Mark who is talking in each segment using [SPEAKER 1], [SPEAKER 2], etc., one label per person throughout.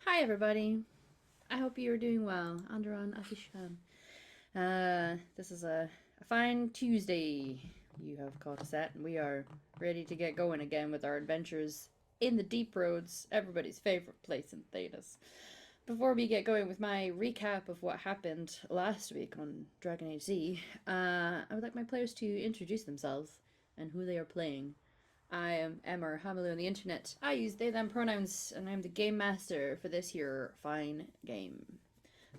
[SPEAKER 1] Hi, everybody. I hope you are doing well. Anderon Afishan. This is a fine Tuesday. You have caught us at, and we are ready to get going again with our adventures in the Deep Roads, everybody's favorite place in Thedas. Before we get going with my recap of what happened last week on Dragon Age Z, I would like my players to introduce themselves and who they are playing. I am Emmer Hamalu on the internet. I use they them pronouns and I'm the game master for this here fine game.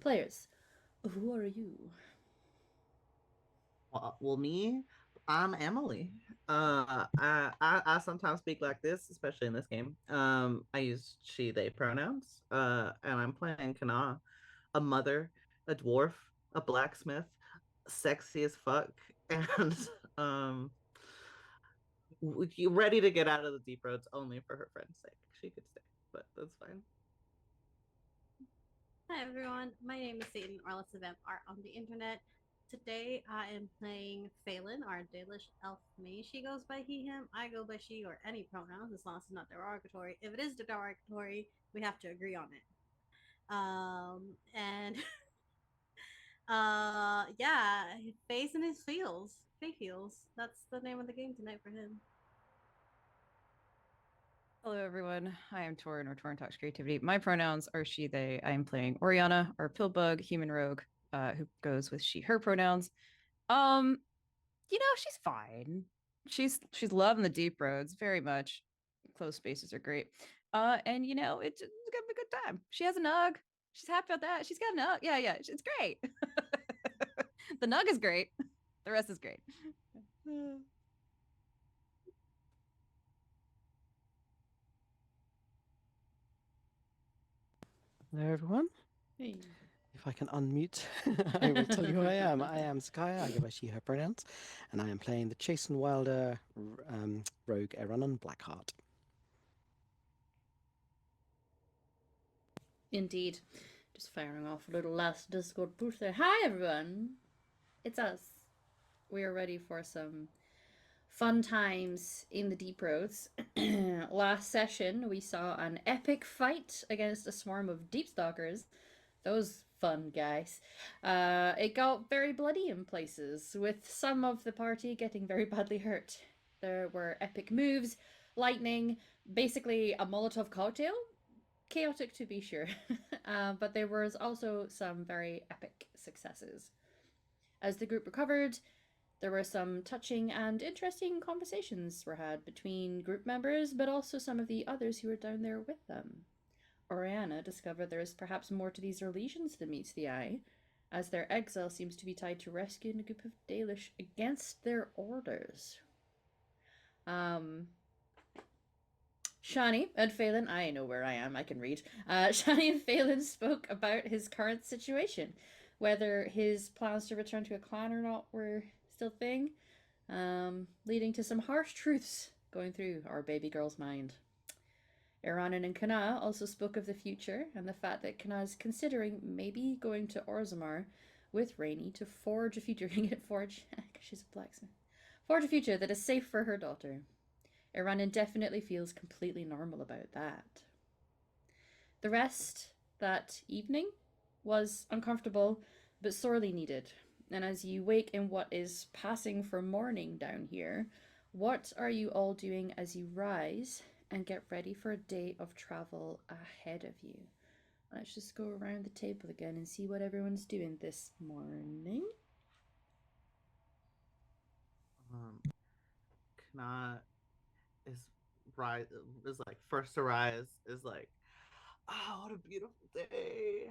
[SPEAKER 1] Players, who are you?
[SPEAKER 2] Me, I'm Emily. I sometimes speak like this, especially in this game. I use she, they pronouns. And I'm playing Kana, a mother, a dwarf, a blacksmith, sexy as fuck, and um, ready to get out of the deep roads only for her friend's sake. She could stay, but that's fine.
[SPEAKER 3] Hi everyone, my name is Satan, or let's event art on the internet. Today I am playing Phelan, our Dalish elf mage. She goes by he, him. I go by she or any pronouns as long as it's not derogatory. If it is derogatory, we have to agree on it. And yeah, face in his feels. Fey feels. That's the name of the game tonight for him.
[SPEAKER 4] Hello, everyone. I am Torin or Torin Talks Creativity. My pronouns are she, they. I am playing Oriana, our pillbug human rogue, who goes with she, her pronouns. Um, she's fine. She's loving the deep roads very much. Closed spaces are great. And it's gonna be a good time. She has a nug. She's happy about that. She's got a nug. Yeah, it's great. The nug is great. The rest is great.
[SPEAKER 5] Hello, everyone.
[SPEAKER 1] Hey.
[SPEAKER 5] If I can unmute, I will tell you who I am. I am Skaya. I go by she, her pronouns, and I am playing the Chastened Wilder rogue Eranon Blackheart.
[SPEAKER 1] Indeed. Just firing off a little last Discord boost there. Hi, everyone. It's us. We are ready for some fun times in the Deep Roads. Last session, we saw an epic fight against a swarm of deep stalkers. Those fun guys. It got very bloody in places, with some of the party getting very badly hurt. There were epic moves, lightning, basically a Molotov cocktail. Chaotic to be sure, but there was also some very epic successes. As the group recovered, there were some touching and interesting conversations were had between group members, but also some of the others who were down there with them. Oriana discovered there is perhaps more to these lesions than meets the eye, as their exile seems to be tied to rescuing a group of Dalish against their orders. Shani and Phelan, I know where I am, I can read. Shani and Phelan spoke about his current situation, whether his plans to return to a clan or not were still a thing, leading to some harsh truths going through our baby girl's mind. Iranan and Kana also spoke of the future and the fact that Kana is considering maybe going to Orzammar with Rainey to forge a future. Forge, because she's a blacksmith. Forge a future that is safe for her daughter. Iranan definitely feels completely normal about that. The rest that evening was uncomfortable but sorely needed. And as you wake in what is passing for morning down here, what are you all doing as you rise and get ready for a day of travel ahead of you? Let's just go around the table again and see what everyone's doing this morning.
[SPEAKER 2] Um, Kana is rise is like first to rise is like, oh, what a beautiful day.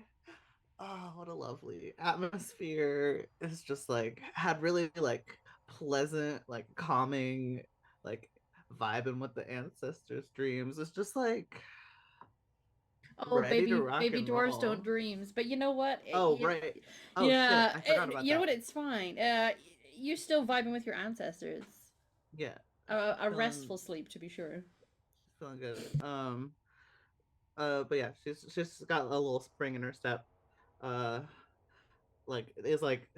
[SPEAKER 2] Oh, what a lovely atmosphere. It's just like had really like pleasant, like calming, like vibing with the ancestors' dreams. It's just like
[SPEAKER 1] Oh,
[SPEAKER 2] ready to rock
[SPEAKER 1] baby
[SPEAKER 2] and
[SPEAKER 1] dwarves don't
[SPEAKER 2] roll.
[SPEAKER 1] dreams. But you know what?
[SPEAKER 2] Oh, right. Oh shit,
[SPEAKER 1] Yeah,
[SPEAKER 2] I forgot about
[SPEAKER 1] you know
[SPEAKER 2] that.
[SPEAKER 1] what? It's fine. You're still vibing with your ancestors.
[SPEAKER 2] Yeah.
[SPEAKER 1] A
[SPEAKER 2] Feeling
[SPEAKER 1] restful sleep, to be sure.
[SPEAKER 2] feeling good. But yeah, she's got a little spring in her step. Uh like is like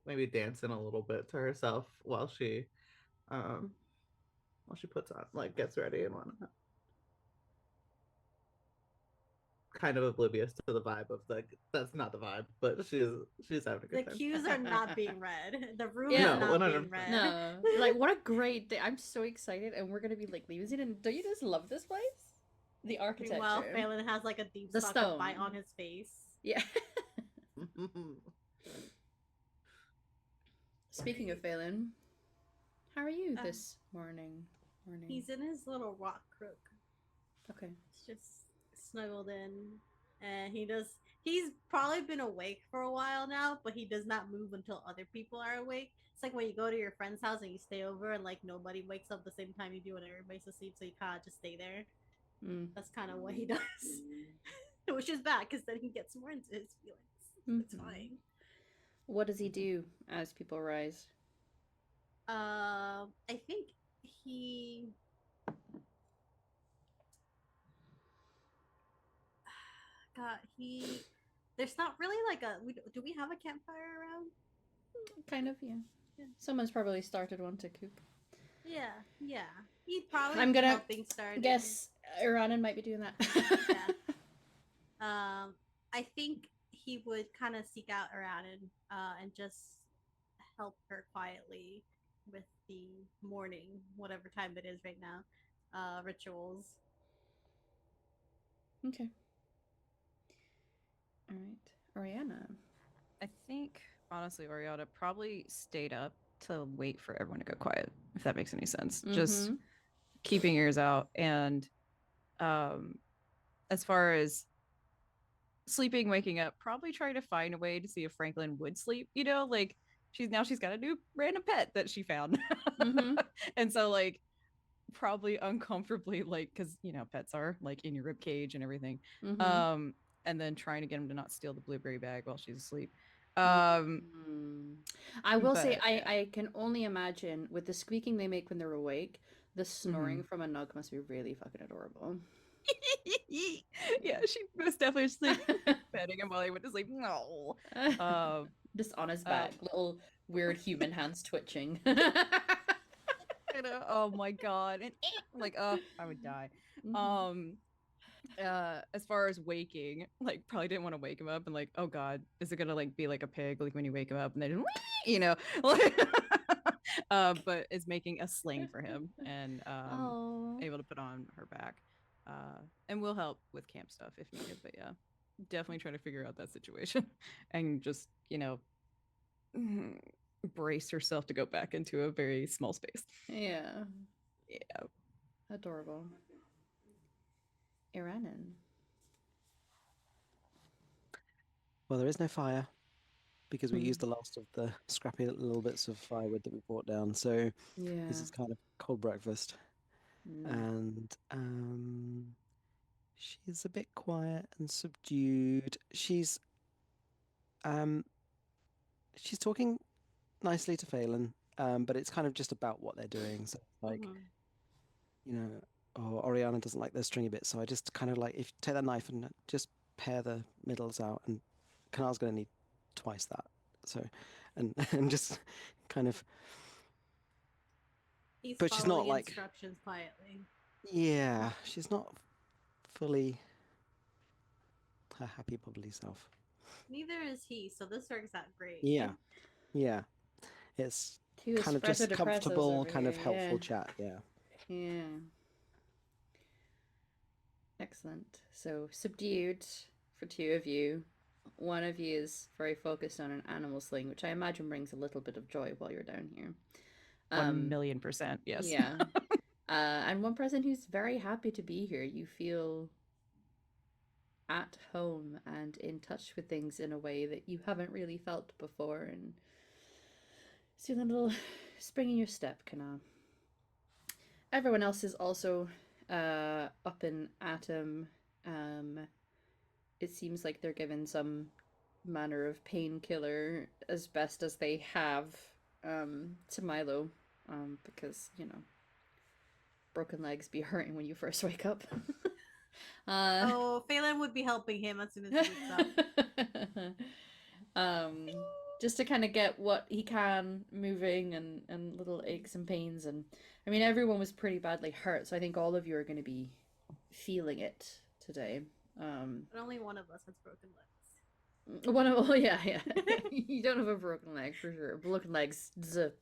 [SPEAKER 2] maybe dancing a little bit to herself um while she puts on like gets ready and whatnot. kind of oblivious to the vibe of like that's not the vibe, but she's having a
[SPEAKER 3] The
[SPEAKER 2] good time.
[SPEAKER 3] cues are not being read. The room
[SPEAKER 1] Yeah.
[SPEAKER 3] is
[SPEAKER 2] No,
[SPEAKER 3] not being
[SPEAKER 2] 100%.
[SPEAKER 3] read.
[SPEAKER 1] No, like what a great day! I'm so excited, and we're gonna be like leaving it. And don't you just love this place? The architecture.
[SPEAKER 3] Meanwhile, Phelan has like a deep
[SPEAKER 1] The
[SPEAKER 3] stalk of bite
[SPEAKER 1] stone.
[SPEAKER 3] on his face.
[SPEAKER 1] Yeah. Speaking of Phelan, how are you this morning?
[SPEAKER 3] He's in his little rock crook.
[SPEAKER 1] Okay.
[SPEAKER 3] It's just snuggled in, and he's probably been awake for a while now, but he does not move until other people are awake. It's like when you go to your friend's house and you stay over and like nobody wakes up the same time you do and everybody's asleep, so you kind of just stay there. That's kind of what he does. Which is bad because then he gets more into his feelings. It's fine.
[SPEAKER 1] What does he do as people rise?
[SPEAKER 3] I think he there's not really like do we have a campfire around?
[SPEAKER 1] Kind of, yeah. Someone's probably started one to coop.
[SPEAKER 3] Yeah. He'd probably
[SPEAKER 1] I'm gonna
[SPEAKER 3] help things started.
[SPEAKER 1] guess Iranan might be doing that.
[SPEAKER 3] Yeah. I think he would kind of seek out Iranan and just help her quietly with the morning, whatever time it is right now, rituals.
[SPEAKER 1] Okay. All right. Oriana.
[SPEAKER 4] I think, honestly, Oriana probably stayed up to wait for everyone to go quiet, if that makes any sense. Just keeping ears out. And as far as sleeping, waking up, probably try to find a way to see if Franklin would sleep. You know, like she's got a new random pet that she found. And so, like, probably uncomfortably, like, because, you know, pets are like in your rib cage and everything. And then trying to get him to not steal the blueberry bag while she's asleep.
[SPEAKER 1] I will say,
[SPEAKER 4] yeah.
[SPEAKER 1] I can only imagine with the squeaking they make when they're awake, the snoring from a nug must be really fucking adorable.
[SPEAKER 4] Yeah, she was definitely asleep, petting him while he went to sleep. No.
[SPEAKER 1] Just on his back, little weird human hands twitching.
[SPEAKER 4] You know, oh my god. And like, I would die. As far as waking, like, probably didn't want to wake him up and like, oh god, is it gonna like be like a pig, like when you wake him up and then you know, like but is making a sling for him and able to put on her back. And will help with camp stuff if needed. But yeah, definitely trying to figure out that situation and just, you know, brace herself to go back into a very small space.
[SPEAKER 1] Yeah.
[SPEAKER 4] Yeah.
[SPEAKER 1] Adorable. Iranan.
[SPEAKER 5] Well, there is no fire because we used the last of the scrappy little bits of firewood that we brought down. So this is kind of cold breakfast. And she's a bit quiet and subdued. She's talking nicely to Phelan, but it's kind of just about what they're doing. So like, you know, Oriana doesn't like those stringy bits, so I just kind of like, if you take that knife and just pare the middles out, and Kanal's going to need twice that. So, and just kind of. But she's not like
[SPEAKER 3] instructions quietly.
[SPEAKER 5] Yeah, she's not fully her happy bubbly self.
[SPEAKER 3] Neither is he, so this works out great.
[SPEAKER 5] Yeah. It's kind of just comfortable, kind of helpful chat. Yeah.
[SPEAKER 1] Excellent. So subdued for two of you. One of you is very focused on an animal sling, which I imagine brings a little bit of joy while you're down here.
[SPEAKER 4] 1,000,000%, yes.
[SPEAKER 1] Yeah. And one person who's very happy to be here. You feel at home and in touch with things in a way that you haven't really felt before, and it's a little spring in your step, Kana. Everyone else is also up in atom. It seems like they're given some manner of painkiller as best as they have to Milo, because, you know, broken legs be hurting when you first wake up.
[SPEAKER 3] Phelan would be helping him as soon as he wakes up.
[SPEAKER 1] Just to kind of get what he can moving, and little aches and pains. And I mean, everyone was pretty badly hurt, so I think all of you are going to be feeling it today.
[SPEAKER 3] But only one of us has broken legs.
[SPEAKER 1] One of yeah. You don't have a broken leg for sure. Broken legs,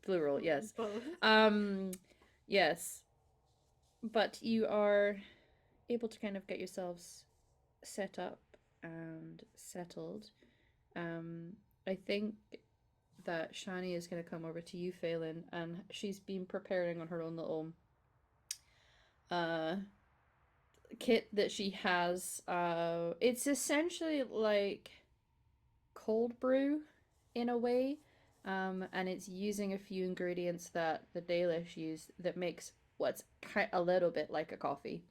[SPEAKER 1] plural. Yes.
[SPEAKER 3] Both.
[SPEAKER 1] Yes. But you are able to kind of get yourselves set up and settled. I think that Shani is going to come over to you, Phelan, and she's been preparing on her own little kit that she has. It's essentially like cold brew in a way, and it's using a few ingredients that the Dalish use that makes what's a little bit like a coffee.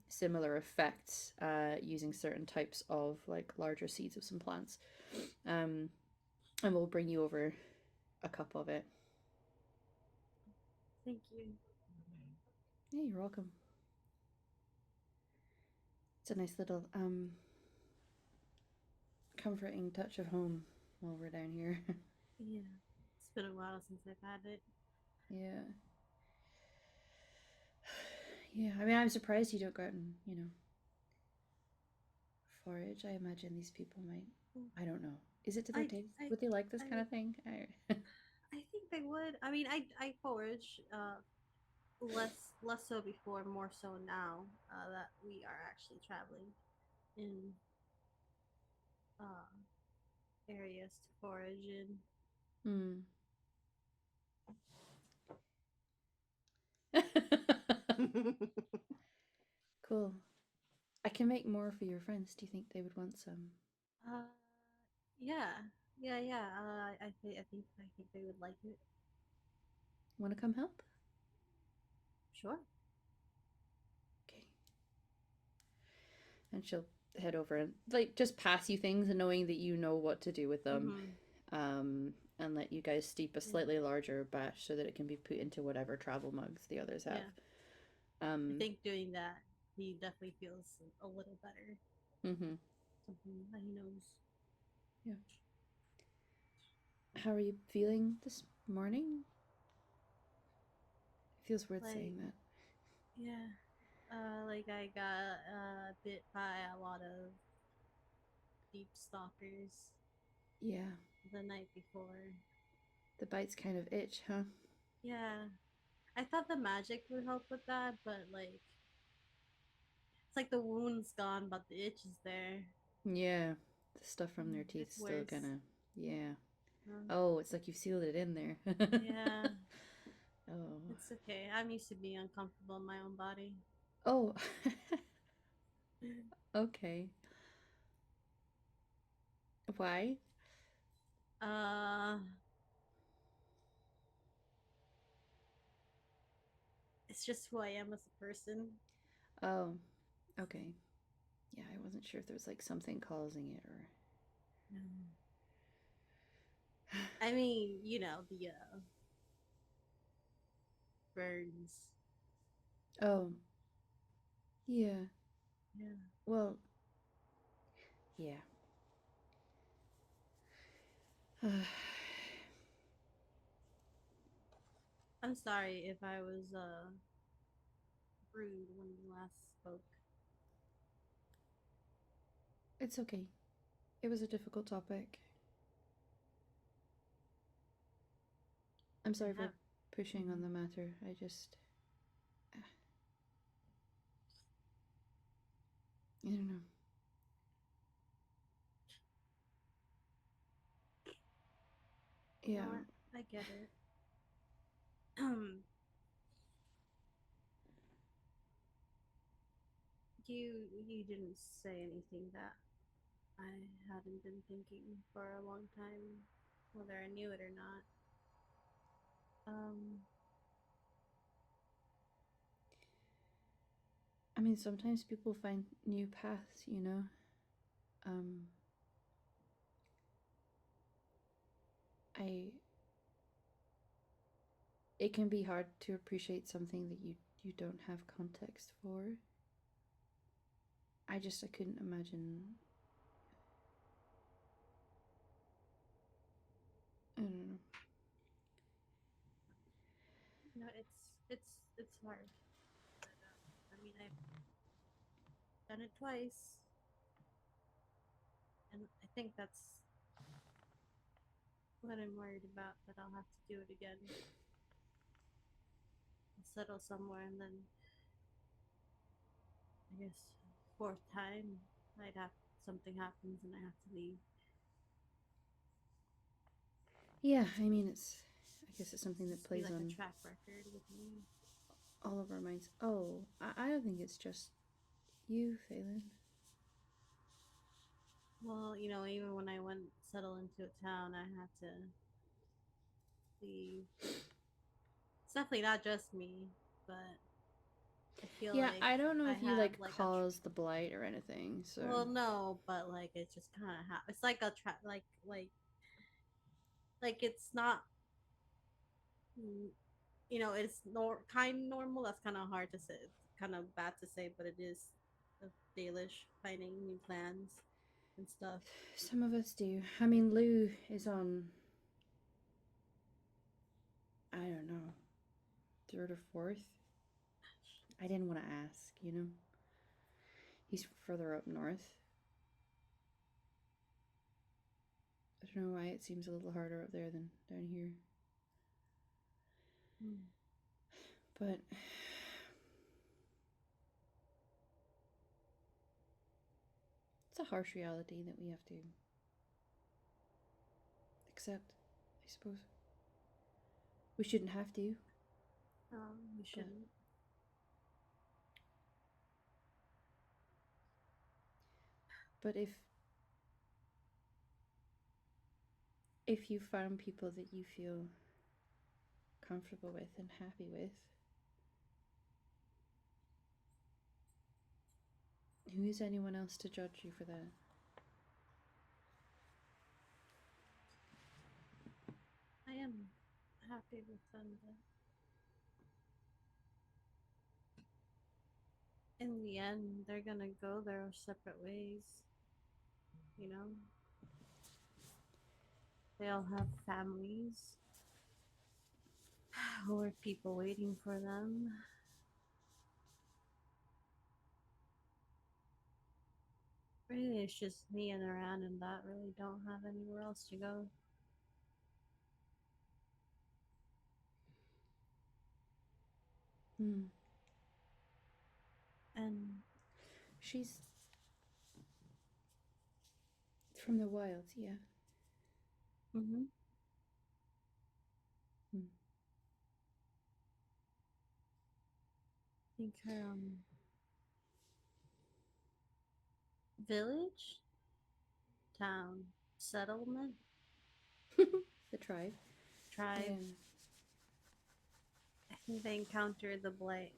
[SPEAKER 1] Similar effects using certain types of like larger seeds of some plants. And we'll bring you over a cup of it.
[SPEAKER 3] Thank you.
[SPEAKER 1] Yeah, you're welcome. It's a nice little comforting touch of home while we're down here.
[SPEAKER 3] Yeah. It's been a while since I've had it.
[SPEAKER 1] Yeah. Yeah, I mean, I'm surprised you don't go out and, forage. I imagine these people might. I don't know. Is it to their taste? Would they like this kind of thing?
[SPEAKER 3] I think they would. I mean, I forage less so before, more so now that we are actually traveling in areas to forage in.
[SPEAKER 1] Cool. I can make more for your friends. Do you think they would want some?
[SPEAKER 3] Yeah. I think they would like it.
[SPEAKER 1] Want to come help?
[SPEAKER 3] Sure.
[SPEAKER 1] Okay. And she'll head over and like just pass you things, and knowing that you know what to do with them, and let you guys steep a slightly larger batch so that it can be put into whatever travel mugs the others have.
[SPEAKER 3] I think doing that, he definitely feels a little better. Something that he knows.
[SPEAKER 1] Yeah. How are you feeling this morning? It feels weird saying that.
[SPEAKER 3] Yeah. Like I got bit by a lot of deep stalkers.
[SPEAKER 1] Yeah.
[SPEAKER 3] The night before.
[SPEAKER 1] The bites kind of itch, huh?
[SPEAKER 3] Yeah. I thought the magic would help with that, but like it's like the wound's gone, but the itch is there.
[SPEAKER 1] Yeah. The stuff from their teeth still kind of. Yeah. Oh, it's like you've sealed it in there.
[SPEAKER 3] Yeah.
[SPEAKER 1] Oh.
[SPEAKER 3] It's okay. I'm used to being uncomfortable in my own body.
[SPEAKER 1] Oh. Okay. Why?
[SPEAKER 3] It's just who I am as a person.
[SPEAKER 1] Oh. Okay. Yeah, I wasn't sure if there was like something causing it or.
[SPEAKER 3] No. I mean, the burns.
[SPEAKER 1] Oh. Yeah.
[SPEAKER 3] Yeah.
[SPEAKER 1] Well. Yeah.
[SPEAKER 3] I'm sorry if I was rude when we last spoke.
[SPEAKER 1] It's okay. It was a difficult topic. I'm sorry for pushing on the matter. I just. I don't know. Yeah.
[SPEAKER 3] You know what? I get it. You didn't say anything that I hadn't been thinking for a long time, whether I knew it or not.
[SPEAKER 1] I mean, sometimes people find new paths, I. It can be hard to appreciate something that you don't have context for. I couldn't imagine. I don't know.
[SPEAKER 3] No, it's hard. But, I mean, done it twice. And I think that's what I'm worried about, that I'll have to do it again. I'll settle somewhere and then I guess fourth time I'd have something happens and I have to leave.
[SPEAKER 1] Yeah, I mean, I guess it's something that
[SPEAKER 3] Just be
[SPEAKER 1] plays
[SPEAKER 3] like
[SPEAKER 1] on
[SPEAKER 3] a track record with me.
[SPEAKER 1] all of our minds. Oh, I don't think it's just you, Phelan.
[SPEAKER 3] Well, you know, even when I went settle into a town, I had to leave. It's definitely not just me, but I feel
[SPEAKER 1] Yeah,
[SPEAKER 3] like
[SPEAKER 1] I don't know
[SPEAKER 3] I
[SPEAKER 1] if you
[SPEAKER 3] have
[SPEAKER 1] like
[SPEAKER 3] like
[SPEAKER 1] caused the blight or anything. So
[SPEAKER 3] well, no, but like it just kind of it's like a trap, like it's not, mm, you know, it's normal. That's kind of hard to say. It's kind of bad to say, but it is of Dalish finding new plans and stuff.
[SPEAKER 1] some of us do. I mean, Lou is on. I don't know, third or fourth. I didn't want to ask. He's further up north. I don't know why it seems a little harder up there than down here.
[SPEAKER 3] Hmm.
[SPEAKER 1] But it's a harsh reality that we have to accept, I suppose. We shouldn't have to.
[SPEAKER 3] We shouldn't.
[SPEAKER 1] But if you found people that you feel comfortable with and happy with, who is anyone else to judge you for that?
[SPEAKER 3] I am happy with them, but in the end, they're gonna go their separate ways. You know, they all have families or people waiting for them. Really, it's just me and around, and that really don't have anywhere else to go.
[SPEAKER 1] Hmm.
[SPEAKER 3] And
[SPEAKER 1] She's from the wilds, yeah.
[SPEAKER 3] mm-hmm.
[SPEAKER 1] Hmm.
[SPEAKER 3] I think her village, town, settlement,
[SPEAKER 1] The tribe.
[SPEAKER 3] tribe.
[SPEAKER 1] Yeah.
[SPEAKER 3] I think they encountered the blight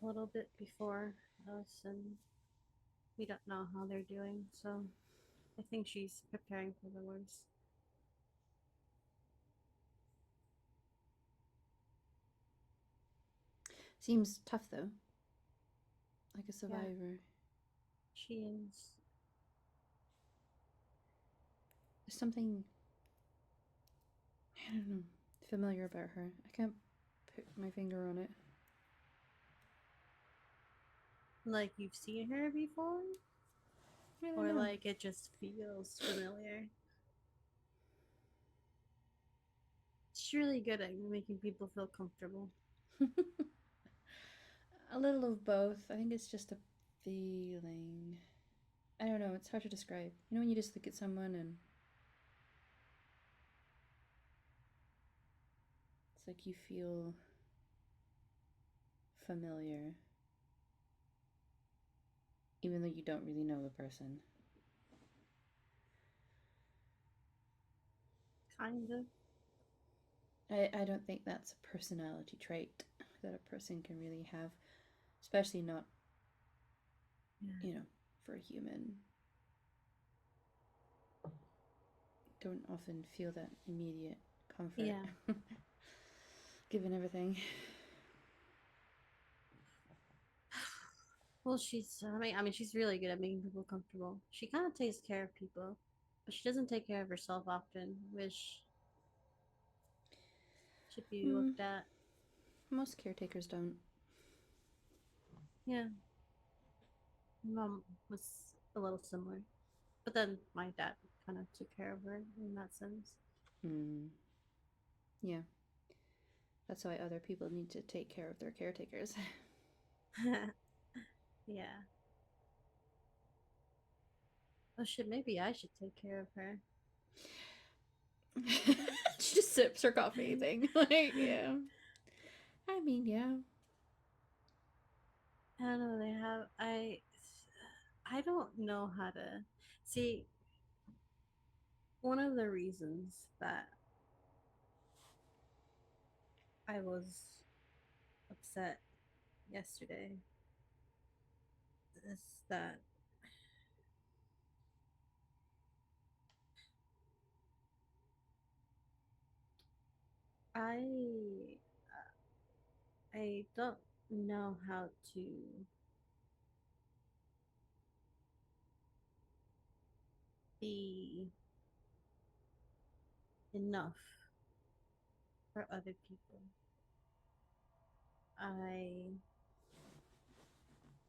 [SPEAKER 3] a little bit before us, and we don't know how they're doing. So I think she's preparing for the worst.
[SPEAKER 1] Seems tough though. Like a
[SPEAKER 3] Yeah,
[SPEAKER 1] survivor.
[SPEAKER 3] she is.
[SPEAKER 1] There's something, I don't know, familiar about her. I can't put my finger on it.
[SPEAKER 3] Like you've seen her before,
[SPEAKER 1] I don't
[SPEAKER 3] or
[SPEAKER 1] know.
[SPEAKER 3] like it just feels familiar. She's really good at making people feel comfortable.
[SPEAKER 1] A little of both. I think it's just a feeling. I don't know, it's hard to describe. You know when you just look at someone and it's like you feel familiar, even though you don't really know the person.
[SPEAKER 3] Kind of.
[SPEAKER 1] I don't think that's a personality trait that a person can really have, especially not,
[SPEAKER 3] Yeah.
[SPEAKER 1] for a human. Don't often feel that immediate comfort.
[SPEAKER 3] Yeah.
[SPEAKER 1] Given everything.
[SPEAKER 3] Well, I mean, she's really good at making people comfortable. She kind of takes care of people, but she doesn't take care of herself often, which should be
[SPEAKER 1] Hmm.
[SPEAKER 3] looked at.
[SPEAKER 1] Most caretakers don't.
[SPEAKER 3] Yeah. Mom was a little similar, but then my dad kind of took care of her in that sense.
[SPEAKER 1] Yeah. That's why other people need to take care of their caretakers.
[SPEAKER 3] Yeah. Oh shit, maybe I should take care of her.
[SPEAKER 1] She just sips her coffee thing. Like, yeah. I mean, yeah.
[SPEAKER 3] I don't know, I don't know how to see. One of the reasons that I was upset yesterday is that I I don't know how to be enough for other people. I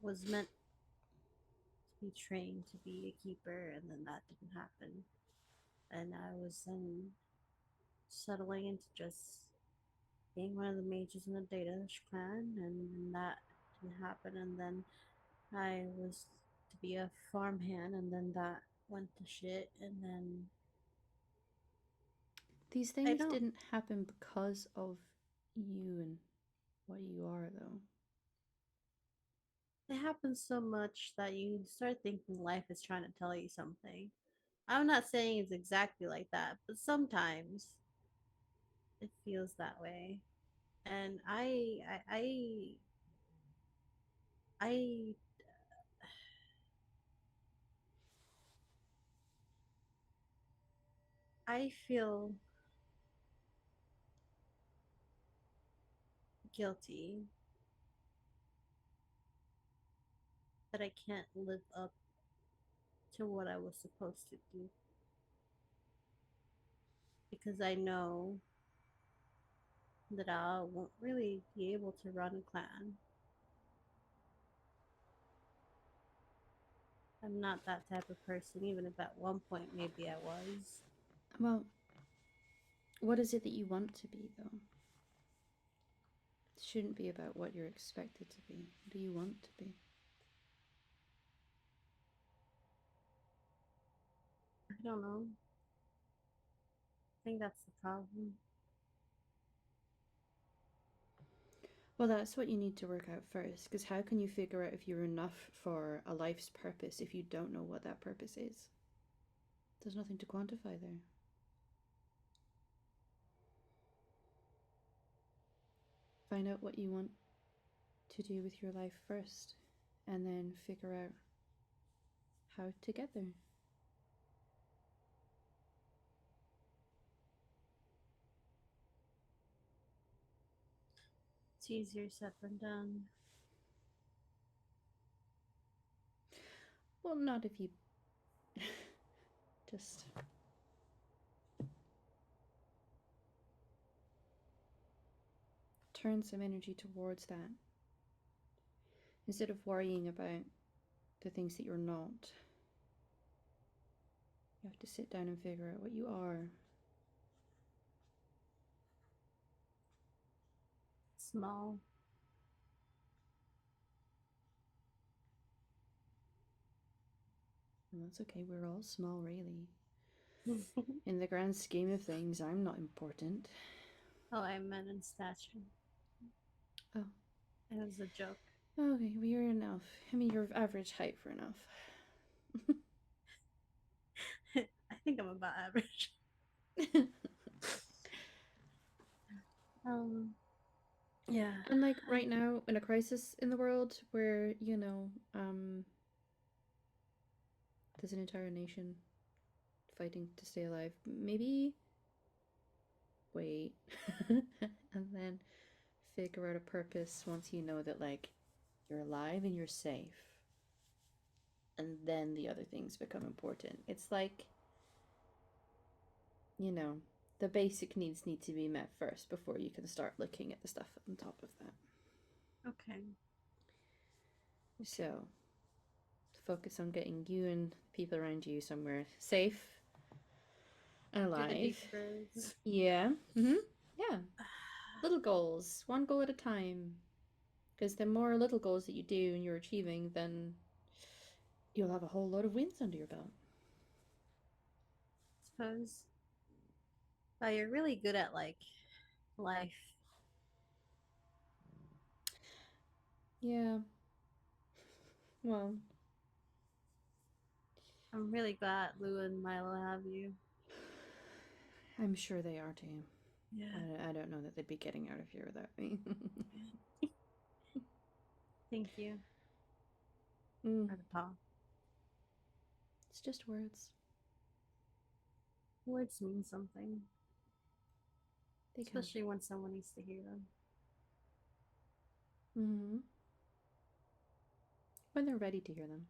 [SPEAKER 3] was meant to be trained to be a keeper, and then that didn't happen. And I was then settling into just being one of the mages in the Datash clan, and then that didn't happen. And then I was to be a farmhand, and then that went to shit. And then
[SPEAKER 1] These
[SPEAKER 3] I
[SPEAKER 1] things
[SPEAKER 3] don't.
[SPEAKER 1] didn't happen because of you and what you are, though.
[SPEAKER 3] It happens so much that you start thinking life is trying to tell you something. I'm not saying it's exactly like that, but sometimes it feels that way. And I I feel guilty that I can't live up to what I was supposed to do because I know that I won't really be able to run a clan. I'm not that type of person, even if at one point maybe I was.
[SPEAKER 1] Well, what is it that you want to be, though? It shouldn't be about what you're expected to be. What do you want to be?
[SPEAKER 3] I don't know. I think that's the problem.
[SPEAKER 1] Well, that's what you need to work out first, because how can you figure out if you're enough for a life's purpose if you don't know what that purpose is? There's nothing to quantify there. Find out what you want to do with your life first, and then figure out how to get there.
[SPEAKER 3] It's easier said than done.
[SPEAKER 1] Well, not if you just turn some energy towards that. Instead of worrying about the things that you're not, you have to sit down and figure out what you are.
[SPEAKER 3] Small.
[SPEAKER 1] And that's okay, we're all small, really.
[SPEAKER 3] Oh,
[SPEAKER 1] In the grand scheme of things, I'm not important.
[SPEAKER 3] I meant in stature.
[SPEAKER 1] Oh.
[SPEAKER 3] It was a joke.
[SPEAKER 1] Okay, well, you're enough. I mean, you're average height for enough.
[SPEAKER 3] I think I'm about average. Yeah.
[SPEAKER 1] And like right now, in a crisis in the world where, there's an entire nation fighting to stay alive, maybe wait and then figure out a purpose once you know that, like, you're alive and you're safe. And then the other things become important. It's like, the basic needs need to be met first before you can start looking at the stuff on top of that.
[SPEAKER 3] Okay.
[SPEAKER 1] So, focus on getting you and people around you somewhere safe and
[SPEAKER 3] Do the
[SPEAKER 1] alive.
[SPEAKER 3] deep roads.
[SPEAKER 1] Yeah. Yeah. Little goals, one goal at a time. Because the more little goals that you do and you're achieving, then you'll have a whole lot of wins under your belt.
[SPEAKER 3] Suppose. But you're really good at like life.
[SPEAKER 1] Yeah. Well,
[SPEAKER 3] I'm really glad Lou and Milo have you.
[SPEAKER 1] I'm sure they are too.
[SPEAKER 3] Yeah.
[SPEAKER 1] I don't know that they'd be getting out of here without me.
[SPEAKER 3] Thank you
[SPEAKER 1] Mm,
[SPEAKER 3] for the talk.
[SPEAKER 1] it's just words.
[SPEAKER 3] Words mean something,
[SPEAKER 1] They can.
[SPEAKER 3] especially when someone needs to hear them.
[SPEAKER 1] Mm-hmm. When they're ready to hear them.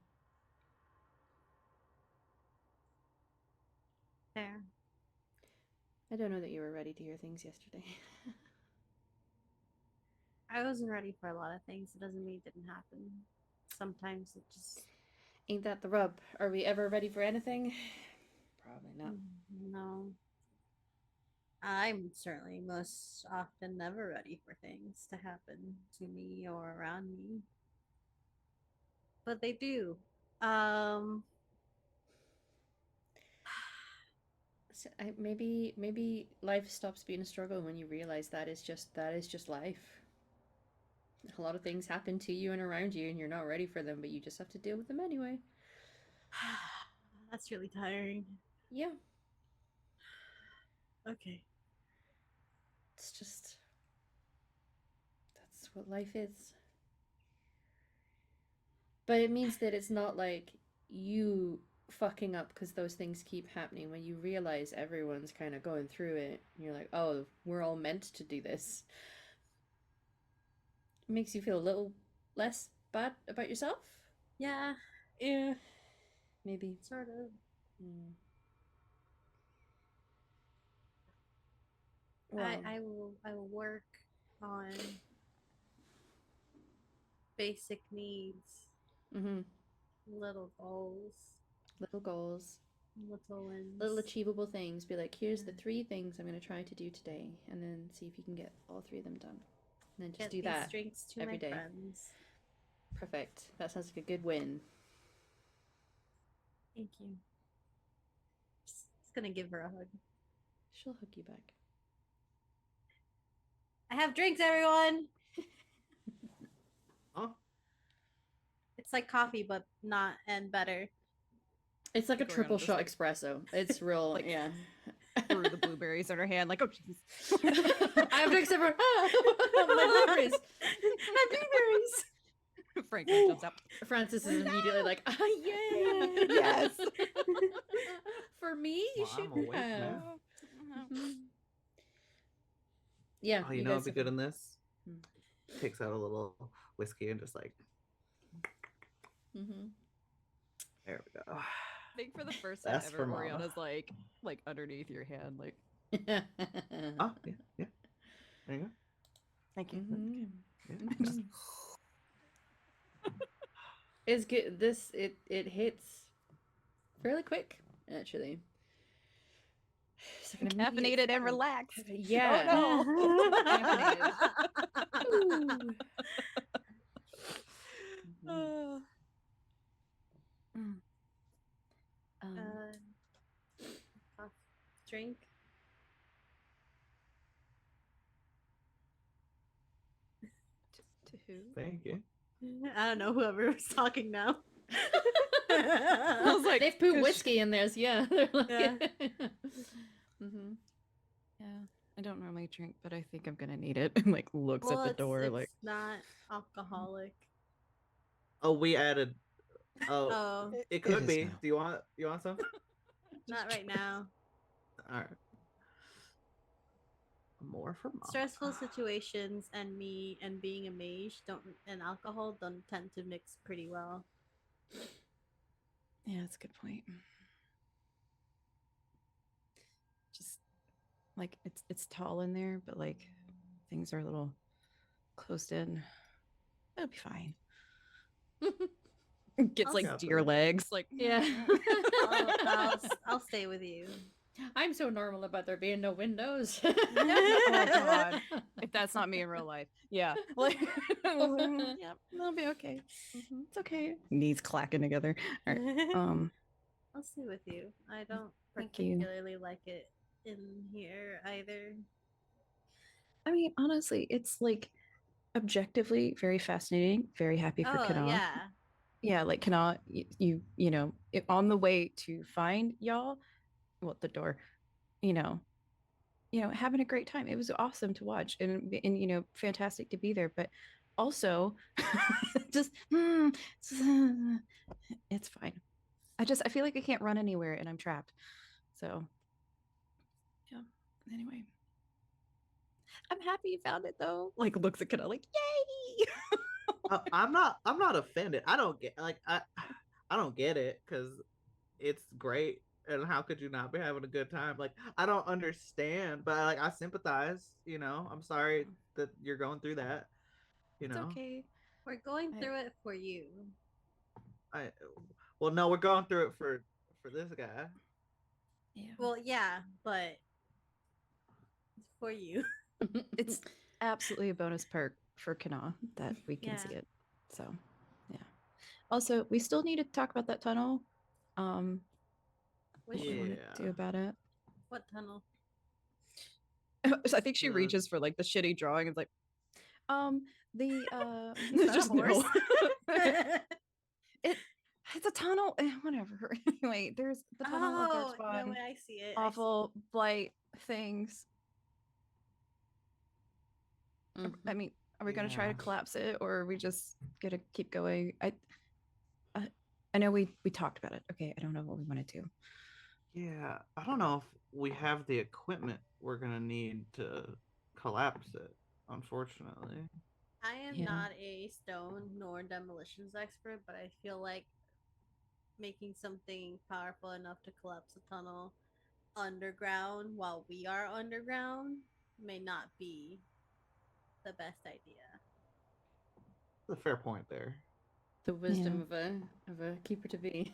[SPEAKER 3] Fair.
[SPEAKER 1] I don't know that you were ready to hear things yesterday.
[SPEAKER 3] I wasn't ready for a lot of things. It doesn't mean it didn't happen. Sometimes it just.
[SPEAKER 1] Ain't that the rub? Are we ever ready for anything? Probably not.
[SPEAKER 3] No. I'm certainly most often never ready for things to happen to me or around me. But they do.
[SPEAKER 1] So maybe life stops being a struggle when you realize that is just life. A lot of things happen to you and around you, and you're not ready for them, but you just have to deal with them anyway.
[SPEAKER 3] That's really tiring.
[SPEAKER 1] Yeah,
[SPEAKER 3] Okay.
[SPEAKER 1] it's just that's what life is. But it means that it's not like you fucking up because those things keep happening. When you realize everyone's kind of going through it, you're like, oh, we're all meant to do this. It makes you feel a little less bad about yourself.
[SPEAKER 3] Yeah,
[SPEAKER 1] Yeah, maybe.
[SPEAKER 3] sort of.
[SPEAKER 1] Mm. Well,
[SPEAKER 3] I will work on basic needs,
[SPEAKER 1] mm-hmm.
[SPEAKER 3] little goals,
[SPEAKER 1] Little goals,
[SPEAKER 3] little wins.
[SPEAKER 1] little achievable things. Be like, here's the 3 things I'm going to try to do today, and then see if you can get all 3 of them done. And then just
[SPEAKER 3] Get
[SPEAKER 1] do
[SPEAKER 3] these
[SPEAKER 1] that
[SPEAKER 3] drinks to
[SPEAKER 1] every
[SPEAKER 3] my
[SPEAKER 1] day.
[SPEAKER 3] friends.
[SPEAKER 1] Perfect. That sounds like a good win.
[SPEAKER 3] Thank you. Just gonna give her a hug.
[SPEAKER 1] She'll hook you back.
[SPEAKER 3] I have drinks, everyone.
[SPEAKER 2] Oh,
[SPEAKER 3] It's like coffee, but not and better.
[SPEAKER 1] It's like a
[SPEAKER 4] Oriana
[SPEAKER 1] triple
[SPEAKER 4] just,
[SPEAKER 1] shot
[SPEAKER 4] like-
[SPEAKER 1] espresso. It's real,
[SPEAKER 4] like,
[SPEAKER 1] yeah.
[SPEAKER 4] Threw the blueberries in her hand, like, oh jeez.
[SPEAKER 1] I have drinks everywhere. My blueberries.
[SPEAKER 3] I have blueberries.
[SPEAKER 4] Franklin jumps up.
[SPEAKER 1] Francis is immediately like, yay!
[SPEAKER 4] Yes.
[SPEAKER 1] For me, you
[SPEAKER 2] Well, I'm
[SPEAKER 1] shouldn't
[SPEAKER 2] awake
[SPEAKER 1] have.
[SPEAKER 2] now.
[SPEAKER 1] Mhm. Yeah.
[SPEAKER 2] oh, you know what'd be
[SPEAKER 1] guys
[SPEAKER 2] good
[SPEAKER 1] have-
[SPEAKER 2] in this?
[SPEAKER 1] Hmm.
[SPEAKER 2] Takes out a little whiskey and just like,
[SPEAKER 1] Mhm.
[SPEAKER 2] there we go.
[SPEAKER 4] I think for the first time
[SPEAKER 2] That's
[SPEAKER 4] ever,
[SPEAKER 2] for mama.
[SPEAKER 4] Oriana's like underneath your hand, like,
[SPEAKER 2] Oh, yeah, yeah. There you go.
[SPEAKER 4] thank you.
[SPEAKER 1] Mhm.
[SPEAKER 2] Yeah.
[SPEAKER 1] Mhm. It's good. This it hits fairly quick, actually. It's like an immediate
[SPEAKER 4] Caffeinated and
[SPEAKER 1] feeling.
[SPEAKER 4] relaxed.
[SPEAKER 1] Yeah.
[SPEAKER 4] Oh
[SPEAKER 1] Ooh. Mhm.
[SPEAKER 4] no.
[SPEAKER 3] Drink.
[SPEAKER 4] To who?
[SPEAKER 2] Thank you.
[SPEAKER 3] I don't know whoever was talking now.
[SPEAKER 4] I was like,
[SPEAKER 1] They've put
[SPEAKER 4] 'cause-
[SPEAKER 1] whiskey in theirs, yeah. They're like,
[SPEAKER 3] Yeah.
[SPEAKER 1] Mhm.
[SPEAKER 4] Yeah, I don't normally drink, but I think I'm gonna need it. And like looks at the door,
[SPEAKER 3] it's
[SPEAKER 4] like
[SPEAKER 3] not alcoholic.
[SPEAKER 2] Oh, we added. Oh,
[SPEAKER 3] Oh,
[SPEAKER 2] it
[SPEAKER 5] It
[SPEAKER 2] could
[SPEAKER 5] is
[SPEAKER 2] be.
[SPEAKER 5] now.
[SPEAKER 2] Do you want some?
[SPEAKER 3] not right now.
[SPEAKER 2] All right. More for mama.
[SPEAKER 3] Stressful situations and me and being a mage and alcohol don't tend to mix pretty well.
[SPEAKER 4] yeah, that's a good point. Just like it's tall in there, but like things are a little closed in. It'll be fine. Gets
[SPEAKER 3] I'll
[SPEAKER 4] like
[SPEAKER 2] got
[SPEAKER 4] deer
[SPEAKER 2] this.
[SPEAKER 4] legs. Like
[SPEAKER 1] Yeah.
[SPEAKER 3] I'll stay with you.
[SPEAKER 1] I'm so normal about there being no windows.
[SPEAKER 4] Oh god. If that's not me in real life. Yeah. Like yeah, that'll be okay. It's okay. Knees clacking together. All right.
[SPEAKER 3] I'll stay with you. I don't
[SPEAKER 4] Thank you.
[SPEAKER 3] particularly like it in here either.
[SPEAKER 4] I mean, honestly, it's like objectively very fascinating. Very happy for
[SPEAKER 3] Oh
[SPEAKER 4] Kana.
[SPEAKER 3] yeah.
[SPEAKER 4] Yeah, like Kana, you know, on the way to find y'all, well, the door, you know, having a great time. It was awesome to watch, and you know, fantastic to be there. But also, just it's fine. I feel like I can't run anywhere, and I'm trapped. So, yeah. Anyway, I'm happy you found it though. Like looks at Kana like, yay!
[SPEAKER 2] I'm not offended. I don't get like I don't get it because it's great. And how could you not be having a good time? Like I don't understand, but like I sympathize. You know, I'm sorry that you're going through that. You
[SPEAKER 4] It's
[SPEAKER 2] know,
[SPEAKER 4] okay.
[SPEAKER 3] We're going through it for you.
[SPEAKER 2] I well no, we're going through it for this guy.
[SPEAKER 4] Yeah.
[SPEAKER 3] Well, yeah, but it's for you.
[SPEAKER 4] It's absolutely a bonus perk for Kana that we can
[SPEAKER 3] Yeah.
[SPEAKER 4] see it. So, yeah. Also, we still need to talk about that tunnel.
[SPEAKER 3] Which
[SPEAKER 4] What we want to do
[SPEAKER 2] Yeah.
[SPEAKER 4] about it.
[SPEAKER 3] what tunnel?
[SPEAKER 4] So I think she
[SPEAKER 2] The-
[SPEAKER 4] reaches for like the shitty drawing and it's like, the
[SPEAKER 3] Is that a
[SPEAKER 4] just no.
[SPEAKER 3] horse?
[SPEAKER 4] It's a tunnel. Whatever. Anyway, there's the tunnel of dark
[SPEAKER 3] Oh,
[SPEAKER 4] spawn,
[SPEAKER 3] no way, I see it.
[SPEAKER 4] awful blight things. I mean, are we gonna try to
[SPEAKER 2] Yeah.
[SPEAKER 4] collapse it, or are we just gonna keep going? I know we talked about it. Okay, I don't know what we want to do.
[SPEAKER 2] Yeah, I don't know if we have the equipment we're gonna need to collapse it. Unfortunately.
[SPEAKER 3] I am
[SPEAKER 4] Yeah.
[SPEAKER 3] not a stone nor demolitions expert, but I feel like making something powerful enough to collapse a tunnel underground while we are underground may not be the best idea.
[SPEAKER 2] A fair point there.
[SPEAKER 1] The wisdom of a keeper to be.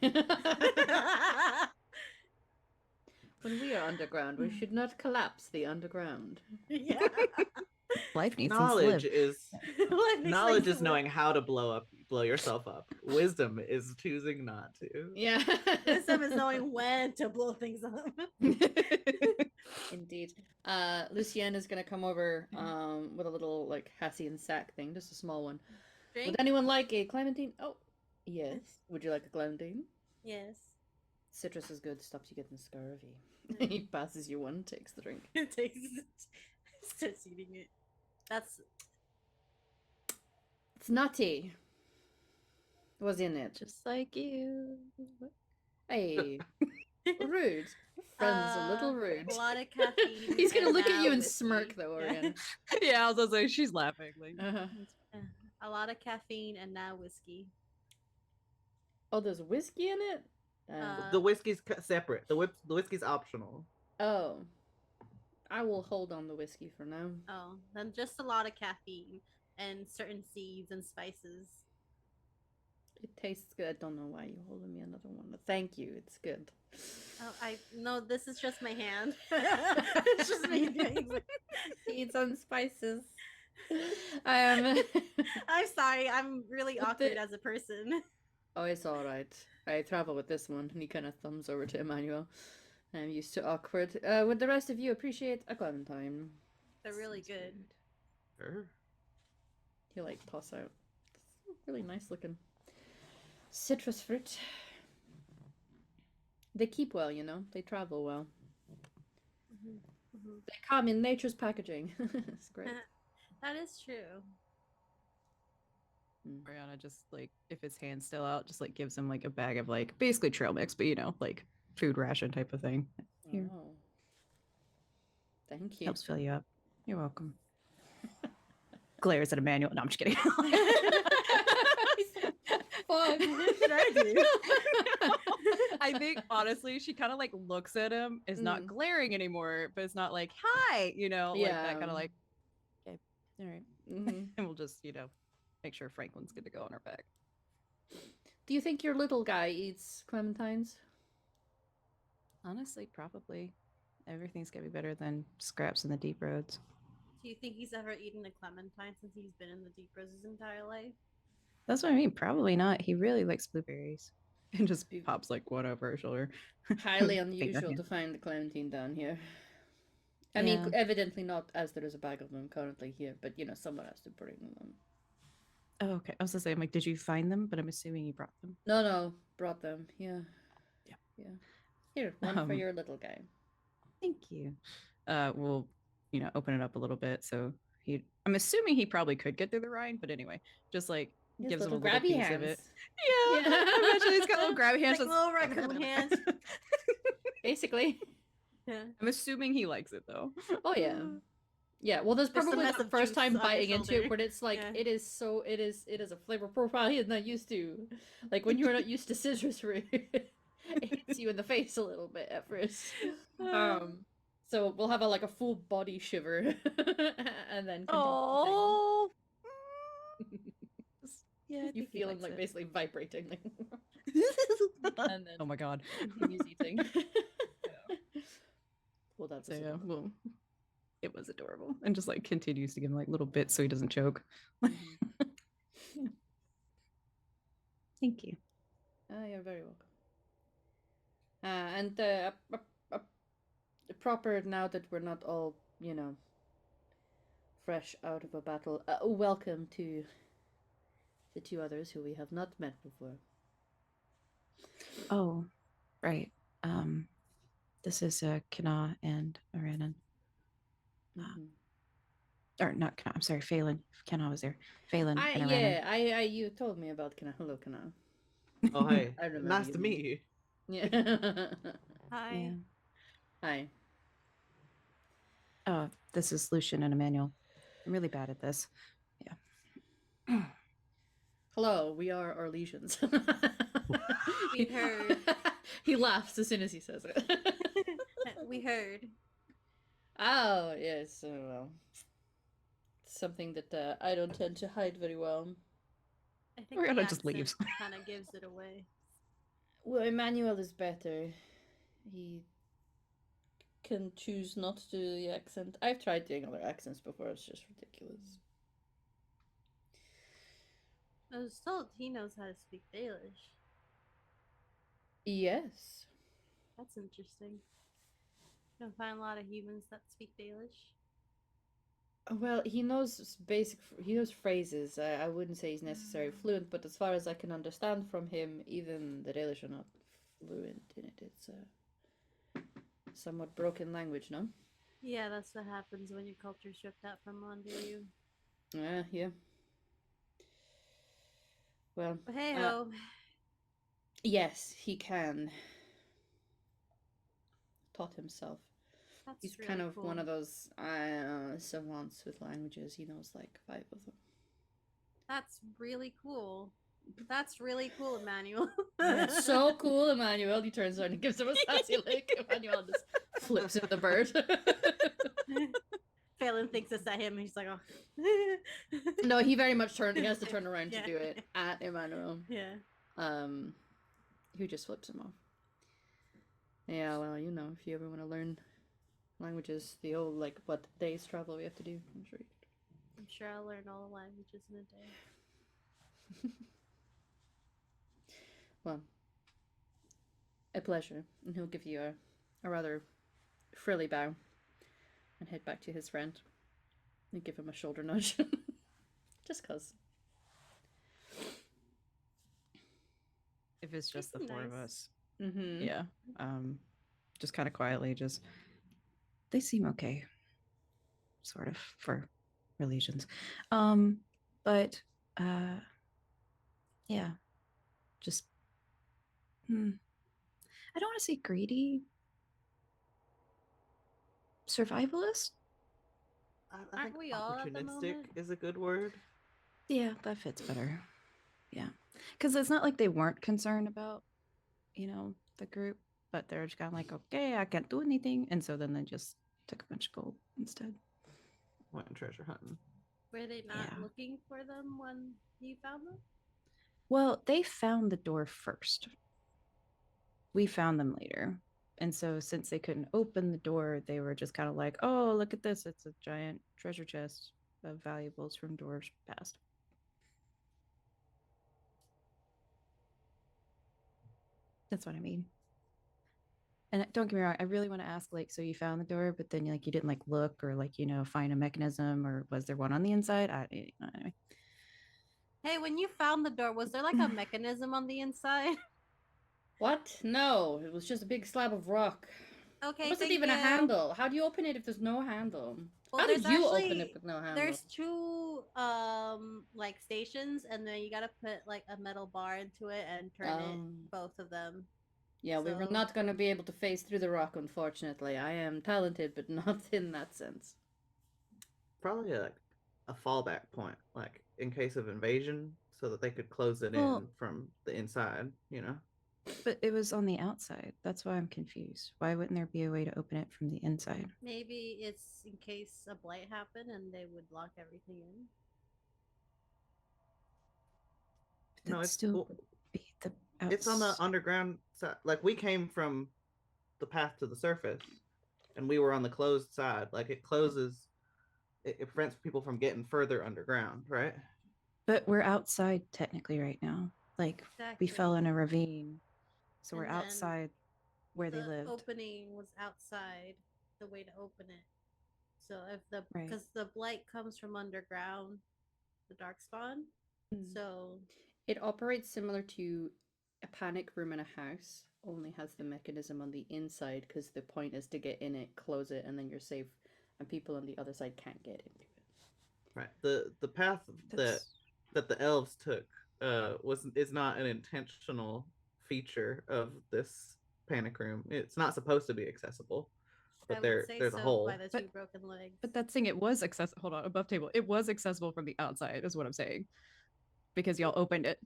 [SPEAKER 1] When we are underground, we should not collapse the underground.
[SPEAKER 3] Yeah.
[SPEAKER 4] Life needs
[SPEAKER 2] Knowledge
[SPEAKER 4] to live.
[SPEAKER 2] is
[SPEAKER 3] Life needs
[SPEAKER 2] knowledge
[SPEAKER 3] things
[SPEAKER 2] is
[SPEAKER 3] to
[SPEAKER 2] knowing how to blow yourself up. Wisdom is choosing not to.
[SPEAKER 1] Yeah.
[SPEAKER 3] Wisdom is knowing when to blow things up.
[SPEAKER 1] Indeed. Lucienne is gonna come over with a little like Hassian sack thing, just a small one.
[SPEAKER 3] Drink?
[SPEAKER 1] Would anyone like a clementine? Oh, yes. Would you like a clementine?
[SPEAKER 3] Yes.
[SPEAKER 1] Citrus is good, stops you getting scurvy. He passes you one, takes the drink.
[SPEAKER 3] It takes starts eating it. That's
[SPEAKER 1] It's nutty. What's in it?
[SPEAKER 4] Just like you.
[SPEAKER 1] Hey, rude. Your friend's a little rude.
[SPEAKER 3] a lot of caffeine.
[SPEAKER 1] He's gonna
[SPEAKER 3] and
[SPEAKER 1] look at
[SPEAKER 3] now
[SPEAKER 1] you and
[SPEAKER 3] whiskey.
[SPEAKER 1] smirk though,
[SPEAKER 3] Yeah.
[SPEAKER 1] Oriana.
[SPEAKER 4] Yeah, I was gonna say she's laughing. Like,
[SPEAKER 1] Uh-huh.
[SPEAKER 3] A lot of caffeine and now whiskey.
[SPEAKER 1] Oh, there's whiskey in it?
[SPEAKER 2] The whiskey's separate. The whiskey's optional.
[SPEAKER 1] Oh. I will hold on the whiskey for now.
[SPEAKER 3] Oh, then just a lot of caffeine and certain seeds and spices.
[SPEAKER 1] It tastes good. I don't know why you're holding me another one. But thank you. It's good.
[SPEAKER 3] Oh, no, this is just my hand. It's just me doing it.
[SPEAKER 1] Seeds and spices. I'm
[SPEAKER 3] sorry. I'm really
[SPEAKER 1] But
[SPEAKER 3] awkward
[SPEAKER 1] the-
[SPEAKER 3] as a person.
[SPEAKER 1] Oh, it's alright. I travel with this one. And he kind of thumbs over to Emmanuel. I'm used to awkward. Would the rest of you appreciate a clementine?
[SPEAKER 3] They're really
[SPEAKER 1] Sounds
[SPEAKER 3] good.
[SPEAKER 2] Sure.
[SPEAKER 1] He like toss out. Really nice looking citrus fruit. They keep well, you know. They travel well. They come in nature's packaging. It's great.
[SPEAKER 3] That is true.
[SPEAKER 4] Brianna just like, if his hand's still out, just like gives him like a bag of like basically trail mix, but you know, like food ration type of thing. Here.
[SPEAKER 1] Oh. Thank you.
[SPEAKER 4] Helps fill you up. You're welcome. Glares at Emmanuel. No, I'm just kidding.
[SPEAKER 1] Fuck.
[SPEAKER 3] What should I do?
[SPEAKER 4] I think honestly, she kind of like looks at him, is not glaring anymore, but it's not like hi, you know, like that kind of like, okay, all right,
[SPEAKER 1] Mhm.
[SPEAKER 4] and we'll just, you know, make sure Franklin's good to go on our back.
[SPEAKER 1] Do you think your little guy eats clementines?
[SPEAKER 4] Honestly, probably. Everything's gonna be better than scraps in the deep roads.
[SPEAKER 3] Do you think he's ever eaten a clementine since he's been in the deep rose his entire life?
[SPEAKER 4] That's what I mean. Probably not. He really likes blueberries. And just
[SPEAKER 1] Be-
[SPEAKER 4] pops like one over her shoulder.
[SPEAKER 1] Highly
[SPEAKER 4] Finger
[SPEAKER 1] unusual
[SPEAKER 4] hand.
[SPEAKER 1] to find the clementine down here. I mean,
[SPEAKER 4] Yeah.
[SPEAKER 1] evidently not, as there is a bag of them currently here, but someone has to bring them.
[SPEAKER 4] Oh, okay. I was gonna say, I'm like, did you find them? But I'm assuming you brought them.
[SPEAKER 1] No, brought them. Yeah.
[SPEAKER 4] Yeah.
[SPEAKER 1] Yeah. Here, one for your little guy.
[SPEAKER 4] Thank you. We'll, open it up a little bit. So I'm assuming he probably could get through the rind, but anyway, just like
[SPEAKER 1] His
[SPEAKER 4] gives him a
[SPEAKER 1] little
[SPEAKER 4] little
[SPEAKER 1] grabby
[SPEAKER 4] piece
[SPEAKER 1] hands.
[SPEAKER 4] of it. Yeah. I imagine he's got little grabby hands.
[SPEAKER 3] Like little raccoon hands.
[SPEAKER 1] Basically.
[SPEAKER 3] Yeah.
[SPEAKER 4] I'm assuming he likes it though.
[SPEAKER 1] Oh yeah. Yeah, well, there's
[SPEAKER 3] There's some
[SPEAKER 1] probably
[SPEAKER 3] mess
[SPEAKER 1] the
[SPEAKER 3] of
[SPEAKER 1] first
[SPEAKER 3] juice
[SPEAKER 1] time
[SPEAKER 3] on your
[SPEAKER 1] biting into it
[SPEAKER 3] shoulder.
[SPEAKER 1] where it's like
[SPEAKER 3] Yeah.
[SPEAKER 1] it is a flavor profile he is not used to. Like when you're not used to citrus fruit, it hits you in the face a little bit at first. So we'll have a full body shiver, and then continue
[SPEAKER 4] Oh. Yeah.
[SPEAKER 1] you feel him like basically vibrating, like, and then
[SPEAKER 4] Oh my god.
[SPEAKER 1] continues eating. Well, that's
[SPEAKER 4] So yeah, well, it was adorable, and just like continues to give him like little bits so he doesn't choke. Yeah. Thank you.
[SPEAKER 1] You're very welcome. And proper, now that we're not all, fresh out of a battle, welcome to the two others who we have not met before.
[SPEAKER 4] Oh, right. This is Kana and Aranan. Or not Kana. I'm sorry, Phelan. Kana was there. Phelan and Aranan.
[SPEAKER 1] You told me about Kana. Hello, Kana.
[SPEAKER 2] Oh, hey.
[SPEAKER 1] I remember
[SPEAKER 2] Nice
[SPEAKER 1] you.
[SPEAKER 2] to meet you.
[SPEAKER 1] Yeah.
[SPEAKER 3] Hi.
[SPEAKER 4] Yeah.
[SPEAKER 1] Hi.
[SPEAKER 4] Oh, this is Lucian and Emmanuel. I'm really bad at this. Yeah.
[SPEAKER 1] Hello, we are our legions.
[SPEAKER 3] We heard.
[SPEAKER 1] He laughs as soon as he says it.
[SPEAKER 3] We heard.
[SPEAKER 1] Oh, yes. Well, something that I don't tend to hide very well.
[SPEAKER 3] I think
[SPEAKER 4] Rihanna
[SPEAKER 3] the
[SPEAKER 4] just leaves.
[SPEAKER 3] kind of gives it away.
[SPEAKER 1] Well, Emmanuel is better. He can choose not to do the accent. I've tried doing other accents before. It's just ridiculous.
[SPEAKER 3] I was told he knows how to speak Dalish.
[SPEAKER 1] Yes.
[SPEAKER 3] That's interesting. You don't find a lot of humans that speak Dalish.
[SPEAKER 1] Well, he knows phrases. I wouldn't say he's necessarily fluent, but as far as I can understand from him, even the Dalish are not fluent in it. It's a somewhat broken language, no?
[SPEAKER 3] Yeah, that's what happens when your culture's stripped out from under you.
[SPEAKER 1] Yeah. Well,
[SPEAKER 3] But hey ho.
[SPEAKER 1] yes, he can. Taught himself.
[SPEAKER 3] That's
[SPEAKER 1] He's
[SPEAKER 3] really
[SPEAKER 1] kind of
[SPEAKER 3] cool.
[SPEAKER 1] one of those savants with languages. He knows like 5 of them.
[SPEAKER 3] That's really cool. That's really cool, Emmanuel.
[SPEAKER 1] That's so cool, Emmanuel. He turns around and gives him a sassy lick. Emmanuel just flips him the bird.
[SPEAKER 3] Phelan thinks it's at him. He's like, oh.
[SPEAKER 1] No, he very much he has to turn around to do it at Emmanuel.
[SPEAKER 3] Yeah.
[SPEAKER 1] Who just flips him off. Yeah, well, if you ever want to learn languages, the old, what days travel we have to do, I'm sure you could.
[SPEAKER 3] I'm sure I'll learn all the languages in a day.
[SPEAKER 1] Well, a pleasure. And he'll give you a rather frilly bow and head back to his friend and give him a shoulder nudge. Just cause.
[SPEAKER 4] If it's just the
[SPEAKER 3] Seems
[SPEAKER 4] 4 of
[SPEAKER 3] nice.
[SPEAKER 4] us.
[SPEAKER 1] Mm-hmm.
[SPEAKER 4] Yeah. Just kind of quietly, they seem okay. Sort of, for religions. But yeah. Just I don't want to say greedy. Survivalist?
[SPEAKER 2] I
[SPEAKER 3] Aren't
[SPEAKER 2] think
[SPEAKER 3] we all at the
[SPEAKER 2] opportunistic
[SPEAKER 3] moment?
[SPEAKER 2] is a good word.
[SPEAKER 4] Yeah, that fits better. Yeah. Because it's not like they weren't concerned about, the group, but they're just kind of like, okay, I can't do anything. And so then they just took a bunch of gold instead.
[SPEAKER 2] Went treasure hunting.
[SPEAKER 3] Were they not
[SPEAKER 4] Yeah.
[SPEAKER 3] looking for them when you found them?
[SPEAKER 4] Well, they found the door first. We found them later. And so since they couldn't open the door, they were just kind of like, oh, look at this. It's a giant treasure chest of valuables from doors past. That's what I mean. And don't get me wrong, I really want to ask, like, so you found the door, but then like you didn't like look or like, find a mechanism, or was there one on the inside? Anyway.
[SPEAKER 3] Hey, when you found the door, was there like a mechanism on the inside?
[SPEAKER 1] What? No, it was just a big slab of rock.
[SPEAKER 3] Okay,
[SPEAKER 1] It wasn't
[SPEAKER 3] thank
[SPEAKER 1] even a
[SPEAKER 3] you.
[SPEAKER 1] handle. How do you open it if there's no handle?
[SPEAKER 3] Well,
[SPEAKER 1] How
[SPEAKER 3] there's
[SPEAKER 1] did you open
[SPEAKER 3] actually
[SPEAKER 1] it with no handle?
[SPEAKER 3] there's two like stations, and then you gotta put like a metal bar into it and turn it both of them.
[SPEAKER 1] Yeah, we were
[SPEAKER 3] So-
[SPEAKER 1] not going to be able to phase through the rock, unfortunately. I am talented, but not in that sense.
[SPEAKER 2] Probably like a fallback point, like in case of invasion, so that they could close it
[SPEAKER 4] Well-
[SPEAKER 2] in from the inside, you know?
[SPEAKER 4] But it was on the outside. That's why I'm confused. Why wouldn't there be a way to open it from the inside?
[SPEAKER 3] Maybe it's in case a blight happened and they would lock everything in.
[SPEAKER 2] No,
[SPEAKER 4] That'd
[SPEAKER 2] it's
[SPEAKER 4] still
[SPEAKER 2] well,
[SPEAKER 4] be the
[SPEAKER 2] it's on the
[SPEAKER 4] outside.
[SPEAKER 2] underground side. Like we came from the path to the surface, and we were on the closed side. Like it closes, it prevents people from getting further underground, right?
[SPEAKER 4] But we're outside technically right now. Like we fell in a ravine. So we're
[SPEAKER 3] And then
[SPEAKER 4] outside where they
[SPEAKER 3] The
[SPEAKER 4] lived.
[SPEAKER 3] opening was outside, the way to open it. So if
[SPEAKER 4] Right.
[SPEAKER 3] because the blight comes from underground, the dark spawn. So
[SPEAKER 1] It operates similar to a panic room in a house, only has the mechanism on the inside because the point is to get in it, close it, and then you're safe, and people on the other side can't get into it.
[SPEAKER 2] Right. The path that the elves took is not an intentional feature of this panic room. It's not supposed to be accessible, but
[SPEAKER 3] I would say
[SPEAKER 2] there's a
[SPEAKER 3] so
[SPEAKER 2] hole.
[SPEAKER 3] by the two broken legs.
[SPEAKER 4] But that's saying it was accessible. Hold on, above table. It was accessible from the outside, is what I'm saying, because y'all opened it.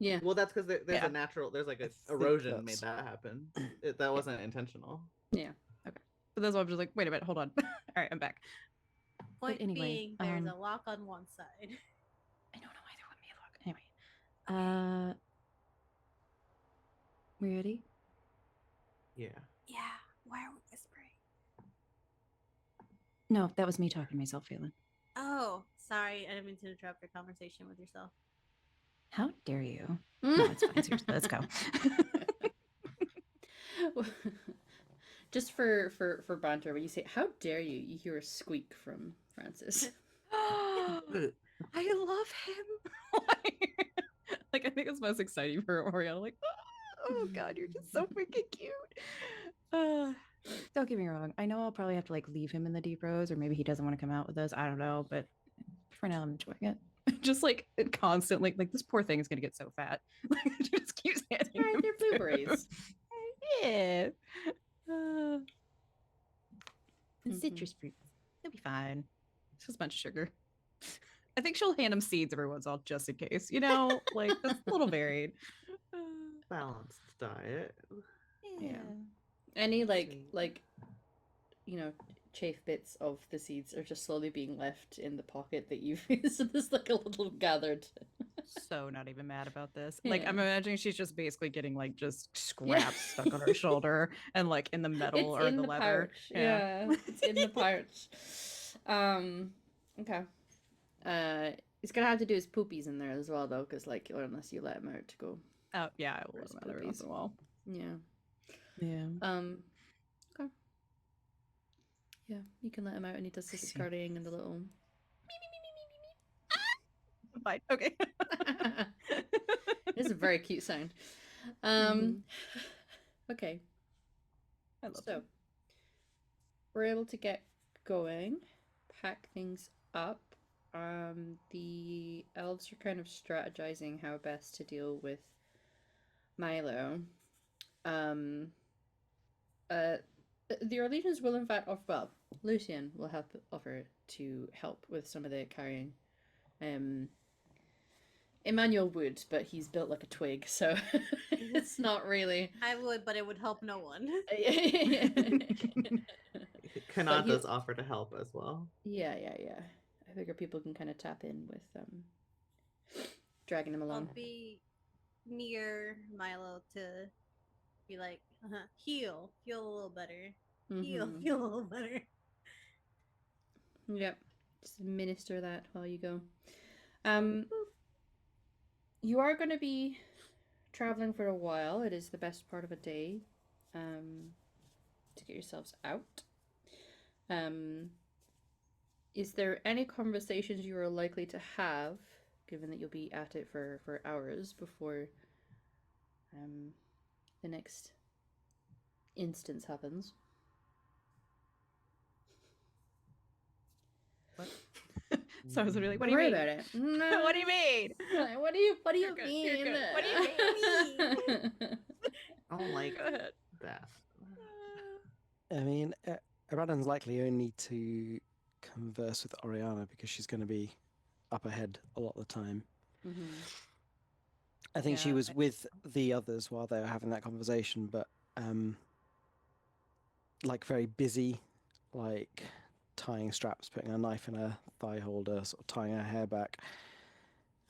[SPEAKER 1] Yeah.
[SPEAKER 2] Well, that's because there's
[SPEAKER 4] Yeah.
[SPEAKER 2] a natural, there's like
[SPEAKER 5] I
[SPEAKER 2] a
[SPEAKER 5] think
[SPEAKER 2] erosion made
[SPEAKER 5] that's-
[SPEAKER 2] that happen. That wasn't intentional.
[SPEAKER 1] Yeah.
[SPEAKER 4] Okay. But that's why I'm just like, wait a minute, hold on. All right, I'm back.
[SPEAKER 3] Point
[SPEAKER 4] anyway,
[SPEAKER 3] being, there's a lock on one side.
[SPEAKER 4] I don't know why there wouldn't be a lock. Anyway, we ready?
[SPEAKER 2] Yeah.
[SPEAKER 3] Yeah. Why are we whispering?
[SPEAKER 4] No, that was me talking to myself, Phelan.
[SPEAKER 3] Oh, sorry. I didn't mean to interrupt your conversation with yourself.
[SPEAKER 4] How dare you? No, it's fine. Seriously, let's go.
[SPEAKER 1] Just for banter, when you say "How dare you," you hear a squeak from Francis.
[SPEAKER 4] I love him. Like I think it's most exciting for Oriana. Like, oh god, you're just so freaking cute. Don't get me wrong. I know I'll probably have to like leave him in the deep rose, or maybe he doesn't want to come out with us. I don't know, but for now, I'm enjoying it. Just like it constantly, like this poor thing is gonna get so fat. Like it just keeps handing
[SPEAKER 1] Right,
[SPEAKER 4] him
[SPEAKER 1] they're
[SPEAKER 4] food.
[SPEAKER 1] blueberries.
[SPEAKER 4] Yeah. And
[SPEAKER 1] Mhm.
[SPEAKER 4] citrus fruits. It'll be fine. It's just a bunch of sugar. I think she'll hand him seeds every once in a while just in case. Like that's a little varied.
[SPEAKER 2] Balanced diet.
[SPEAKER 4] Yeah.
[SPEAKER 1] Any
[SPEAKER 2] See.
[SPEAKER 1] chafe bits of the seeds are just slowly being left in the pocket that you've so there's like a little gathered.
[SPEAKER 4] So not even mad about this. Like
[SPEAKER 1] Yeah.
[SPEAKER 4] I'm imagining she's just basically getting like just scraps stuck on her shoulder and like in the metal
[SPEAKER 1] It's
[SPEAKER 4] or
[SPEAKER 1] in
[SPEAKER 4] the
[SPEAKER 1] the
[SPEAKER 4] leather.
[SPEAKER 1] pouch. Yeah, it's in the pouch. Okay. He's gonna have to do his poopies in there as well, though, because or unless you let him out to go.
[SPEAKER 4] Oh yeah, I will let
[SPEAKER 1] Where's
[SPEAKER 4] him out every once in a
[SPEAKER 1] poopies?
[SPEAKER 4] while.
[SPEAKER 1] Yeah.
[SPEAKER 4] Yeah.
[SPEAKER 1] Okay. Yeah, you can let him out, and he does his
[SPEAKER 4] See.
[SPEAKER 1] scurrying and the little.
[SPEAKER 4] Fine. Okay.
[SPEAKER 1] It's a very cute sound. Okay.
[SPEAKER 4] I love
[SPEAKER 1] So
[SPEAKER 4] them.
[SPEAKER 1] we're able to get going, pack things up. The elves are kind of strategizing how best to deal with Milo. The Orleans will in fact offer. Well, Lucian will offer to help with some of the carrying. Emmanuel would, but he's built like a twig, so it's not really.
[SPEAKER 3] I would, but it would help no one.
[SPEAKER 2] Kanat does offer to help as well.
[SPEAKER 1] Yeah. I figure people can kind of tap in with dragging him along.
[SPEAKER 3] I'll be near Milo to be like, heal a little better, heal
[SPEAKER 1] Mhm.
[SPEAKER 3] a little better.
[SPEAKER 1] Yep. Just administer that while you go. You are going to be traveling for a while. It is the best part of a day to get yourselves out. Is there any conversations you are likely to have, given that you'll be at it for hours before the next instance happens?
[SPEAKER 4] What? So I was literally, what
[SPEAKER 1] Don't
[SPEAKER 4] do you
[SPEAKER 1] worry
[SPEAKER 4] mean?
[SPEAKER 1] about it. No.
[SPEAKER 4] What do you mean?
[SPEAKER 1] What do you
[SPEAKER 4] You're good, you're
[SPEAKER 1] mean?
[SPEAKER 4] good. What do you
[SPEAKER 3] mean?
[SPEAKER 2] I don't like
[SPEAKER 4] Go ahead.
[SPEAKER 2] that.
[SPEAKER 5] I mean, Aradan's likely only to converse with Oriana because she's going to be up ahead a lot of the time.
[SPEAKER 1] Mm-hmm.
[SPEAKER 5] I think she
[SPEAKER 4] Yeah,
[SPEAKER 5] was with the others while they were having that conversation, but like very busy, like tying straps, putting a knife in her thigh holder, sort of tying her hair back.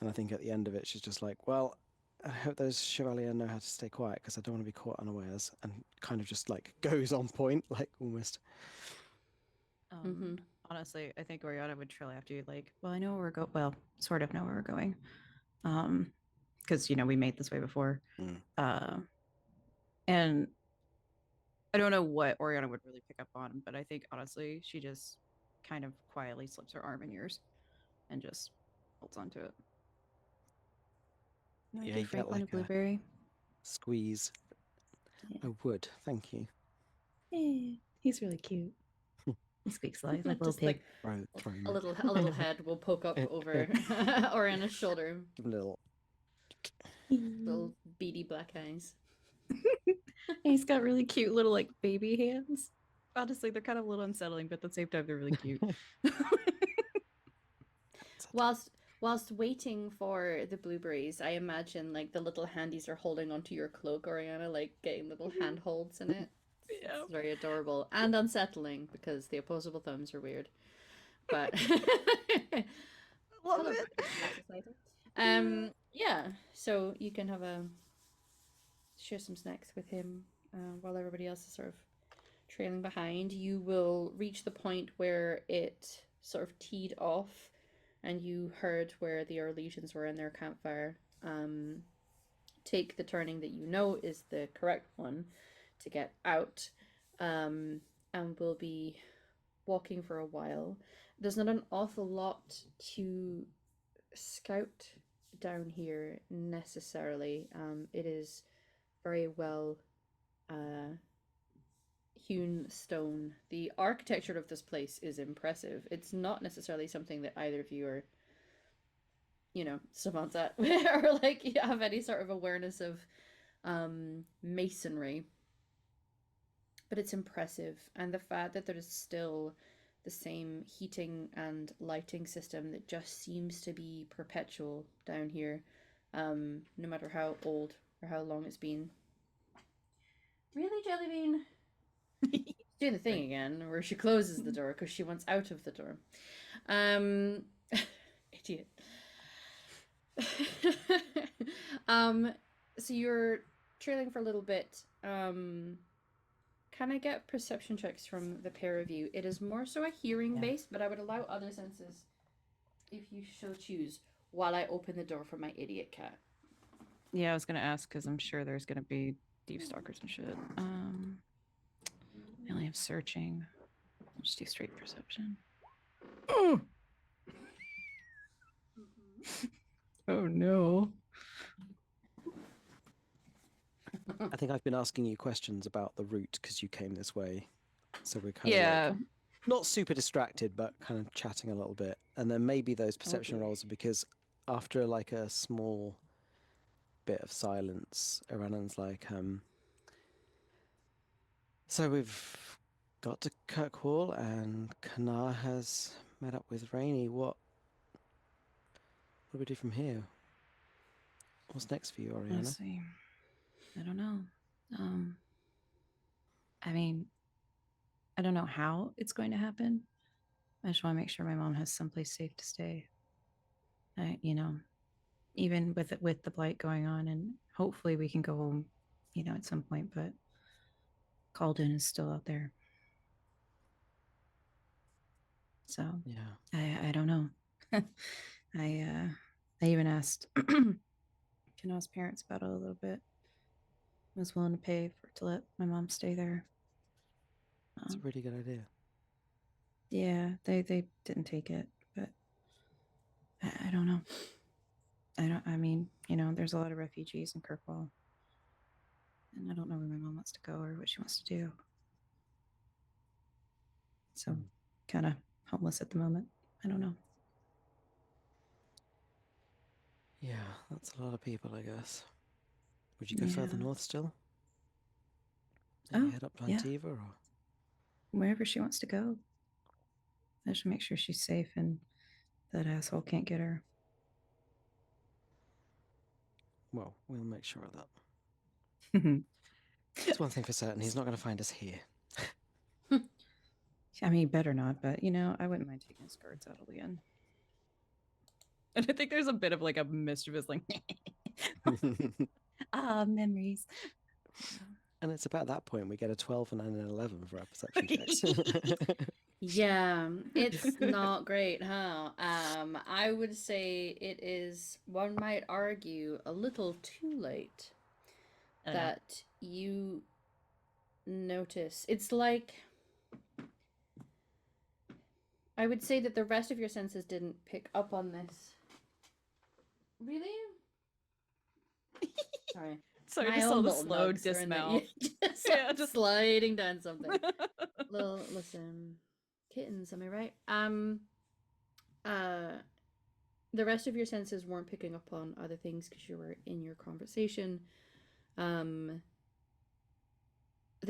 [SPEAKER 5] And I think at the end of it, she's just like, well, I hope those Chevalier know how to stay quiet because I don't want to be caught unawares, and kind of just like goes on point, like almost.
[SPEAKER 1] Mm-hmm.
[SPEAKER 4] Honestly, I think Oriana would truly have to like, well, I know where we're going. Well, sort of know where we're going. Because we made this way before. And I don't know what Oriana would really pick up on, but I think honestly, she just kind of quietly slips her arm in yours and just holds onto it.
[SPEAKER 5] Yeah,
[SPEAKER 4] Give
[SPEAKER 5] you get
[SPEAKER 4] Franklin
[SPEAKER 5] like
[SPEAKER 4] a blueberry.
[SPEAKER 5] squeeze.
[SPEAKER 4] Yeah.
[SPEAKER 5] I would, thank you.
[SPEAKER 4] Yeah, he's really cute. He speaks like a little
[SPEAKER 1] Just
[SPEAKER 4] pig.
[SPEAKER 1] like
[SPEAKER 5] Throw
[SPEAKER 1] a little head will poke up over Oriana's shoulder.
[SPEAKER 5] Give him a little.
[SPEAKER 1] Little beady black eyes.
[SPEAKER 4] He's got really cute little like baby hands. Honestly, they're kind of a little unsettling, but at the same time, they're really cute.
[SPEAKER 1] Whilst waiting for the blueberries, I imagine like the little handies are holding onto your cloak, Oriana, like getting little handholds in it.
[SPEAKER 4] Yeah.
[SPEAKER 1] It's very adorable and unsettling because the opposable thumbs are weird. But
[SPEAKER 4] Love it.
[SPEAKER 1] That's exciting. Yeah. So you can share some snacks with him while everybody else is sort of trailing behind. You will reach the point where it sort of teed off, and you heard where the Orlesians were in their campfire. Take the turning that you know is the correct one to get out, and we'll be walking for a while. There's not an awful lot to scout down here necessarily. It is very well hewn stone. The architecture of this place is impressive. It's not necessarily something that either of you are, savants at, or like you have any sort of awareness of masonry. But it's impressive, and the fact that there is still the same heating and lighting system that just seems to be perpetual down here, no matter how old or how long it's been. Really, Jellybean? Doing the thing again, where she closes the door because she wants out of the door. Idiot. So you're trailing for a little bit. Can I get perception checks from the pair of you? It is more so a hearing based, but I would allow other senses if you so choose while I open the door for my idiot cat.
[SPEAKER 4] Yeah, I was gonna ask because I'm sure there's gonna be thief stalkers and shit. I only have searching. I'll just do straight perception. Oh, oh no.
[SPEAKER 5] I think I've been asking you questions about the route because you came this way, so we're kind of like not super distracted, but kind of chatting a little bit. And then maybe those perception rolls are because after like a small bit of silence, Iranan's like, so we've got to Kirkwall and Kana has met up with Rainey. What do we do from here? What's next for you, Oriana?
[SPEAKER 4] Honestly, I don't know. I mean, I don't know how it's going to happen. I just want to make sure my mom has someplace safe to stay. Even with the blight going on, and hopefully we can go home, at some point, but Calden is still out there. So
[SPEAKER 5] Yeah.
[SPEAKER 4] I don't know. I even asked Kanoa's parents about it a little bit. I was willing to pay to let my mom stay there.
[SPEAKER 5] It's a really good idea.
[SPEAKER 4] Yeah, they didn't take it, but I don't know. I mean, there's a lot of refugees in Kirkwall. And I don't know where my mom wants to go or what she wants to do. So kind of homeless at the moment. I don't know.
[SPEAKER 5] Yeah, that's a lot of people, I guess. Would you go further north still? Maybe head up to Antiva or
[SPEAKER 4] wherever she wants to go. I should make sure she's safe and that asshole can't get her.
[SPEAKER 5] Well, we'll make sure of that. It's one thing for certain, he's not going to find us here.
[SPEAKER 4] I mean, better not, but I wouldn't mind taking his guards out of Leon. And I think there's a bit of like a mischievous like memories.
[SPEAKER 5] And it's about that point we get a 12 and an 11 for our perception checks.
[SPEAKER 1] Yeah, it's not great, huh? I would say it is, one might argue, a little too late that you notice. It's like, I would say that the rest of your senses didn't pick up on this. Really? Sorry.
[SPEAKER 4] Sorry,
[SPEAKER 1] My
[SPEAKER 4] just saw
[SPEAKER 1] own
[SPEAKER 4] the
[SPEAKER 1] little
[SPEAKER 4] slow
[SPEAKER 1] nugs are in
[SPEAKER 4] dismount.
[SPEAKER 1] just,
[SPEAKER 4] just
[SPEAKER 1] sliding down something. Listen, kittens, am I right? The rest of your senses weren't picking up on other things because you were in your conversation. The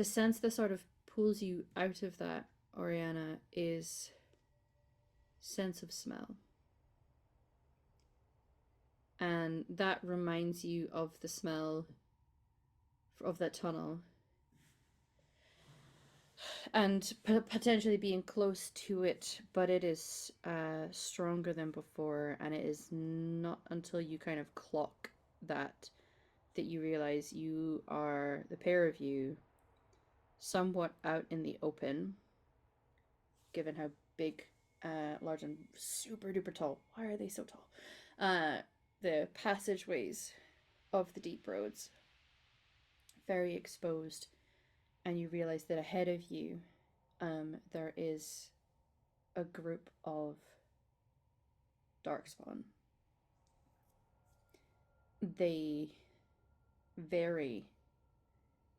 [SPEAKER 1] sense that sort of pulls you out of that, Oriana, is sense of smell. And that reminds you of the smell of that tunnel. And potentially being close to it, but it is stronger than before, and it is not until you kind of clock that you realize you are, the pair of you, somewhat out in the open, given how big, large, and super duper tall. Why are they so tall? The passageways of the deep roads, very exposed, and you realize that ahead of you, there is a group of darkspawn. They vary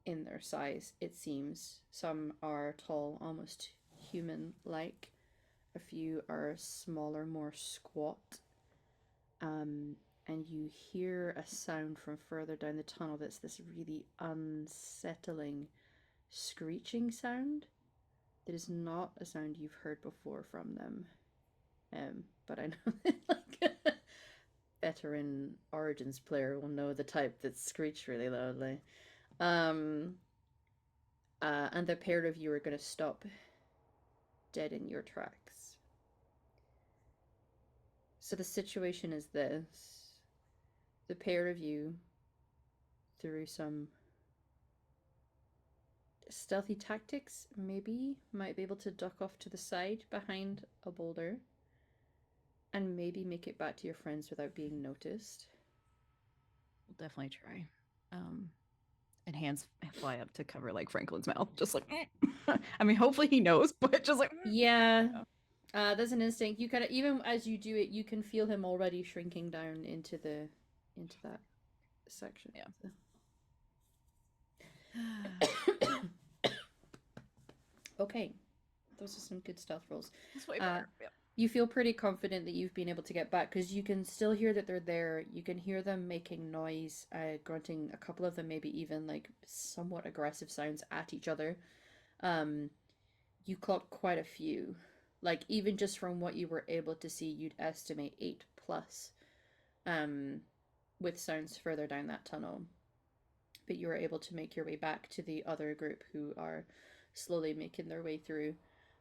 [SPEAKER 1] in their size, it seems. Some are tall, almost human-like. A few are smaller, more squat. And you hear a sound from further down the tunnel that's this really unsettling screeching sound that is not a sound you've heard before from them. But I know that, like, a veteran Origins player will know the type that screech really loudly. And the pair of you are going to stop dead in your tracks. So the situation is this. The pair of you, through some stealthy tactics, maybe, might be able to duck off to the side behind a boulder and maybe make it back to your friends without being noticed.
[SPEAKER 4] We'll definitely try. And hands fly up to cover like Franklin's mouth, just like I mean, hopefully he knows, but just like
[SPEAKER 1] yeah. There's an instinct. You kind of, even as you do it, you can feel him already shrinking down into that section.
[SPEAKER 4] Yeah.
[SPEAKER 1] So. Okay, those are some good stealth rolls.
[SPEAKER 4] That's way better. Yeah.
[SPEAKER 1] You feel pretty confident that you've been able to get back because you can still hear that they're there. You can hear them making noise, grunting. A couple of them maybe even like somewhat aggressive sounds at each other. You clocked quite a few. Like, even just from what you were able to see, you'd estimate 8+, with sounds further down that tunnel. But you were able to make your way back to the other group who are slowly making their way through.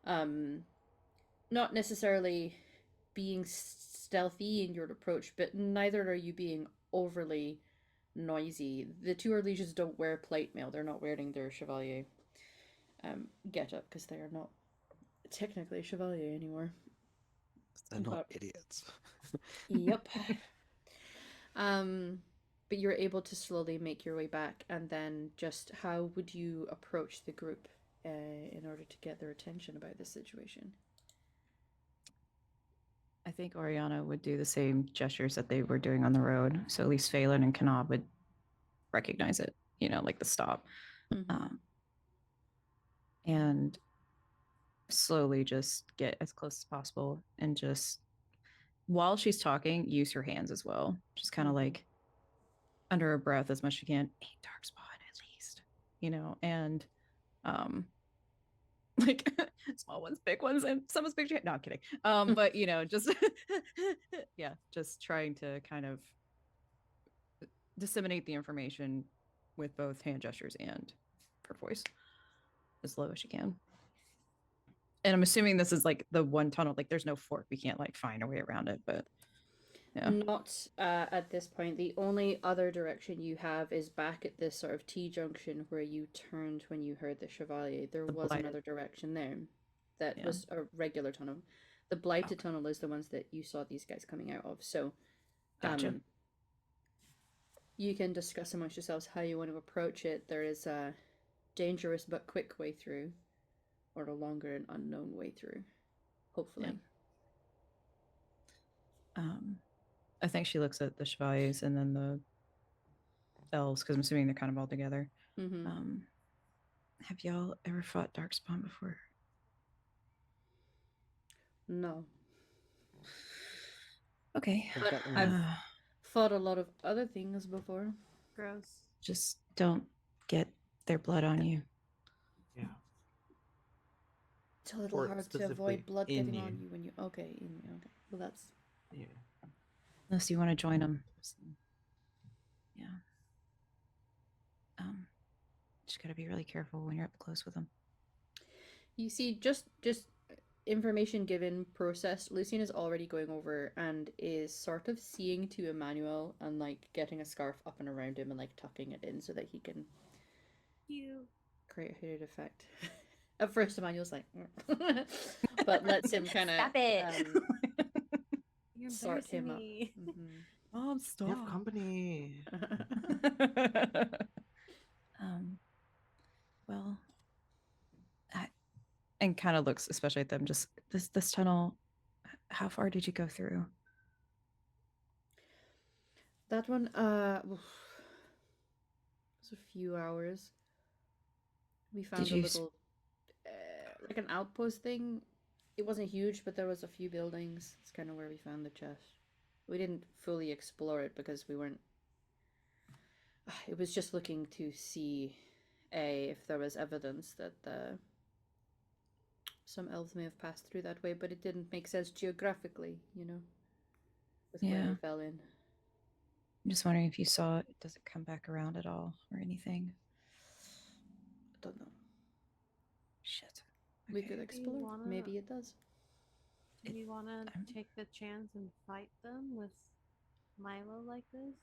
[SPEAKER 1] Not necessarily being stealthy in your approach, but neither are you being overly noisy. The two Orlesians don't wear plate mail. They're not wearing their chevalier get up because they are not technically chevalier anymore.
[SPEAKER 5] They're not
[SPEAKER 1] But-
[SPEAKER 5] idiots.
[SPEAKER 1] Yep. But you're able to slowly make your way back, and then just how would you approach the group in order to get their attention about this situation?
[SPEAKER 4] I think Oriana would do the same gestures that they were doing on the road. So at least Phelan and Kanab would recognize it, like the stop.
[SPEAKER 1] Mhm.
[SPEAKER 4] And slowly just get as close as possible and just, while she's talking, use her hands as well. Just kind of
[SPEAKER 1] Mhm.
[SPEAKER 4] like under her breath as much as you can, aim darkspawn at least, and like small ones, big ones, and someone's picture. No, I'm kidding. But just yeah, just trying to kind of disseminate the information with both hand gestures and her voice as low as you can. And I'm assuming this is like the one tunnel, like there's no fork. We can't like find a way around it, but yeah.
[SPEAKER 1] Not at this point. The only other direction you have is back at this sort of T-junction where you turned when you heard the Chevalier. There
[SPEAKER 4] The
[SPEAKER 1] was
[SPEAKER 4] blighted.
[SPEAKER 1] another direction there that
[SPEAKER 4] Yeah.
[SPEAKER 1] was a regular tunnel. The blighted
[SPEAKER 4] Okay.
[SPEAKER 1] tunnel is the ones that you saw these guys coming out of. So
[SPEAKER 4] Gotcha.
[SPEAKER 1] you can discuss amongst yourselves how you want to approach it. There is a dangerous but quick way through, or a longer and unknown way through, hopefully.
[SPEAKER 4] I think she looks at the Chevaliers and then the elves, because I'm assuming they're kind of all together.
[SPEAKER 1] Mm-hmm.
[SPEAKER 4] Have y'all ever fought Darkspawn before?
[SPEAKER 1] No.
[SPEAKER 4] Okay.
[SPEAKER 5] What about the
[SPEAKER 1] I've
[SPEAKER 5] one?
[SPEAKER 1] fought a lot of other things before.
[SPEAKER 3] Gross.
[SPEAKER 4] Just don't get their blood on you.
[SPEAKER 2] Yeah.
[SPEAKER 1] It's a little
[SPEAKER 2] Or
[SPEAKER 1] hard to
[SPEAKER 2] specifically
[SPEAKER 1] avoid blood
[SPEAKER 2] in
[SPEAKER 1] getting
[SPEAKER 2] you.
[SPEAKER 1] on you when you. Okay, in you. Okay. Well, that's.
[SPEAKER 2] Yeah.
[SPEAKER 4] Unless you want to join them. Yeah. Just gotta be really careful when you're up close with them.
[SPEAKER 1] You see, just information given, processed. Lucian is already going over and is sort of seeing to Emmanuel and like getting a scarf up and around him and like tucking it in so that he can
[SPEAKER 3] You.
[SPEAKER 1] create a hooded effect. At first, Emmanuel's like, but lets him kind of
[SPEAKER 4] Stop it.
[SPEAKER 3] You're
[SPEAKER 1] sort him
[SPEAKER 3] embarrassing
[SPEAKER 1] up.
[SPEAKER 3] me.
[SPEAKER 4] Mom,
[SPEAKER 2] You
[SPEAKER 4] stop.
[SPEAKER 2] have company.
[SPEAKER 4] Well, and kind of looks especially at them. Just this tunnel. How far did you go through?
[SPEAKER 1] That one, it was a few hours. We found a
[SPEAKER 4] you
[SPEAKER 1] little, like an outpost thing. It wasn't huge, but there was a few buildings. It's kind of where we found the chest. We didn't fully explore it because we weren't. It was just looking to see, if there was evidence that some elves may have passed through that way, but it didn't make sense geographically, with where
[SPEAKER 4] Yeah.
[SPEAKER 1] we fell in.
[SPEAKER 4] I'm just wondering if you saw it. Does it come back around at all or anything?
[SPEAKER 1] I don't know.
[SPEAKER 4] Shit.
[SPEAKER 1] We
[SPEAKER 4] Okay.
[SPEAKER 1] could explore.
[SPEAKER 3] wanna-
[SPEAKER 1] Maybe it does.
[SPEAKER 3] Do you want to
[SPEAKER 4] I'm-
[SPEAKER 3] take the chance and fight them with Milo like this?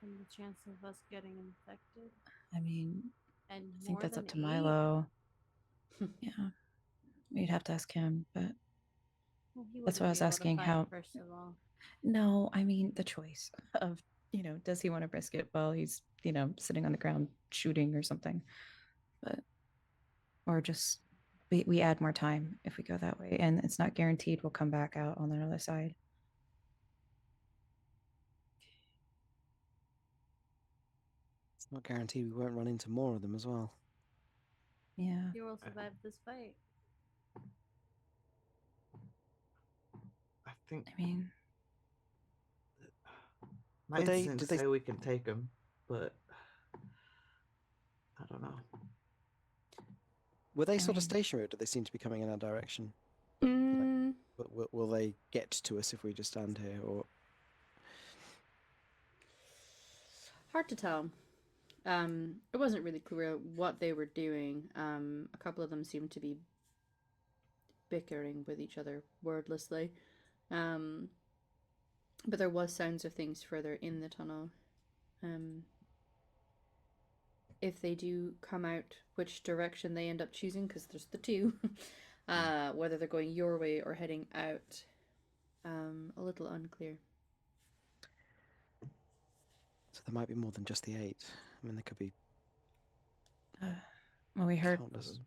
[SPEAKER 3] And the chance of us getting infected?
[SPEAKER 4] I mean,
[SPEAKER 3] And
[SPEAKER 4] I think
[SPEAKER 3] more
[SPEAKER 4] that's up
[SPEAKER 3] than
[SPEAKER 4] to
[SPEAKER 3] 8?
[SPEAKER 4] Milo. Yeah. We'd have to ask him, but
[SPEAKER 3] Well, he
[SPEAKER 4] That's why I
[SPEAKER 3] wouldn't
[SPEAKER 4] was
[SPEAKER 3] be able to
[SPEAKER 4] asking
[SPEAKER 3] fight,
[SPEAKER 4] how-
[SPEAKER 3] First of all,
[SPEAKER 4] no, I mean the choice of, does he want to risk it while he's, sitting on the ground shooting or something? But or just we add more time if we go that way, and it's not guaranteed we'll come back out on the other side.
[SPEAKER 5] It's not guaranteed we won't run into more of them as well.
[SPEAKER 4] Yeah.
[SPEAKER 3] you will survive this fight.
[SPEAKER 2] I think
[SPEAKER 4] I mean,
[SPEAKER 2] my
[SPEAKER 5] But
[SPEAKER 2] instincts
[SPEAKER 5] did they-
[SPEAKER 2] say we can take them, but I don't know.
[SPEAKER 5] Were they
[SPEAKER 4] I
[SPEAKER 5] sort of
[SPEAKER 4] mean-
[SPEAKER 5] stationary, or do they seem to be coming in our direction?
[SPEAKER 1] Mm,
[SPEAKER 5] Will they get to us if we just stand here, or
[SPEAKER 1] hard to tell. It wasn't really clear what they were doing. A couple of them seemed to be bickering with each other wordlessly. But there was sounds of things further in the tunnel. If they do come out, which direction they end up choosing, because there's the two, whether they're going your way or heading out, a little unclear.
[SPEAKER 5] So there might be more than just the 8. I mean, there could be
[SPEAKER 4] Well, we heard
[SPEAKER 5] countless.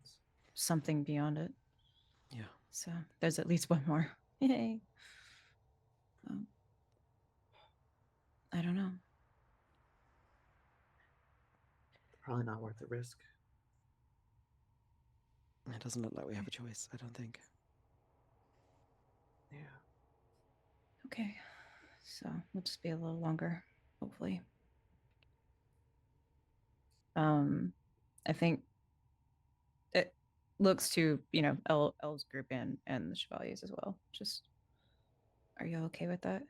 [SPEAKER 4] something beyond it.
[SPEAKER 5] Yeah.
[SPEAKER 4] So there's at least one more. Yay. I don't know.
[SPEAKER 2] Probably not worth the risk.
[SPEAKER 5] It doesn't look like we have a choice, I don't think.
[SPEAKER 2] Yeah.
[SPEAKER 4] Okay. So we'll just be a little longer, hopefully. I think it looks to, Elves group in and the Chevaliers as well. Just, are you okay with that?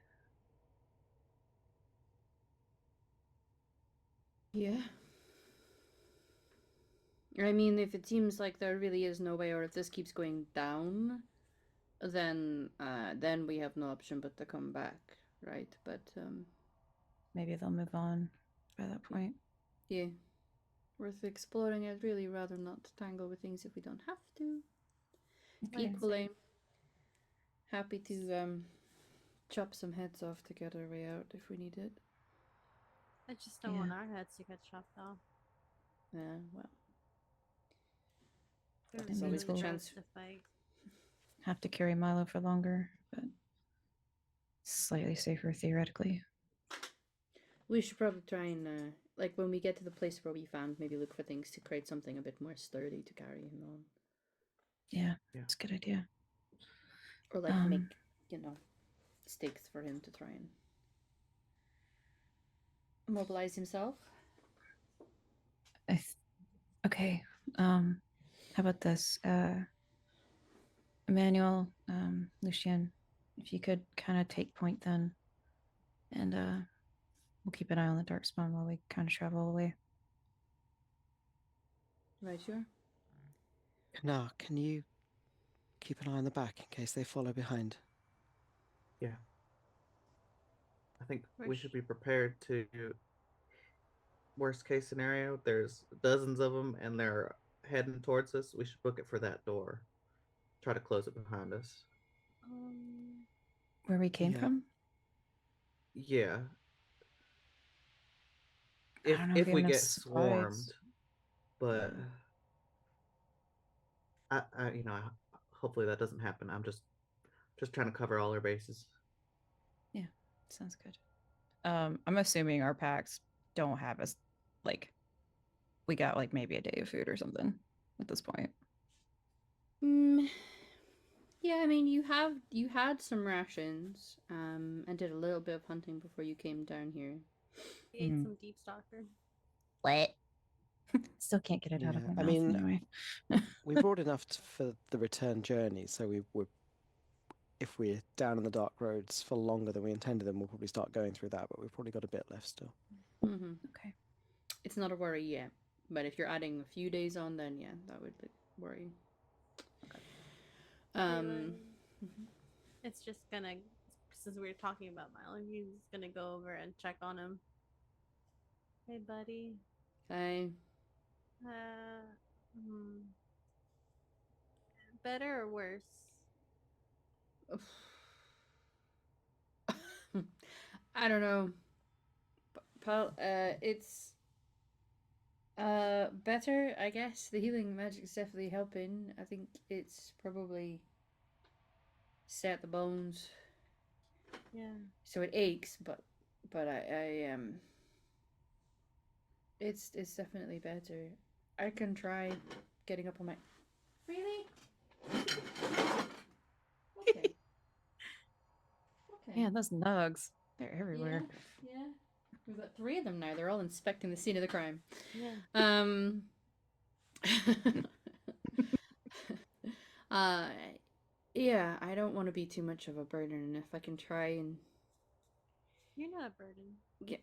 [SPEAKER 1] Yeah. I mean, if it seems like there really is no way, or if this keeps going down, then we have no option but to come back, right? But
[SPEAKER 4] Maybe they'll move on by that point.
[SPEAKER 1] yeah, worth exploring. I'd really rather not tangle with things if we don't have to.
[SPEAKER 4] Okay.
[SPEAKER 1] Equally happy to chop some heads off to get our way out if we need it.
[SPEAKER 3] I just don't want our heads to get chopped off.
[SPEAKER 1] Yeah, well,
[SPEAKER 3] There's
[SPEAKER 1] there's always the
[SPEAKER 3] really
[SPEAKER 1] chance.
[SPEAKER 3] to fight.
[SPEAKER 4] Have to carry Milo for longer, but slightly safer theoretically.
[SPEAKER 1] We should probably try and like when we get to the place where we found, maybe look for things to create something a bit more sturdy to carry him on.
[SPEAKER 4] Yeah,
[SPEAKER 2] Yeah.
[SPEAKER 4] that's a good idea.
[SPEAKER 1] Or like make, stakes for him to try and mobilize himself.
[SPEAKER 4] Okay. How about this? Emmanuel, Lucien, if you could kind of take point then, and we'll keep an eye on the dark spawn while we kind of travel away.
[SPEAKER 1] Right, sure.
[SPEAKER 5] Now, can you keep an eye on the back in case they follow behind?
[SPEAKER 2] Yeah. I think we should be prepared to. Worst case scenario, there's dozens of them and they're heading towards us. We should book it for that door. Try to close it behind us.
[SPEAKER 4] Where we came from?
[SPEAKER 2] Yeah.
[SPEAKER 4] I don't know
[SPEAKER 2] If
[SPEAKER 4] have
[SPEAKER 2] we
[SPEAKER 4] enough
[SPEAKER 2] get
[SPEAKER 4] supplies.
[SPEAKER 2] swarmed, but I hopefully that doesn't happen. I'm just trying to cover all our bases.
[SPEAKER 4] Yeah, sounds good. I'm assuming our packs don't have us we got maybe a day of food or something at this point.
[SPEAKER 1] Yeah, I mean you had some rations, and did a little bit of hunting before you came down here.
[SPEAKER 3] We ate some deep stalker.
[SPEAKER 4] What? Still can't get it out of my mouth anyway.
[SPEAKER 5] We brought enough for the return journey, so if we're down in the dark roads for longer than we intended, then we'll probably start going through that, but we've probably got a bit left still.
[SPEAKER 4] Okay.
[SPEAKER 1] It's not a worry yet, but if you're adding a few days on, then yeah, that would worry. Okay.
[SPEAKER 3] It's just gonna, since we were talking about Milo, he's gonna go over and check on him. Hey, buddy.
[SPEAKER 1] Hey.
[SPEAKER 3] Better or worse?
[SPEAKER 1] I don't know. Pal, it's better, I guess. The healing magic's definitely helping. I think it's probably set the bones.
[SPEAKER 3] Yeah.
[SPEAKER 1] So it aches, but I it's definitely better. I can try getting up on my. Really? Okay.
[SPEAKER 4] Yeah, those nugs. They're everywhere.
[SPEAKER 1] Yeah. We've got 3 of them now. They're all inspecting the scene of the crime.
[SPEAKER 3] Yeah.
[SPEAKER 1] Yeah, I don't want to be too much of a burden, and if I can try and
[SPEAKER 3] You're not a burden.
[SPEAKER 1] get.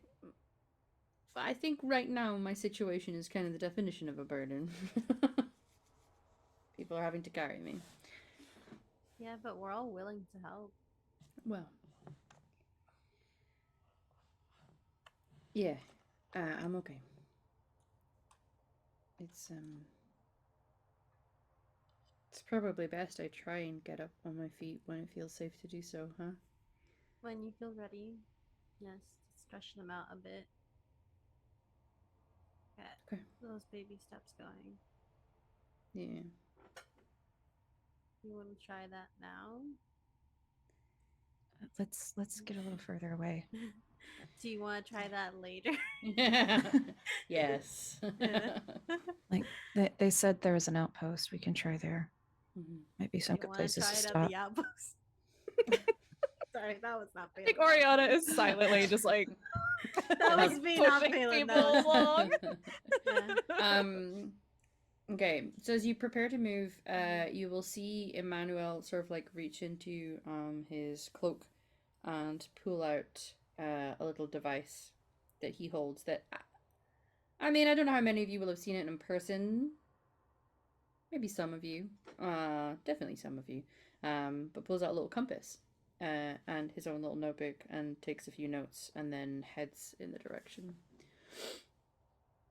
[SPEAKER 1] I think right now my situation is kind of the definition of a burden. People are having to carry me.
[SPEAKER 3] Yeah, but we're all willing to help.
[SPEAKER 1] Well, Yeah, I'm okay. It's probably best I try and get up on my feet when it feels safe to do so, huh?
[SPEAKER 3] When you feel ready, yes, stretch them out a bit. Get
[SPEAKER 1] Okay.
[SPEAKER 3] those baby steps going.
[SPEAKER 1] Yeah.
[SPEAKER 3] You want to try that now?
[SPEAKER 4] Let's get a little further away.
[SPEAKER 3] Do you want to try that later?
[SPEAKER 1] Yes.
[SPEAKER 4] Like they said there was an outpost. We can try there.
[SPEAKER 1] Mhm.
[SPEAKER 4] Might be some
[SPEAKER 3] You
[SPEAKER 4] good
[SPEAKER 3] want to
[SPEAKER 4] places
[SPEAKER 3] try
[SPEAKER 4] to
[SPEAKER 3] it at
[SPEAKER 4] stop.
[SPEAKER 3] the outpost? Sorry, that was not
[SPEAKER 4] I think
[SPEAKER 3] Phelan.
[SPEAKER 4] Oriana is silently just like
[SPEAKER 3] That was me, not
[SPEAKER 4] pushing
[SPEAKER 3] Phelan.
[SPEAKER 4] people
[SPEAKER 3] That was
[SPEAKER 4] along.
[SPEAKER 3] yeah.
[SPEAKER 1] Okay, so as you prepare to move, you will see Emmanuel sort of like reach into his cloak and pull out a little device that he holds that I mean, I don't know how many of you will have seen it in person. Maybe some of you. Definitely some of you. But pulls out a little compass and his own little notebook and takes a few notes and then heads in the direction.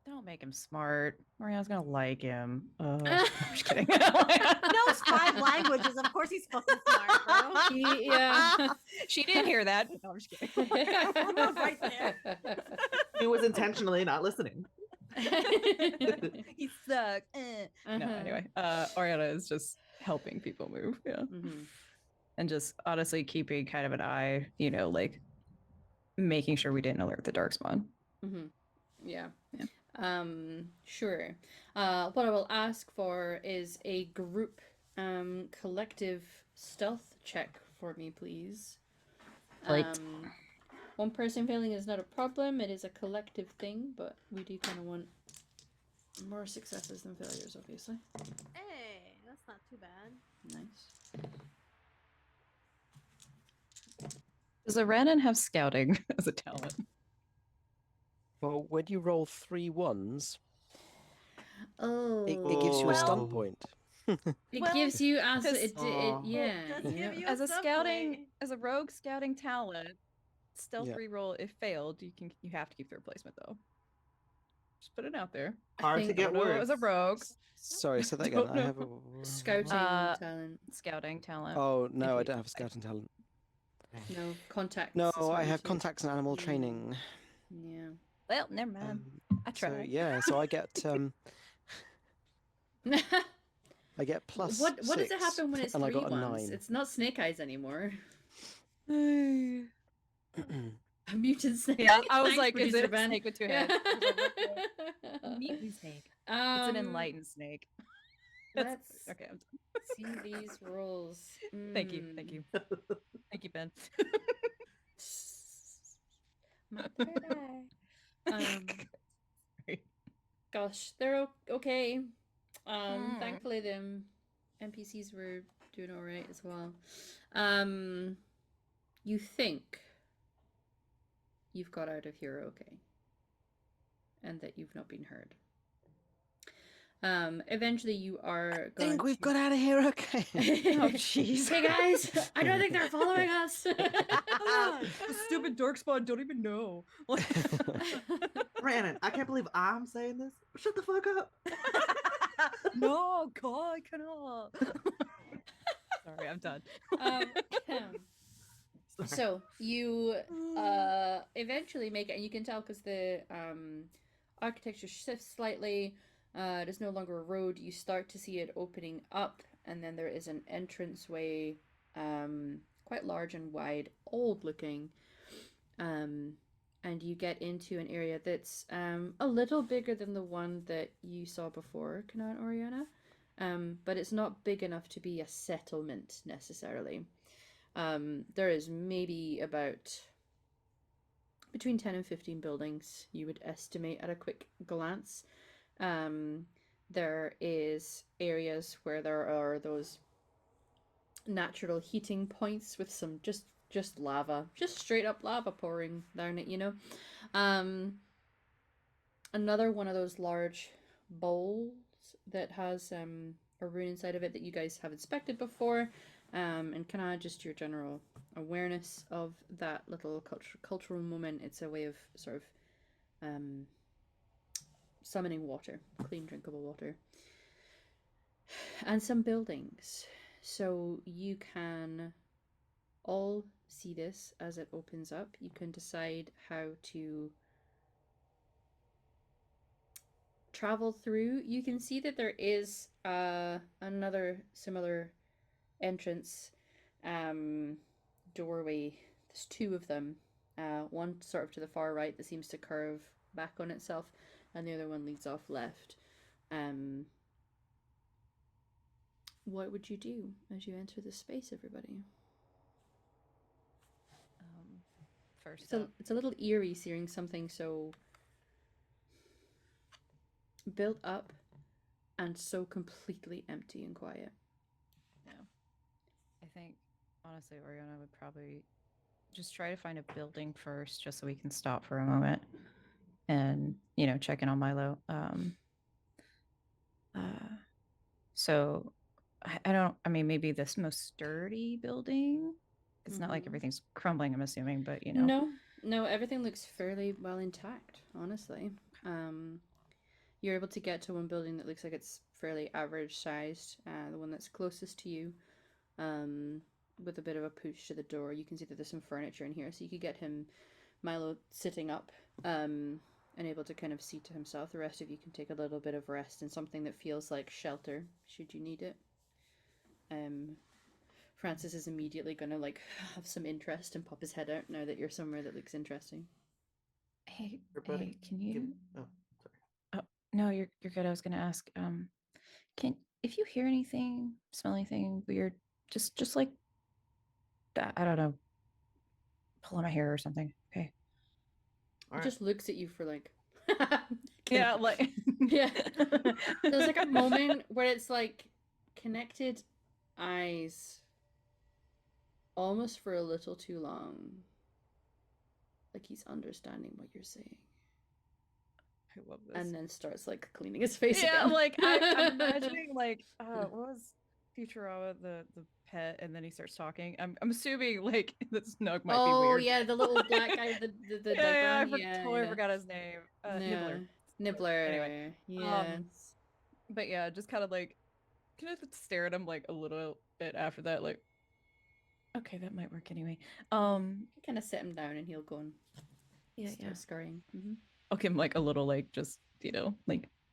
[SPEAKER 4] Don't make him smart. Mariana's gonna like him. I'm just kidding.
[SPEAKER 3] He knows 5 languages. Of course he's fucking smart, bro.
[SPEAKER 1] Yeah.
[SPEAKER 4] She didn't hear that. No, I'm just kidding.
[SPEAKER 3] You were right there.
[SPEAKER 2] He was intentionally not listening.
[SPEAKER 4] He sucks. No, anyway, Oriana is just helping people move, yeah, and just honestly keeping kind of an eye, like making sure we didn't alert the darkspawn.
[SPEAKER 1] Yeah. Sure. What I will ask for is a group collective stealth check for me, please.
[SPEAKER 4] Right.
[SPEAKER 1] One person failing is not a problem. It is a collective thing, but we do kind of want more successes than failures, obviously.
[SPEAKER 3] Hey, that's not too bad.
[SPEAKER 1] Nice.
[SPEAKER 4] Does a Ranon have scouting as a talent?
[SPEAKER 5] Well, when you roll 3 ones,
[SPEAKER 1] Oh,
[SPEAKER 5] it gives you a stun
[SPEAKER 2] Well-
[SPEAKER 5] point.
[SPEAKER 1] It
[SPEAKER 3] Well,
[SPEAKER 1] gives you as
[SPEAKER 4] because-
[SPEAKER 1] it,
[SPEAKER 2] Aw.
[SPEAKER 1] yeah.
[SPEAKER 3] Does
[SPEAKER 1] You
[SPEAKER 3] give
[SPEAKER 1] know.
[SPEAKER 3] you
[SPEAKER 4] As a
[SPEAKER 3] stun
[SPEAKER 4] scouting,
[SPEAKER 3] point.
[SPEAKER 4] as a rogue scouting talent, stealth
[SPEAKER 5] Yeah.
[SPEAKER 4] reroll if failed, you have to keep the replacement though. Just put it out there.
[SPEAKER 2] Hard to
[SPEAKER 1] think-
[SPEAKER 2] get
[SPEAKER 4] Don't know
[SPEAKER 2] worse.
[SPEAKER 4] as a rogue.
[SPEAKER 5] Sorry, say that again.
[SPEAKER 4] Don't
[SPEAKER 5] I have a
[SPEAKER 1] Scouting talent.
[SPEAKER 4] Scouting talent.
[SPEAKER 5] Oh no, I
[SPEAKER 4] you-
[SPEAKER 5] don't have a scouting talent.
[SPEAKER 1] No, contacts.
[SPEAKER 5] No,
[SPEAKER 1] is what
[SPEAKER 5] I
[SPEAKER 1] you
[SPEAKER 5] have
[SPEAKER 1] do.
[SPEAKER 5] contacts and animal
[SPEAKER 1] Yeah.
[SPEAKER 5] training.
[SPEAKER 1] Yeah.
[SPEAKER 4] Well, never mind. I
[SPEAKER 5] So
[SPEAKER 4] tried.
[SPEAKER 5] yeah, so I get I get plus
[SPEAKER 1] what does it
[SPEAKER 5] 6,
[SPEAKER 1] happen when it's
[SPEAKER 5] and I
[SPEAKER 1] 3
[SPEAKER 5] got a
[SPEAKER 1] ones?
[SPEAKER 5] 9.
[SPEAKER 1] It's not snake eyes anymore.
[SPEAKER 4] Yeah,
[SPEAKER 1] A mutant snake.
[SPEAKER 4] I was
[SPEAKER 1] Thanks,
[SPEAKER 4] like, is
[SPEAKER 1] producer
[SPEAKER 4] it a
[SPEAKER 1] Ben.
[SPEAKER 4] snake with 2 heads? I was like, what? Neatly snake. It's an enlightened snake. That's-
[SPEAKER 1] Let's
[SPEAKER 4] okay, I'm done.
[SPEAKER 1] see these rolls.
[SPEAKER 4] Thank you. Thank you, Ben.
[SPEAKER 1] My third eye.
[SPEAKER 4] Sorry.
[SPEAKER 1] Gosh, they're okay.
[SPEAKER 4] Hmm.
[SPEAKER 1] Thankfully the NPCs were doing all right as well. You think you've got out of here okay, and that you've not been hurt. Eventually you are
[SPEAKER 5] I
[SPEAKER 1] going
[SPEAKER 5] think we've
[SPEAKER 1] to...
[SPEAKER 5] got out of here okay.
[SPEAKER 4] Oh, jeez.
[SPEAKER 1] Hey guys, I don't think they're following us.
[SPEAKER 4] The stupid darkspawn don't even know.
[SPEAKER 2] Brandon, I can't believe I'm saying this. Shut the fuck up.
[SPEAKER 4] No, God, I cannot. Sorry, I'm done.
[SPEAKER 1] So you eventually make it, and you can tell because the architecture shifts slightly. It is no longer a road. You start to see it opening up, and then there is an entranceway, quite large and wide, old looking. And you get into an area that's a little bigger than the one that you saw before, Kana and Oriana. But it's not big enough to be a settlement necessarily. There is maybe about between 10 and 15 buildings, you would estimate at a quick glance. There is areas where there are those natural heating points with some just lava, just straight up lava pouring down it, you know. Another one of those large bowls that has a rune inside of it that you guys have inspected before. And kind of just your general awareness of that little cultural moment. It's a way of sort of summoning water, clean, drinkable water, and some buildings. So you can all see this as it opens up. You can decide how to travel through. You can see that there is another similar entrance doorway. There's two of them. One sort of to the far right that seems to curve back on itself, and the other one leads off left. What would you do as you enter this space, everybody?
[SPEAKER 4] First
[SPEAKER 1] it's a little eerie seeing something so built up and so completely empty and quiet.
[SPEAKER 4] Yeah. I think, honestly, Oriana would probably just try to find a building first, just so we can stop for a moment and, check in on Milo. So I mean, maybe this most sturdy building. It's not like everything's crumbling, I'm assuming, but
[SPEAKER 1] No, everything looks fairly well intact, honestly. You're able to get to one building that looks like it's fairly average sized, the one that's closest to you, with a bit of a push to the door. You can see that there's some furniture in here, so you could get Milo sitting up, and able to kind of see to himself. The rest of you can take a little bit of rest in something that feels like shelter, should you need it. Francis is immediately gonna have some interest and pop his head out now that you're somewhere that looks interesting.
[SPEAKER 4] Hey,
[SPEAKER 2] Everybody,
[SPEAKER 4] can you?
[SPEAKER 2] Oh, sorry.
[SPEAKER 4] Oh no, you're good. I was gonna ask. If you hear anything, smell anything weird, just like I don't know, pull on my hair or something. Okay.
[SPEAKER 1] It just looks at you for
[SPEAKER 4] Yeah, like
[SPEAKER 1] yeah. There's a moment where it's connected eyes almost for a little too long. Like he's understanding what you're saying.
[SPEAKER 4] I love this.
[SPEAKER 1] And then starts cleaning his face
[SPEAKER 4] yeah,
[SPEAKER 1] again.
[SPEAKER 4] I'm imagining what was Futurama, the pet, and then he starts talking. I'm assuming the Snug might be weird.
[SPEAKER 1] Oh yeah, the little black guy, the
[SPEAKER 4] yeah,
[SPEAKER 1] one.
[SPEAKER 4] I totally forgot his name. Nibbler.
[SPEAKER 1] Nibbler.
[SPEAKER 4] Anyway,
[SPEAKER 1] Yes.
[SPEAKER 4] but yeah, just kind of stare at him a little bit after that, okay, that might work anyway.
[SPEAKER 1] Kind of sit him down and he'll go and start scurrying.
[SPEAKER 4] I'll give him a little just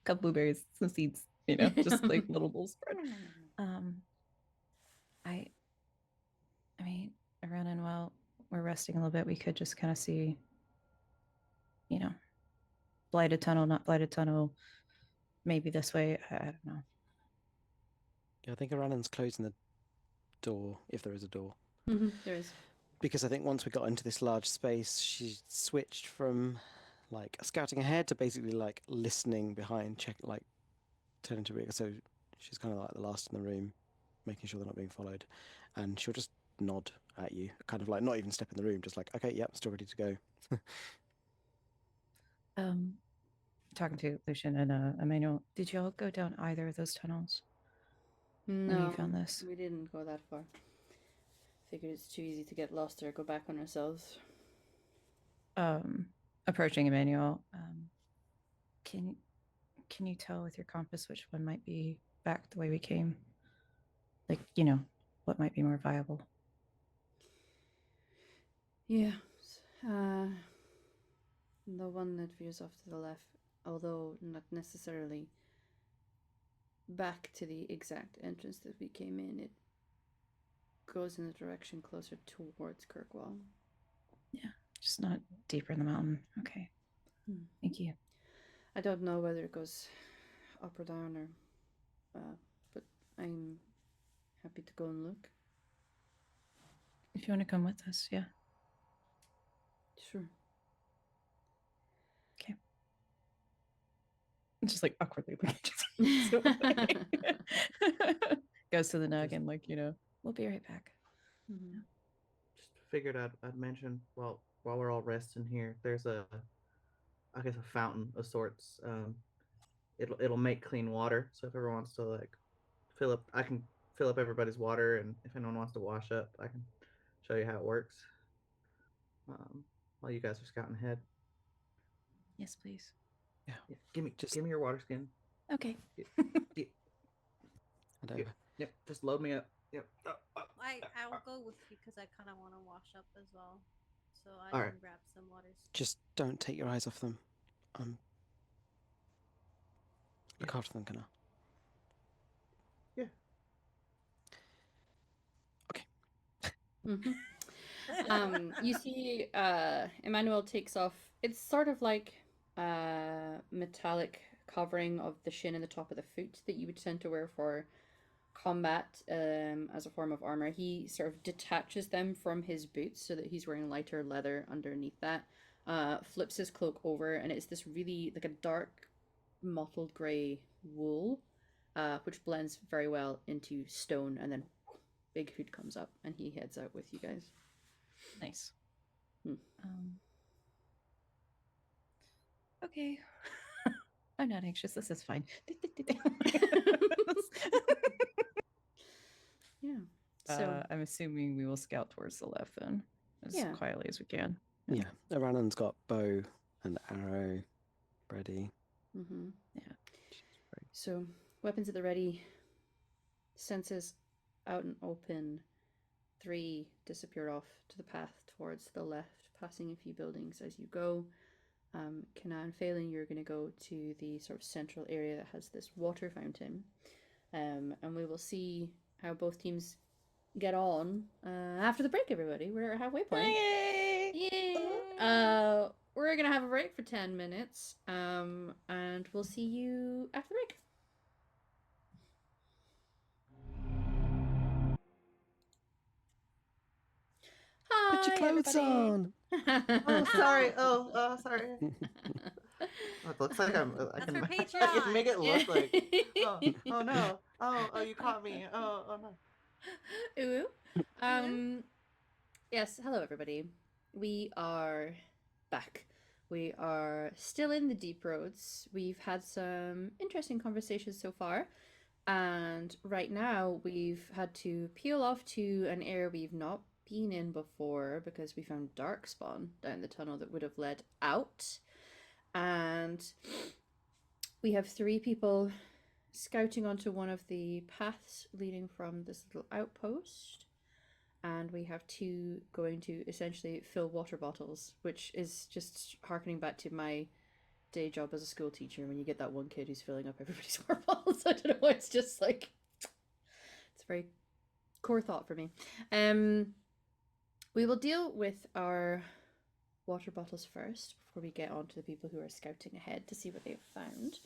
[SPEAKER 4] couple blueberries, some seeds, just little bowl spread. I mean, around and while we're resting a little bit, we could just kind of see, blighted tunnel, not blighted tunnel, maybe this way. I don't know.
[SPEAKER 5] Yeah, I think Aranan's closing the door, if there is a door.
[SPEAKER 1] There is.
[SPEAKER 5] Because I think once we got into this large space, she switched from scouting ahead to basically listening behind, turning to Rika. So she's kind of the last in the room, making sure they're not being followed. And she'll just nod at you, kind of not even step in the room, just okay, yep, still ready to go.
[SPEAKER 4] Talking to Lucian and Emmanuel, did y'all go down either of those tunnels?
[SPEAKER 1] No,
[SPEAKER 4] when you found this?
[SPEAKER 1] We didn't go that far. Figured it's too easy to get lost or go back on ourselves.
[SPEAKER 4] Approaching Emmanuel, can you tell with your compass which one might be back the way we came? What might be more viable?
[SPEAKER 1] Yeah. The one that veers off to the left, although not necessarily back to the exact entrance that we came in, it goes in the direction closer towards Kirkwall.
[SPEAKER 4] Yeah, just not deeper in the mountain. Okay. Thank you.
[SPEAKER 1] I don't know whether it goes up or down or but I'm happy to go and look.
[SPEAKER 4] If you want to come with us, yeah.
[SPEAKER 1] Sure.
[SPEAKER 4] Okay. Just awkwardly goes to the nug and we'll be right back.
[SPEAKER 2] Just figured I'd mention while we're all resting here, there's a fountain of sorts. It'll make clean water, so if everyone wants to I can fill up everybody's water, and if anyone wants to wash up, I can show you how it works. While you guys are scouting ahead.
[SPEAKER 4] Yes, please.
[SPEAKER 5] Yeah.
[SPEAKER 2] Give me
[SPEAKER 5] Just-
[SPEAKER 2] give me your water skin.
[SPEAKER 4] Okay.
[SPEAKER 5] And over.
[SPEAKER 2] Yep. Just load me up. Yep.
[SPEAKER 3] I'll go with you because I kind of want to wash up as well, so I
[SPEAKER 2] All
[SPEAKER 3] can
[SPEAKER 2] right.
[SPEAKER 3] grab some waters.
[SPEAKER 5] Just don't take your eyes off them. Look
[SPEAKER 2] Yeah.
[SPEAKER 5] after them, Kana.
[SPEAKER 2] Yeah.
[SPEAKER 5] Okay.
[SPEAKER 1] You see, Emmanuel takes off. It's sort of like metallic covering of the shin and the top of the foot that you would tend to wear for combat as a form of armor. He sort of detaches them from his boots so that he's wearing lighter leather underneath that. Flips his cloak over, and it's this really like a dark, mottled grey wool, which blends very well into stone. And then big hood comes up, and he heads out with you guys.
[SPEAKER 4] Nice.
[SPEAKER 1] Hmm.
[SPEAKER 4] Okay. I'm not anxious. This is fine.
[SPEAKER 1] Yeah. So
[SPEAKER 4] I'm assuming we will scout towards the left then, as
[SPEAKER 1] Yeah.
[SPEAKER 4] quietly as we can.
[SPEAKER 5] Yeah. Aranon's got bow and arrow ready.
[SPEAKER 1] mhm.
[SPEAKER 4] Yeah.
[SPEAKER 1] So weapons at the ready. Senses out and open. 3 disappear off to the path towards the left, passing a few buildings as you go. Kana and Phelan, you're going to go to the sort of central area that has this water fountain. And we will see how both teams get on after the break, everybody. We're at halfway point. Yeah. We're going to have a break for 10 minutes. And we'll see you after the break. Hi,
[SPEAKER 5] Put your clothes
[SPEAKER 1] everybody.
[SPEAKER 5] on.
[SPEAKER 2] Oh, sorry. Oh, sorry. It looks like I
[SPEAKER 3] That's
[SPEAKER 2] can
[SPEAKER 3] for
[SPEAKER 2] I can
[SPEAKER 3] Patreon.
[SPEAKER 2] make it look like. Oh no. Oh, you caught me. Oh no.
[SPEAKER 1] Ooh. Yes, hello everybody. We are back. We are still in the deep roads. We've had some interesting conversations so far. And right now we've had to peel off to an area we've not been in before because we found darkspawn down the tunnel that would have led out. And we have 3 people scouting onto one of the paths leading from this little outpost. And we have 2 going to essentially fill water bottles, which is just harkening back to my day job as a school teacher when you get that one kid who's filling up everybody's water bottles. I don't know why, it's just like, it's a very core thought for me. We will deal with our water bottles first before we get on to the people who are scouting ahead to see what they've found.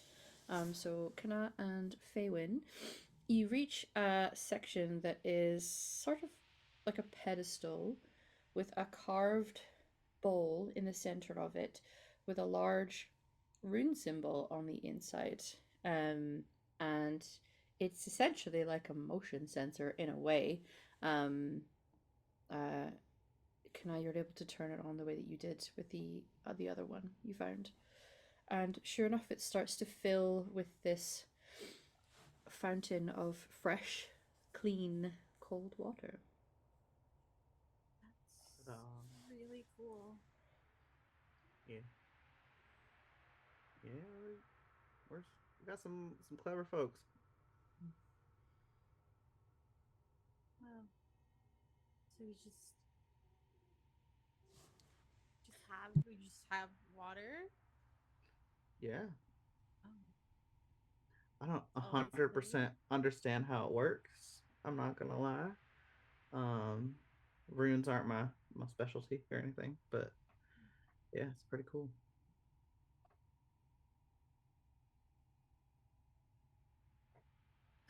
[SPEAKER 1] So Kana and Feywin, you reach a section that is sort of like a pedestal with a carved bowl in the center of it with a large rune symbol on the inside. And it's essentially like a motion sensor in a way. Kana, you're able to turn it on the way that you did with the other one you found. And sure enough, it starts to fill with this fountain of fresh, clean, cold water.
[SPEAKER 3] That's really cool.
[SPEAKER 2] Yeah. Yeah. We got some clever folks.
[SPEAKER 3] Wow. So we just have water.
[SPEAKER 2] Yeah.
[SPEAKER 3] Oh.
[SPEAKER 2] I don't
[SPEAKER 3] Oh, that's
[SPEAKER 2] 100% understand how it works. I'm not gonna lie. Runes aren't my specialty or anything, but yeah, it's pretty cool.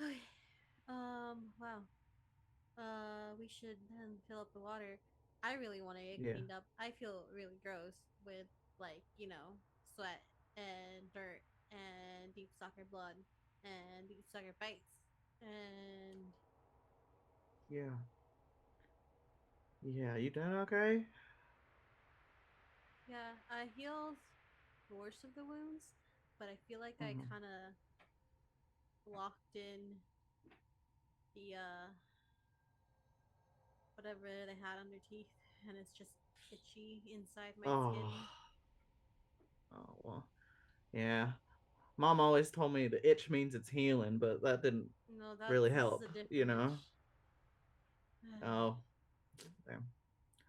[SPEAKER 3] Okay. Wow. We should then fill up the water. I really want to get
[SPEAKER 2] Yeah.
[SPEAKER 3] cleaned up. I feel really gross with, like, sweat and dirt and deep sucker blood and deep sucker bites. And
[SPEAKER 2] Yeah. Yeah, you doing okay?
[SPEAKER 3] yeah, I healed the worst of the wounds, but I feel like I
[SPEAKER 2] Mhm.
[SPEAKER 3] kind of locked in the whatever they had on their teeth, and it's just itchy inside my
[SPEAKER 2] Oh.
[SPEAKER 3] skin.
[SPEAKER 2] Oh well, yeah. Mom always told me the itch means it's healing, but that didn't
[SPEAKER 3] No, that's
[SPEAKER 2] really
[SPEAKER 3] a
[SPEAKER 2] help, you
[SPEAKER 3] different
[SPEAKER 2] know.
[SPEAKER 3] itch.
[SPEAKER 2] Oh, damn.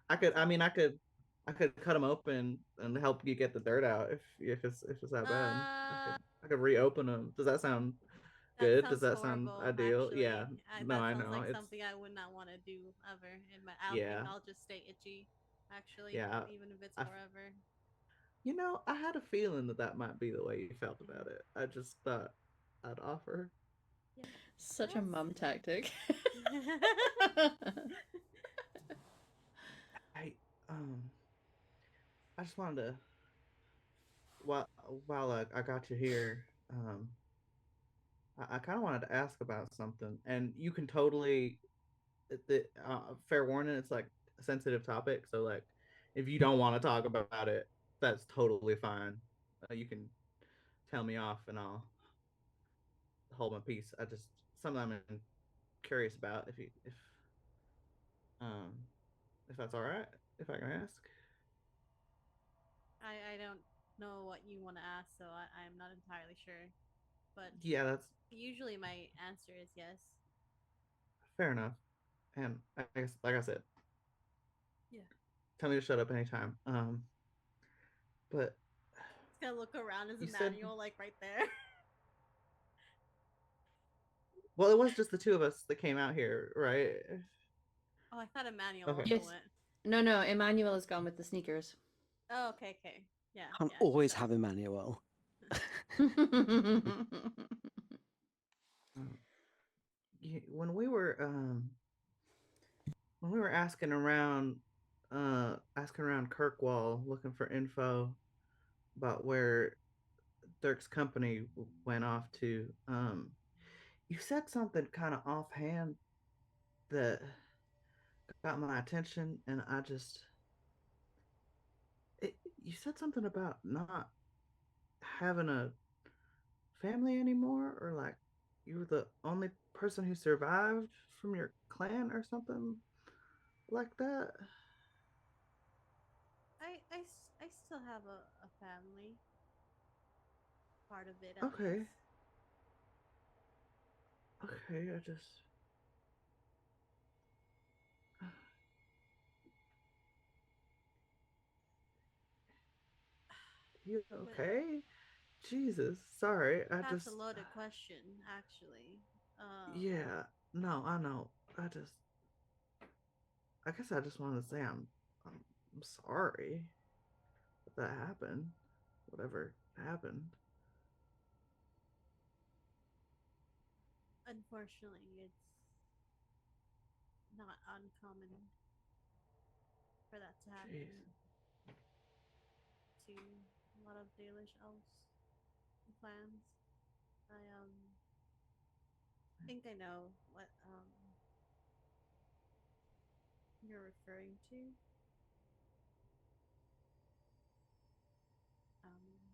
[SPEAKER 3] That's
[SPEAKER 2] I could cut them open and help you get the dirt out if it's that bad. I could reopen them. Does that sound
[SPEAKER 3] that
[SPEAKER 2] good? Does
[SPEAKER 3] sounds
[SPEAKER 2] that sound
[SPEAKER 3] horrible,
[SPEAKER 2] ideal? Yeah.
[SPEAKER 3] actually.
[SPEAKER 2] No,
[SPEAKER 3] That
[SPEAKER 2] I
[SPEAKER 3] sounds
[SPEAKER 2] know.
[SPEAKER 3] like
[SPEAKER 2] It's
[SPEAKER 3] something I would not want to do ever. I think
[SPEAKER 2] yeah,
[SPEAKER 3] I'll just stay itchy, actually,
[SPEAKER 2] yeah.
[SPEAKER 3] even if it's
[SPEAKER 2] I,
[SPEAKER 3] forever.
[SPEAKER 2] you know, I had a feeling that that might be the way you felt about it. I just thought I'd offer.
[SPEAKER 3] Yeah.
[SPEAKER 1] Such a mum tactic.
[SPEAKER 2] I um I just wanted to while I got you here, I kind of wanted to ask about something, and you can totally fair warning, it's like a sensitive topic, so like if you don't want to talk about it, that's totally fine. You can tell me off, and I'll hold my peace. I just something I'm curious about. Um if that's all right, if I can ask.
[SPEAKER 3] I don't know what you want to ask, so I'm not entirely sure. But
[SPEAKER 2] Yeah, that's
[SPEAKER 3] usually my answer is yes.
[SPEAKER 2] fair enough. And I guess, like I said,
[SPEAKER 3] Yeah.
[SPEAKER 2] tell me to shut up anytime. But
[SPEAKER 3] Just gotta look around. As a
[SPEAKER 2] you said,
[SPEAKER 3] manual, like right there.
[SPEAKER 2] well, it was just the two of us that came out here, right?
[SPEAKER 3] Oh, I thought a manual
[SPEAKER 2] Okay.
[SPEAKER 3] also
[SPEAKER 1] Yes.
[SPEAKER 3] went.
[SPEAKER 1] No, Emmanuel has gone with the sneakers.
[SPEAKER 3] Oh, okay. Yeah,
[SPEAKER 5] Can't
[SPEAKER 3] yeah, she's
[SPEAKER 5] always
[SPEAKER 3] done.
[SPEAKER 5] have Emmanuel.
[SPEAKER 2] Um, when we were asking around Kirkwall, looking for info about where Dirk's company went off to, you said something kind of offhand that got my attention, and you said something about not having a family anymore, or like you were the only person who survived from your clan or something like that.
[SPEAKER 3] I still have a family part of it at
[SPEAKER 2] Okay,
[SPEAKER 3] least.
[SPEAKER 2] okay, I just you
[SPEAKER 3] But
[SPEAKER 2] okay? Jesus, sorry.
[SPEAKER 3] that's a loaded question, actually. Um,
[SPEAKER 2] Yeah, no, I know. I guess I just wanted to say I'm sorry that that happened. Whatever happened.
[SPEAKER 3] Unfortunately, it's not uncommon for that to
[SPEAKER 2] Jeez.
[SPEAKER 3] happen to a lot of Dalish elves and clans. I think I know what you're referring to. Um,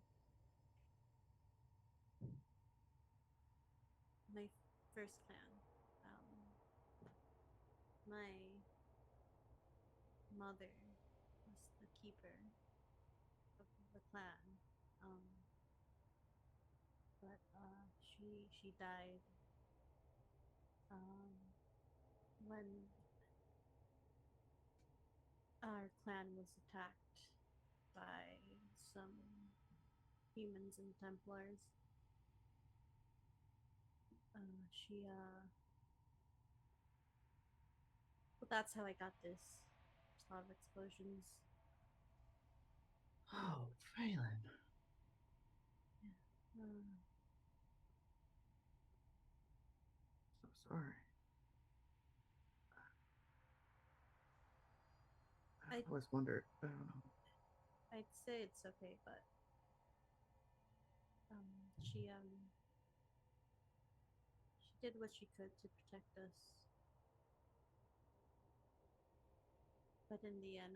[SPEAKER 3] my first clan. My mother was the keeper of the clan, um, but she died um, when our clan was attacked by some humans and Templars. She But that's how I got this. There's a lot of explosions.
[SPEAKER 2] Oh, Phelan.
[SPEAKER 3] Yeah.
[SPEAKER 2] So sorry. I
[SPEAKER 3] I
[SPEAKER 2] always wondered. I don't know.
[SPEAKER 3] I'd say it's okay, but she did what she could to protect us. But in the end,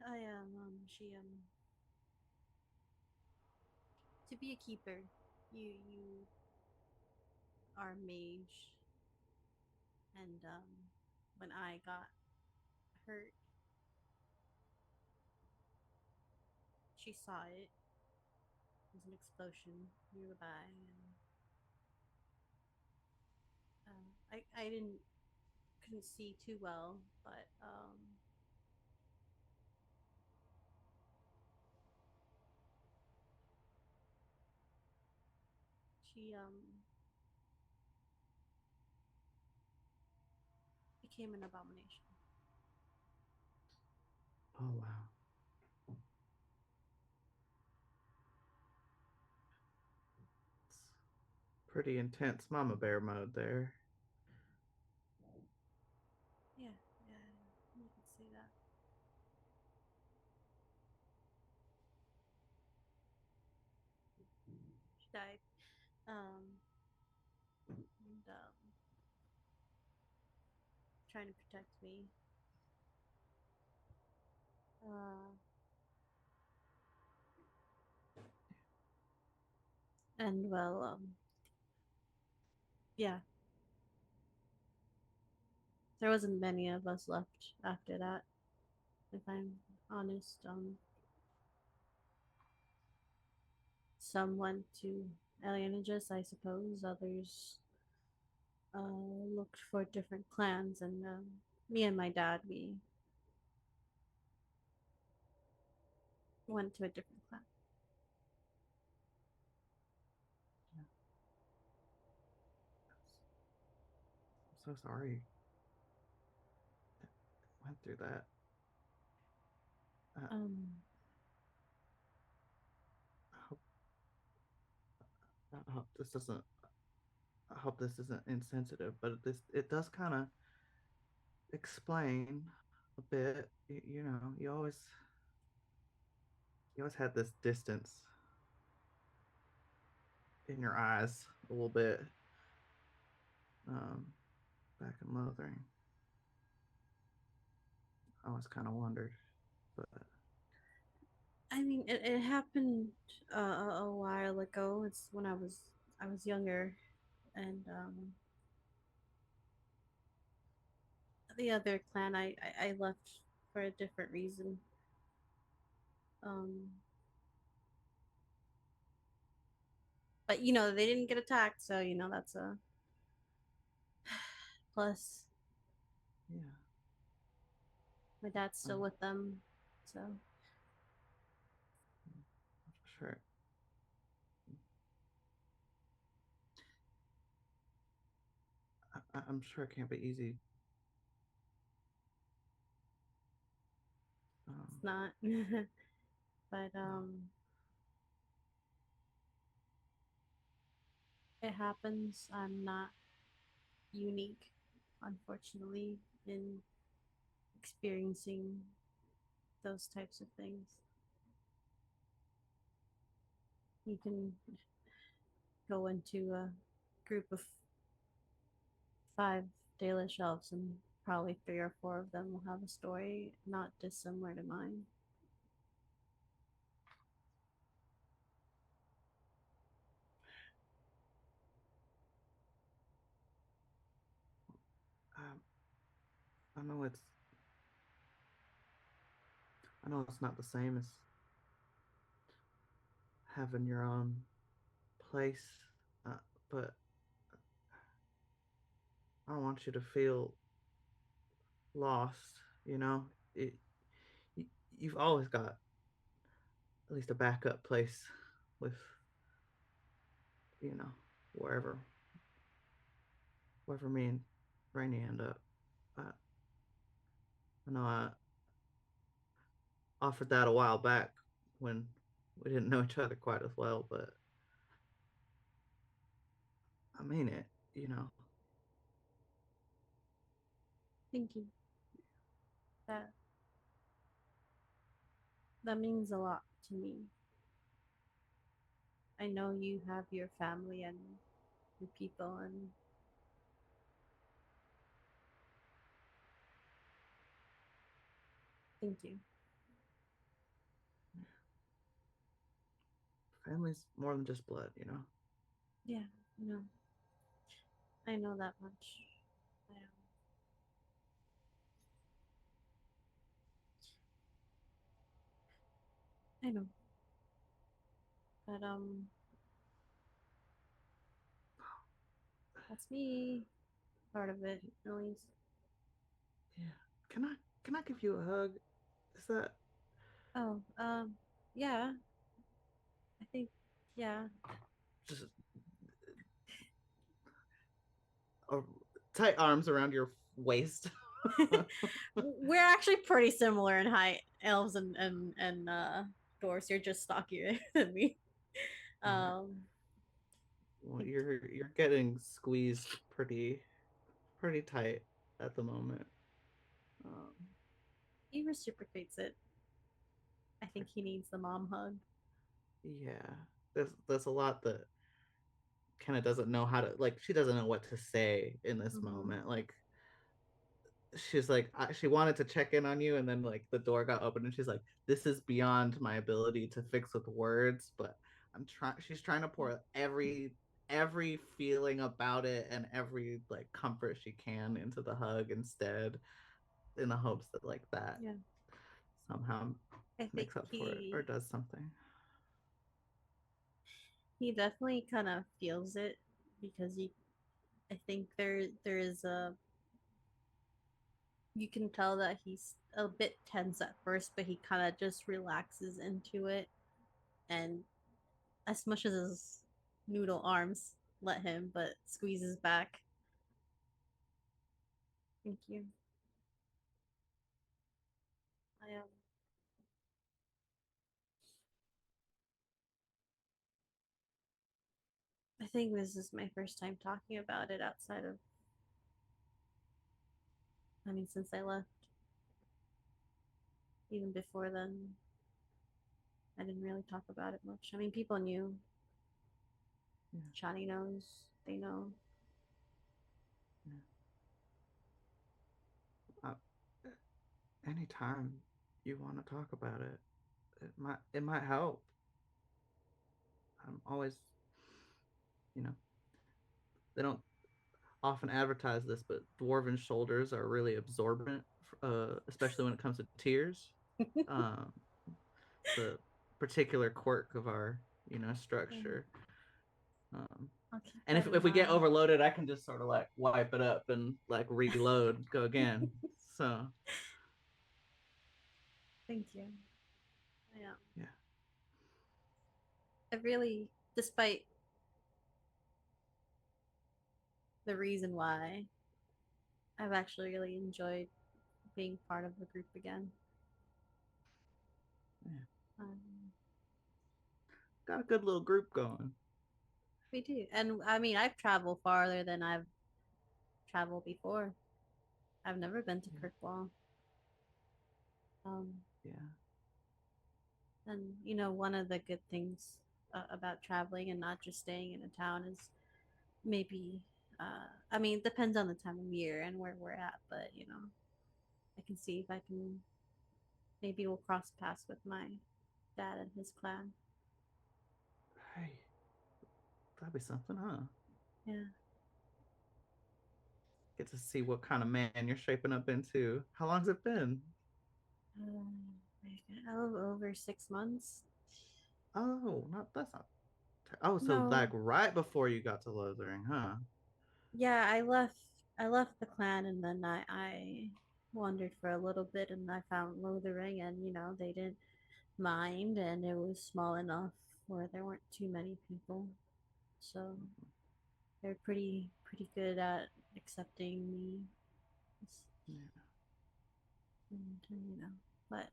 [SPEAKER 3] I am she to be a keeper, you are a mage, and when I got hurt. She saw it. It was an explosion nearby, and I couldn't see too well, but she became an abomination.
[SPEAKER 2] Oh wow. It's pretty intense mama bear mode there.
[SPEAKER 3] Yeah, you could say that. She died. And trying to protect me. And well, yeah, there wasn't many of us left after that, if I'm honest. Some went to alienages, I suppose. Others looked for different clans, and me and my dad, we went to a different clan.
[SPEAKER 2] I'm so sorry. Went through that. I hope, I hope this doesn't. I hope this isn't insensitive, but it does kind of explain a bit. You know, you always had this distance in your eyes a little bit. Um, Back in Lothering, I always kind of wondered, but
[SPEAKER 3] I mean, it happened a while ago. It's when I was younger, and the other clan I left for a different reason. Um, but you know they didn't get attacked, so you know that's a plus.
[SPEAKER 2] yeah,
[SPEAKER 3] My dad's still with them, so
[SPEAKER 2] for sure. I'm sure it can't be easy.
[SPEAKER 3] it's not. But it happens. I'm not unique, unfortunately, in experiencing those types of things. You can go into a group of 5 Dalish elves, and probably 3 or 4 of them will have a story not dissimilar to mine.
[SPEAKER 2] Um, I know it's I know it's not the same as having your own place, uh, but I don't want you to feel lost. You know, it, you, you've always got at least a backup place with you know wherever wherever me and Rainey end up. I know I offered that a while back when we didn't know each other quite as well, but I mean it. You know,
[SPEAKER 3] Thank you. That that means a lot to me. I know you have your family and your people, and thank you.
[SPEAKER 2] family's more than just blood. You know.
[SPEAKER 3] Yeah, no, I know that much. I, I know. But that's me. Part of it, at least.
[SPEAKER 2] Yeah. Can I give you a hug? Is that
[SPEAKER 3] Oh, yeah. I think, yeah.
[SPEAKER 2] just tight arms around your waist?
[SPEAKER 3] We're actually pretty similar in height, elves and dwarves. You're just stockier than me.
[SPEAKER 2] Right.
[SPEAKER 3] Um,
[SPEAKER 2] Well, you're getting squeezed pretty tight at the moment. Um,
[SPEAKER 3] he reciprocates it. I think he needs the mom hug.
[SPEAKER 2] yeah, there's a lot that kind of doesn't know how to, like, she doesn't know what to say in this moment. Like, she's like, she wanted to check in on you, and then like the door got open, and she's like, this is beyond my ability to fix with words, but I'm trying. She's trying to pour every feeling about it and every like comfort she can into the hug instead, in the hopes that like that
[SPEAKER 3] Yeah,
[SPEAKER 2] somehow
[SPEAKER 3] I think
[SPEAKER 2] makes up for it or does something.
[SPEAKER 3] he definitely kind of feels it because I think there is a you can tell that he's a bit tense at first, but he kind of just relaxes into it, and as much as his noodle arms let him, but squeezes back. Thank you. I I think this is my first time talking about it outside of, I mean, since I left. Even before then, I didn't really talk about it much. I mean, people knew.
[SPEAKER 2] Yeah.
[SPEAKER 3] Johnny knows. They know.
[SPEAKER 2] Yeah. Anytime you want to talk about it, it might help. I'm always, you know, they don't often advertise this, but dwarven shoulders are really absorbent, especially when it comes to tears. Um, it's a particular quirk of our, structure. Um,
[SPEAKER 3] I'll keep
[SPEAKER 2] and
[SPEAKER 3] that
[SPEAKER 2] if,
[SPEAKER 3] in
[SPEAKER 2] if we get
[SPEAKER 3] mind.
[SPEAKER 2] overloaded, I can just sort of like wipe it up and like reload, go again. So
[SPEAKER 3] Thank you. Yeah.
[SPEAKER 2] yeah,
[SPEAKER 3] I really, despite the reason why, I've actually really enjoyed being part of the group again.
[SPEAKER 2] yeah.
[SPEAKER 3] Um,
[SPEAKER 2] Got a good little group going.
[SPEAKER 3] we do. And I mean, I've traveled farther than I've traveled before. I've never been to
[SPEAKER 2] Yeah,
[SPEAKER 3] Kirkwall. Um,
[SPEAKER 2] yeah,
[SPEAKER 3] and, you know, one of the good things about traveling and not just staying in a town is maybe, I mean, it depends on the time of year and where we're at, but, you know, I can see if I can, maybe we'll cross paths with my dad and his clan.
[SPEAKER 2] Hey, that'd be something, huh?
[SPEAKER 3] Yeah.
[SPEAKER 2] Get to see what kind of man you're shaping up into. How long's it been?
[SPEAKER 3] Over 6 months.
[SPEAKER 2] Oh, not that's not. Oh, so like
[SPEAKER 3] No.
[SPEAKER 2] right before you got to Lothering, huh?
[SPEAKER 3] Yeah, I left the clan and then I wandered for a little bit and I found Lothering and you know they didn't mind and it was small enough where there weren't too many people. So they're pretty good at accepting me.
[SPEAKER 2] Yeah,
[SPEAKER 3] And, you know. But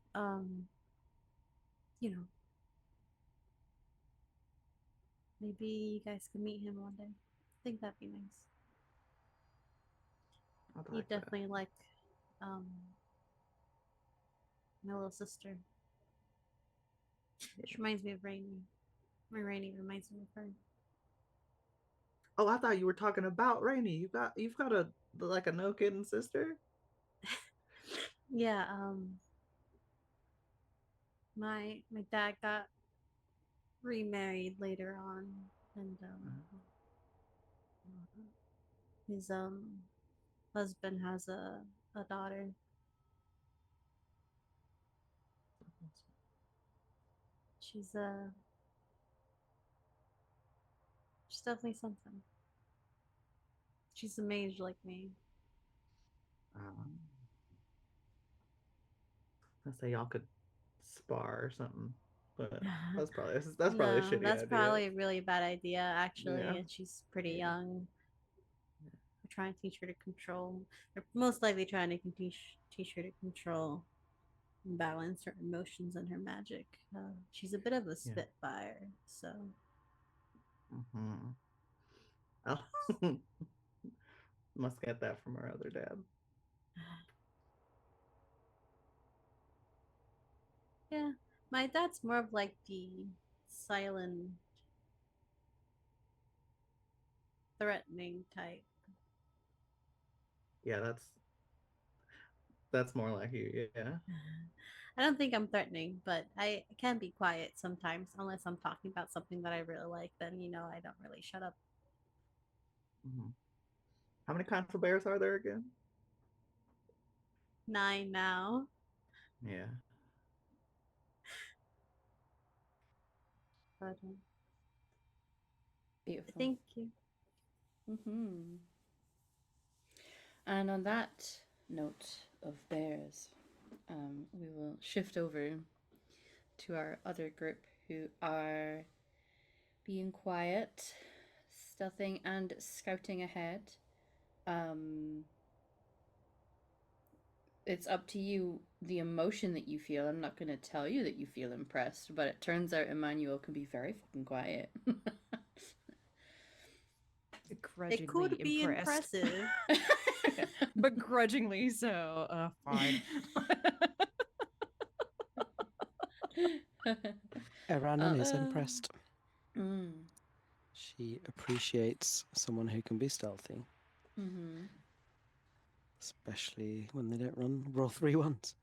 [SPEAKER 3] you know, maybe you guys could meet him one day. I think that'd be nice.
[SPEAKER 2] I'd
[SPEAKER 3] He
[SPEAKER 2] like that.
[SPEAKER 3] definitely like um my little sister.
[SPEAKER 2] Yeah.
[SPEAKER 3] She reminds me of Rainy. My Rainy reminds me of her.
[SPEAKER 2] Oh, I thought you were talking about Rainy. You've got a like a no kidding sister.
[SPEAKER 3] Yeah, my dad got remarried later on, and his husband has a daughter. She's definitely something. She's a mage like me.
[SPEAKER 2] I say y'all could spar or something, but that's probably a shitty
[SPEAKER 3] that's
[SPEAKER 2] idea.
[SPEAKER 3] probably a really bad idea, actually.
[SPEAKER 2] Yeah.
[SPEAKER 3] And she's pretty young. We're trying to teach her to control. We're most likely trying to teach her to control and balance her emotions and her magic. She's a bit of a spitfire, so.
[SPEAKER 2] Mm-hmm. Oh. Must get that from our other dad.
[SPEAKER 3] Yeah, my dad's more of like the silent, threatening type.
[SPEAKER 2] Yeah, that's more like you. Yeah.
[SPEAKER 3] I don't think I'm threatening, but I can be quiet sometimes unless I'm talking about something that I really like. Then I don't really shut up.
[SPEAKER 2] Mm-hmm. How many council bears are there again?
[SPEAKER 3] 9 now.
[SPEAKER 2] Yeah.
[SPEAKER 3] But
[SPEAKER 1] Beautiful.
[SPEAKER 3] thank you.
[SPEAKER 1] Mm-hmm. And on that note of bears, we will shift over to our other group who are being quiet, stealthing, and scouting ahead. It's up to you, the emotion that you feel. I'm not going to tell you that you feel impressed, but it turns out Emmanuel can be very fucking quiet.
[SPEAKER 3] It could be impressive.
[SPEAKER 4] Begrudgingly so. Fine.
[SPEAKER 5] Eranan is impressed.
[SPEAKER 1] Mm.
[SPEAKER 5] She appreciates someone who can be stealthy.
[SPEAKER 1] Mm-hmm.
[SPEAKER 5] Especially when they don't roll 3 ones.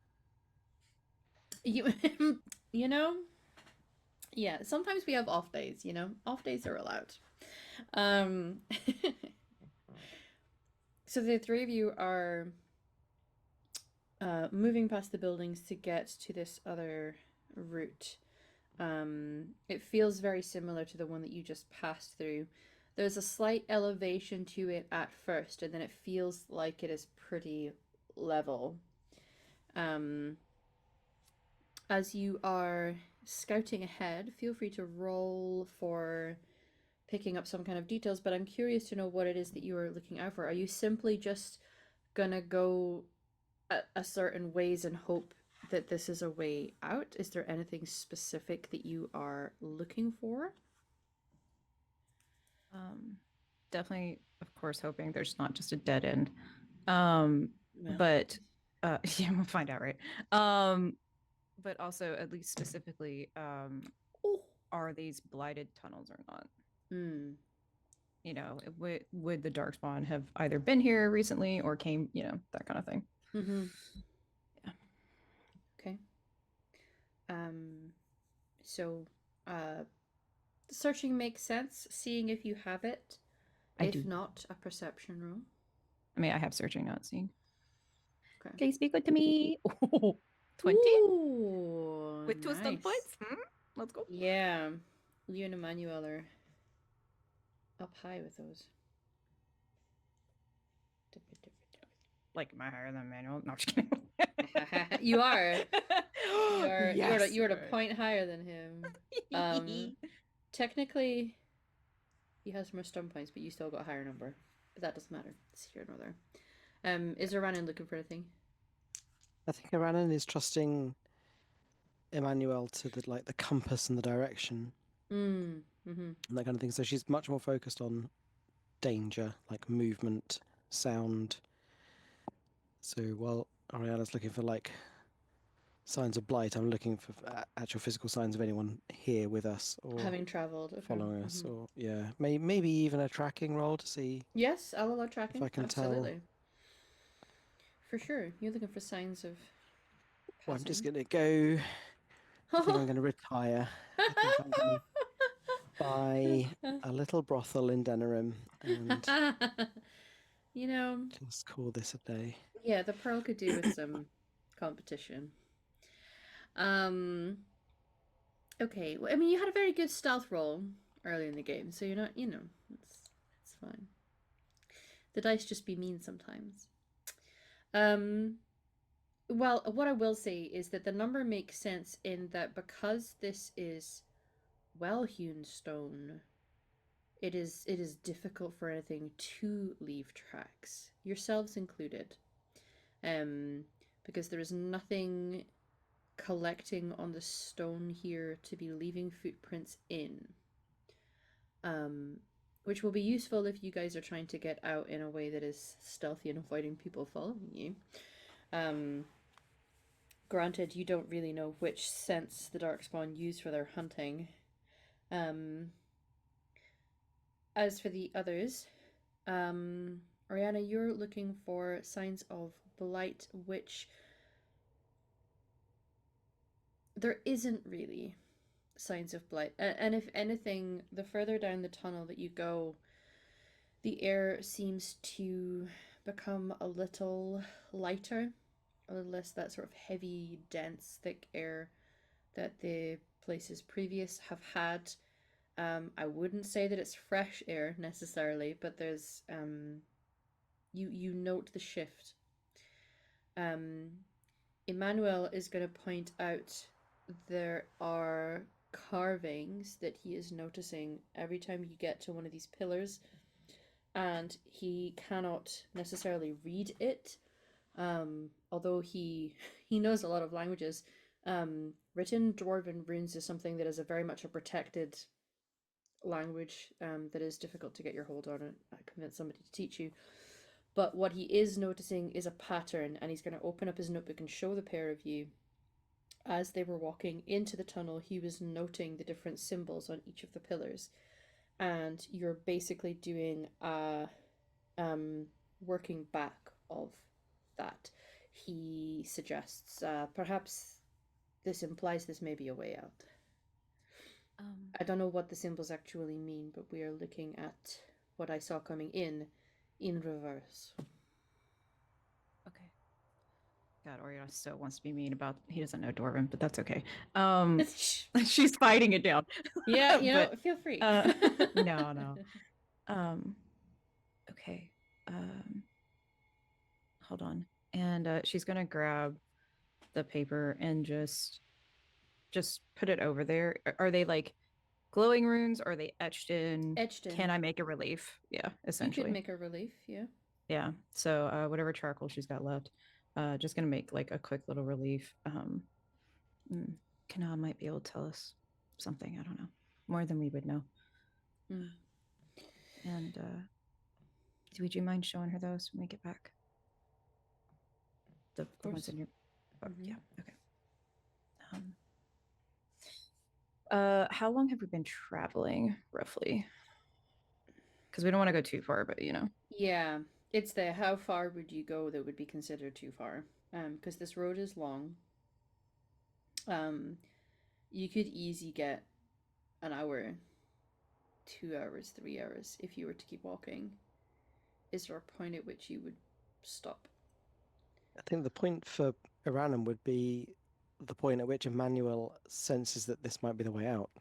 [SPEAKER 1] You know, yeah, sometimes we have off days, off days are allowed. So the three of you are moving past the buildings to get to this other route. It feels very similar to the one that you just passed through. There's a slight elevation to it at first, and then it feels like it is pretty level. As you are scouting ahead, feel free to roll for picking up some kind of details, but I'm curious to know what it is that you are looking out for. Are you simply just gonna go a certain ways and hope that this is a way out? Is there anything specific that you are looking for?
[SPEAKER 4] Definitely, of course, hoping there's not just a dead end.
[SPEAKER 1] Well,
[SPEAKER 4] But yeah, we'll find out, right? But also, at least specifically, are these blighted tunnels or not? Would the darkspawn have either been here recently or came, that kind of thing.
[SPEAKER 1] Mm-hmm.
[SPEAKER 4] Yeah.
[SPEAKER 1] Okay. So, searching makes sense. Seeing if you have it.
[SPEAKER 4] I
[SPEAKER 1] If
[SPEAKER 4] do.
[SPEAKER 1] not, a perception roll.
[SPEAKER 4] I mean, I have searching, not seeing.
[SPEAKER 1] Okay.
[SPEAKER 4] Please be good to me. 20?
[SPEAKER 1] Ooh,
[SPEAKER 4] With 2 stun
[SPEAKER 1] nice.
[SPEAKER 4] points? Let's go.
[SPEAKER 1] Yeah. You and Emmanuel are up high with those.
[SPEAKER 4] Like, am I higher than Manuel? No, I'm just kidding.
[SPEAKER 1] You are.
[SPEAKER 5] Yes.
[SPEAKER 1] You're at a point higher than him. Technically, he has more stun points, but you still got a higher number. But that doesn't matter. It's here nor there. Is Oranin looking for anything?
[SPEAKER 5] I think Eranan is trusting Emmanuel to the compass and the direction.
[SPEAKER 1] Mm-hmm.
[SPEAKER 5] And that kind of thing. So she's much more focused on danger, like movement, sound. So while Ariana's looking for signs of blight, I'm looking for actual physical signs of anyone here with us or
[SPEAKER 1] Having traveled, okay.
[SPEAKER 5] following us, or maybe even a tracking roll to see.
[SPEAKER 1] Yes, I'll allow tracking.
[SPEAKER 5] If I can
[SPEAKER 1] Absolutely. For sure, you're looking for signs of.
[SPEAKER 5] Well, I'm just gonna go. I think I'm going to retire. I think I'm going to buy a little brothel in Denerim and just call this a day.
[SPEAKER 1] Yeah, the Pearl could do with some competition. Okay. Well, I mean, you had a very good stealth roll early in the game, so you're not, it's fine. The dice just be mean sometimes. Well, what I will say is that the number makes sense in that because this is well-hewn stone, it is difficult for anything to leave tracks, yourselves included. Because there is nothing collecting on the stone here to be leaving footprints in. Which will be useful if you guys are trying to get out in a way that is stealthy and avoiding people following you. Granted, you don't really know which scents the Darkspawn use for their hunting. As for the others, Ariana, you're looking for signs of blight, which there isn't really signs of blight. And if anything, the further down the tunnel that you go, the air seems to become a little lighter, a little less that sort of heavy, dense, thick air that the places previous have had. I wouldn't say that it's fresh air necessarily, but there's you note the shift. Emmanuel is going to point out there are carvings that he is noticing every time you get to one of these pillars, and he cannot necessarily read it, although he knows a lot of languages. Written dwarven runes is something that is a very much a protected language, that is difficult to get your hold on and convince somebody to teach you. But what he is noticing is a pattern, and he's going to open up his notebook and show the pair of you. As they were walking into the tunnel, he was noting the different symbols on each of the pillars, and you're basically doing a working back of that. He suggests perhaps this implies this may be a way out. I don't know what the symbols actually mean, but we are looking at what I saw coming in reverse.
[SPEAKER 4] Okay. God, Oriana still wants to be mean about he doesn't know Dwarven, but that's okay. She's fighting it down.
[SPEAKER 1] Yeah,
[SPEAKER 4] but,
[SPEAKER 1] feel free.
[SPEAKER 4] No. Okay. Hold on. And she's gonna grab the paper and just put it over there. Are they like glowing runes? Or are they etched in?
[SPEAKER 1] Etched in.
[SPEAKER 4] Can I make a relief? Yeah, essentially.
[SPEAKER 1] You could make a relief, yeah.
[SPEAKER 4] Yeah. So whatever charcoal she's got left, just gonna make like a quick little relief. Kana might be able to tell us something. I don't know, more than we would know. And would you mind showing her those when we get back? The ones in your yeah, okay. How long have we been traveling roughly? Because we don't want to go too far, but
[SPEAKER 1] yeah, it's the how far would you go that would be considered too far, because this road is long. You could easily get an hour, 2 hours, 3 hours if you were to keep walking. Is there a point at which you would stop?
[SPEAKER 5] I think the point for Iranum would be the point at which Emmanuel senses that this might be the way out.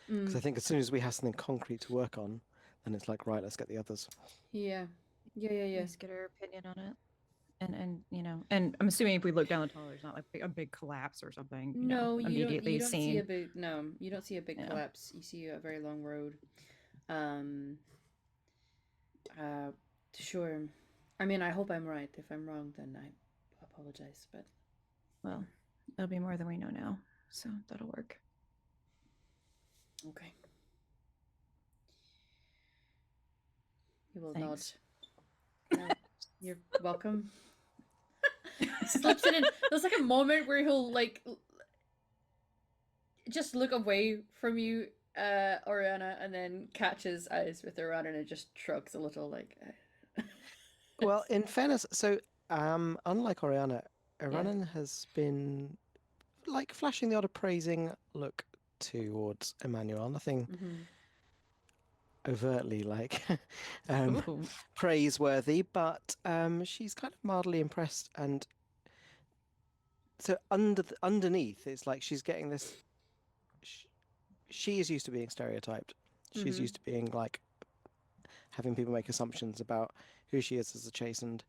[SPEAKER 5] Because I think as soon as we have something concrete to work on, then it's like, right, let's get the others.
[SPEAKER 1] Yeah.
[SPEAKER 4] Let's get her opinion on it. And I'm assuming if we look down the tunnel, there's not like a big collapse or something.
[SPEAKER 1] No, you don't see a big.
[SPEAKER 4] No,
[SPEAKER 1] you don't see a big collapse. You see a very long road. Sure. I mean, I hope I'm right. If I'm wrong, then I apologize. But
[SPEAKER 4] well, it'll be more than we know now, so that'll work.
[SPEAKER 1] Okay. You will
[SPEAKER 4] Thanks.
[SPEAKER 1] nod. You're welcome. Slips it in. There's like a moment where he'll like just look away from you, Oriana, and then catches eyes with Oriana and just shrugs a little like.
[SPEAKER 5] Well, in fairness, so unlike Oriana, Iranan has been like flashing the odd appraising look towards Emmanuel. Nothing overtly like praiseworthy, but she's kind of mildly impressed, and so underneath it's like she's getting this she is used to being stereotyped. She's used to being like having people make assumptions about who she is as a chastened.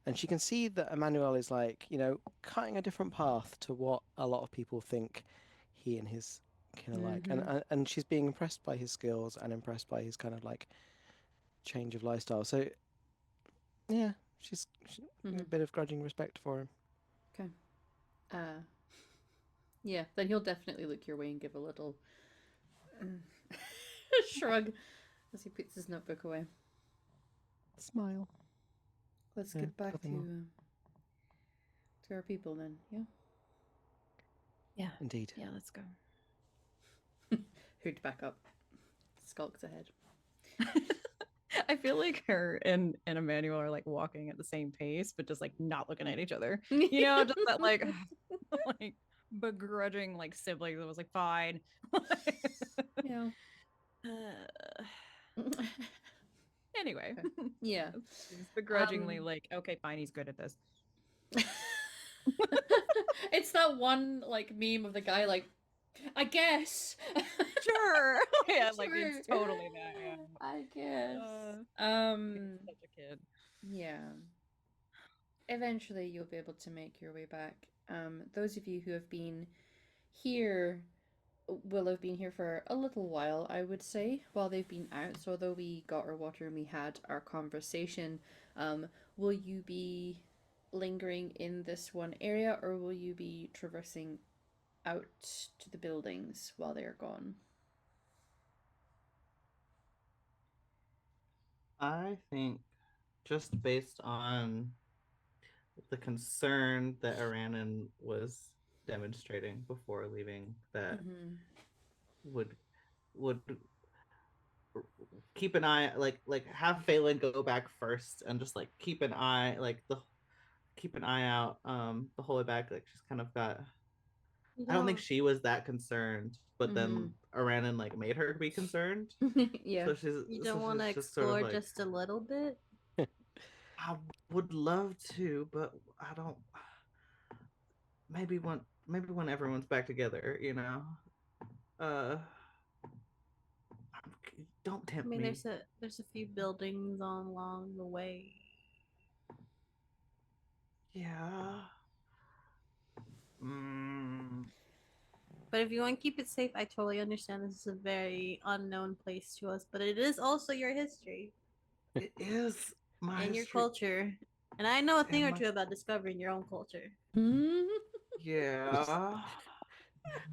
[SPEAKER 5] And she can see that Emmanuel is like, cutting a different path to what a lot of people think he and his kin are like. And she's being impressed by his skills and impressed by his kind of like change of lifestyle. So yeah, she's a bit of grudging respect for him.
[SPEAKER 1] Okay. Yeah, then he'll definitely look your way and give a little shrug as he puts his notebook away.
[SPEAKER 5] Smile.
[SPEAKER 1] Let's get back to our people then. Yeah.
[SPEAKER 4] Yeah.
[SPEAKER 5] Indeed.
[SPEAKER 4] Yeah, let's go.
[SPEAKER 1] Hood back up. Skulks ahead.
[SPEAKER 4] I feel like her and Emmanuel are like walking at the same pace, but just like not looking at each other. Just that like like begrudging like siblings that was like fine.
[SPEAKER 1] Yeah.
[SPEAKER 4] Anyway.
[SPEAKER 1] Yeah.
[SPEAKER 4] Just begrudgingly like, okay, fine, he's good at this.
[SPEAKER 1] It's that one like meme of the guy like, I guess.
[SPEAKER 4] Sure. Yeah,
[SPEAKER 1] Sure.
[SPEAKER 4] like it's totally that. Yeah.
[SPEAKER 1] I guess.
[SPEAKER 4] Such a kid.
[SPEAKER 1] Yeah. Eventually you'll be able to make your way back. Those of you who have been here will have been here for a little while, I would say, while they've been out. So although we got our water and we had our conversation, will you be lingering in this one area, or will you be traversing out to the buildings while they are gone?
[SPEAKER 2] I think just based on the concern that Aranan was demonstrating before leaving, that would keep an eye, like have Phelan go back first and just like keep an eye out the whole way back. Like she's kind of got, I don't think she was that concerned, but then Aranan like made her be concerned.
[SPEAKER 1] Yeah.
[SPEAKER 2] So
[SPEAKER 3] you don't want to explore like, just a little bit?
[SPEAKER 2] I would love to, but I don't. Maybe when everyone's back together, don't tempt me.
[SPEAKER 3] There's a few buildings along the way.
[SPEAKER 2] Yeah.
[SPEAKER 3] But if you want to keep it safe, I totally understand. This is a very unknown place to us, but it is also your history.
[SPEAKER 2] It is my
[SPEAKER 3] and
[SPEAKER 2] history.
[SPEAKER 3] Your culture. And I know a thing or two about discovering your own culture.
[SPEAKER 2] Yeah.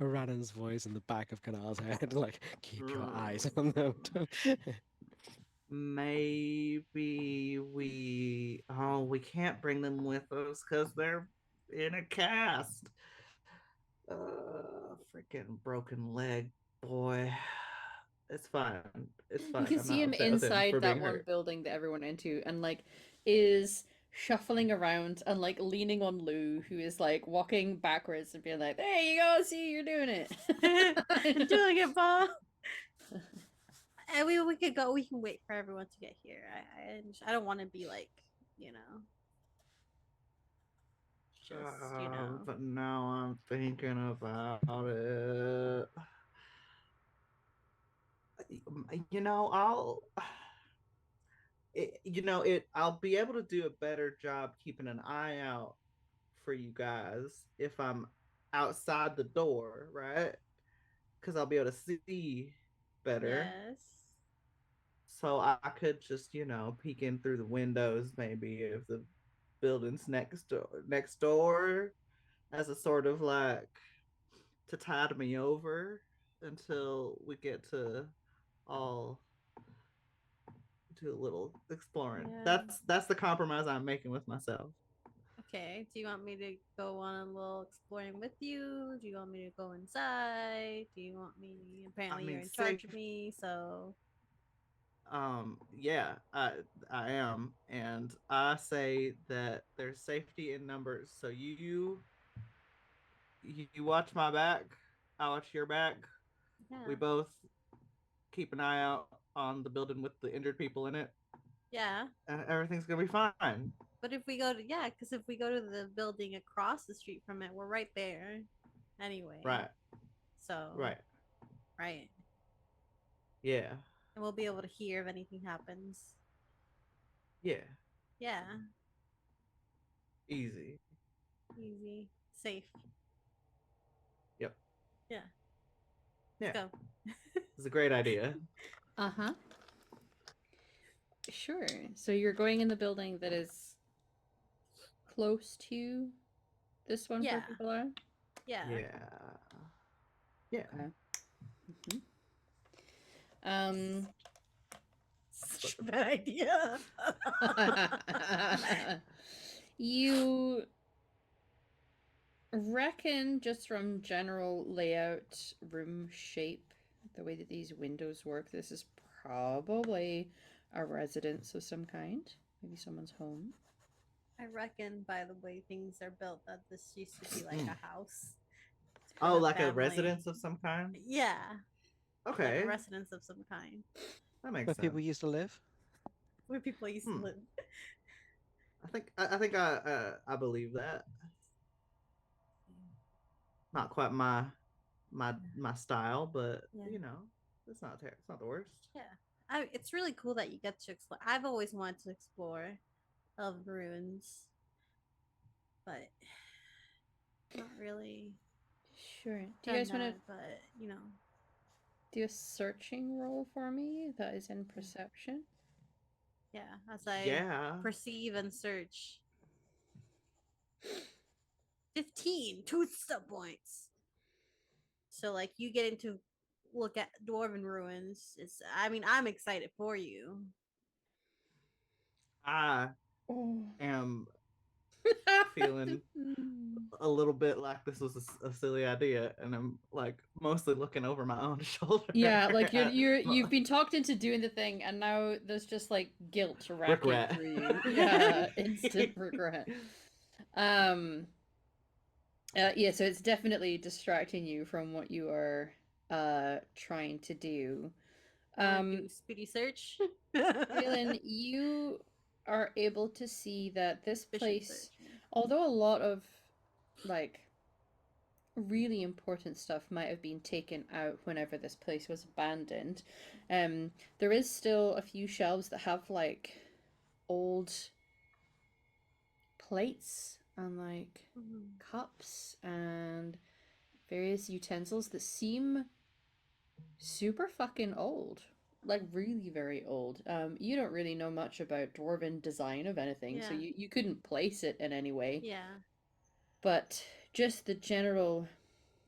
[SPEAKER 5] Aranan's voice in the back of Kanal's head, like, keep your eyes on them.
[SPEAKER 2] Maybe we can't bring them with us because they're in a cast. Freaking broken leg, boy. It's fine. It's fine.
[SPEAKER 1] You can see him inside that one building that everyone went into, and like is shuffling around and like leaning on Lou, who is like walking backwards and being like, "There you go, see, you're doing it,
[SPEAKER 3] doing it, Bob." And we could go. We can wait for everyone to get here. I don't want to be like, just,
[SPEAKER 2] But now I'm thinking about it. I'll be able to do a better job keeping an eye out for you guys if I'm outside the door, right? Because I'll be able to see better.
[SPEAKER 3] Yes.
[SPEAKER 2] So I could just, peek in through the windows maybe of the buildings next door as a sort of like to tide me over until we get to all do a little exploring.
[SPEAKER 3] Yeah.
[SPEAKER 2] That's the compromise I'm making with myself.
[SPEAKER 3] Okay. Do you want me to go on a little exploring with you? Do you want me to go inside? Do you want me? Apparently, you're in charge of me, so.
[SPEAKER 2] Yeah, I am, and I say that there's safety in numbers. So you watch my back, I watch your back.
[SPEAKER 3] Yeah.
[SPEAKER 2] We both keep an eye out on the building with the injured people in it.
[SPEAKER 3] Yeah.
[SPEAKER 2] And everything's gonna be fine.
[SPEAKER 3] But if we go to because if we go to the building across the street from it, we're right there, anyway.
[SPEAKER 2] Right.
[SPEAKER 3] So.
[SPEAKER 2] Right.
[SPEAKER 3] Right.
[SPEAKER 2] Yeah.
[SPEAKER 3] And we'll be able to hear if anything happens.
[SPEAKER 2] Yeah.
[SPEAKER 3] Yeah.
[SPEAKER 2] Easy.
[SPEAKER 3] Easy. Safe.
[SPEAKER 2] Yep.
[SPEAKER 3] Yeah.
[SPEAKER 2] Yeah.
[SPEAKER 3] Let's go.
[SPEAKER 2] It's a great idea.
[SPEAKER 1] Uh-huh. Sure. So you're going in the building that is close to this one where
[SPEAKER 3] Yeah.
[SPEAKER 1] people are?
[SPEAKER 3] Yeah.
[SPEAKER 2] Yeah. Yeah.
[SPEAKER 1] Okay. Um
[SPEAKER 3] Such a bad idea.
[SPEAKER 1] you reckon just from general layout, room shape, the way that these windows work, this is probably a residence of some kind. Maybe someone's home.
[SPEAKER 3] I reckon by the way things are built that this used to be like a house. for
[SPEAKER 2] Oh,
[SPEAKER 3] the
[SPEAKER 2] like a
[SPEAKER 3] family.
[SPEAKER 2] residence of some kind?
[SPEAKER 3] Yeah. Like
[SPEAKER 2] Okay.
[SPEAKER 3] a residence of some kind.
[SPEAKER 2] That makes
[SPEAKER 5] Where
[SPEAKER 2] sense.
[SPEAKER 5] people used to live.
[SPEAKER 3] Where people used to live.
[SPEAKER 2] I believe that. Not quite my style, but
[SPEAKER 3] Yeah.
[SPEAKER 2] you know, it's not it's not the worst.
[SPEAKER 3] Yeah. It's really cool that you get to explore. I've always wanted to explore of ruins, but not really
[SPEAKER 1] Sure. Do you
[SPEAKER 3] done
[SPEAKER 1] guys want to
[SPEAKER 3] that. But you know,
[SPEAKER 1] do a searching roll for me that is in perception?
[SPEAKER 3] yeah. As I
[SPEAKER 2] Yeah.
[SPEAKER 3] perceive and search, 15 2 sub points. So like you getting to look at dwarven ruins. I mean, I'm excited for you.
[SPEAKER 2] I
[SPEAKER 1] Oh.
[SPEAKER 2] am feeling a little bit like this was a silly idea, and I'm like mostly looking over my own shoulder.
[SPEAKER 1] Yeah, like you've been talked into doing the thing, and now there's just like guilt racking
[SPEAKER 2] regret.
[SPEAKER 1] through you. Yeah, instant regret. Yeah, so it's definitely distracting you from what you are trying to do.
[SPEAKER 3] Do speedy search.
[SPEAKER 1] Phelan, you are able to see that this
[SPEAKER 3] Suspicion
[SPEAKER 1] place,
[SPEAKER 3] search, yeah.
[SPEAKER 1] although a lot of like really important stuff might have been taken out whenever this place was abandoned, there is still a few shelves that have like old plates and like cups and various utensils that seem super fucking old. Like really very old. You don't really know much about dwarven design of anything, so
[SPEAKER 3] Yeah.
[SPEAKER 1] you couldn't place it in any way.
[SPEAKER 3] Yeah.
[SPEAKER 1] But just the general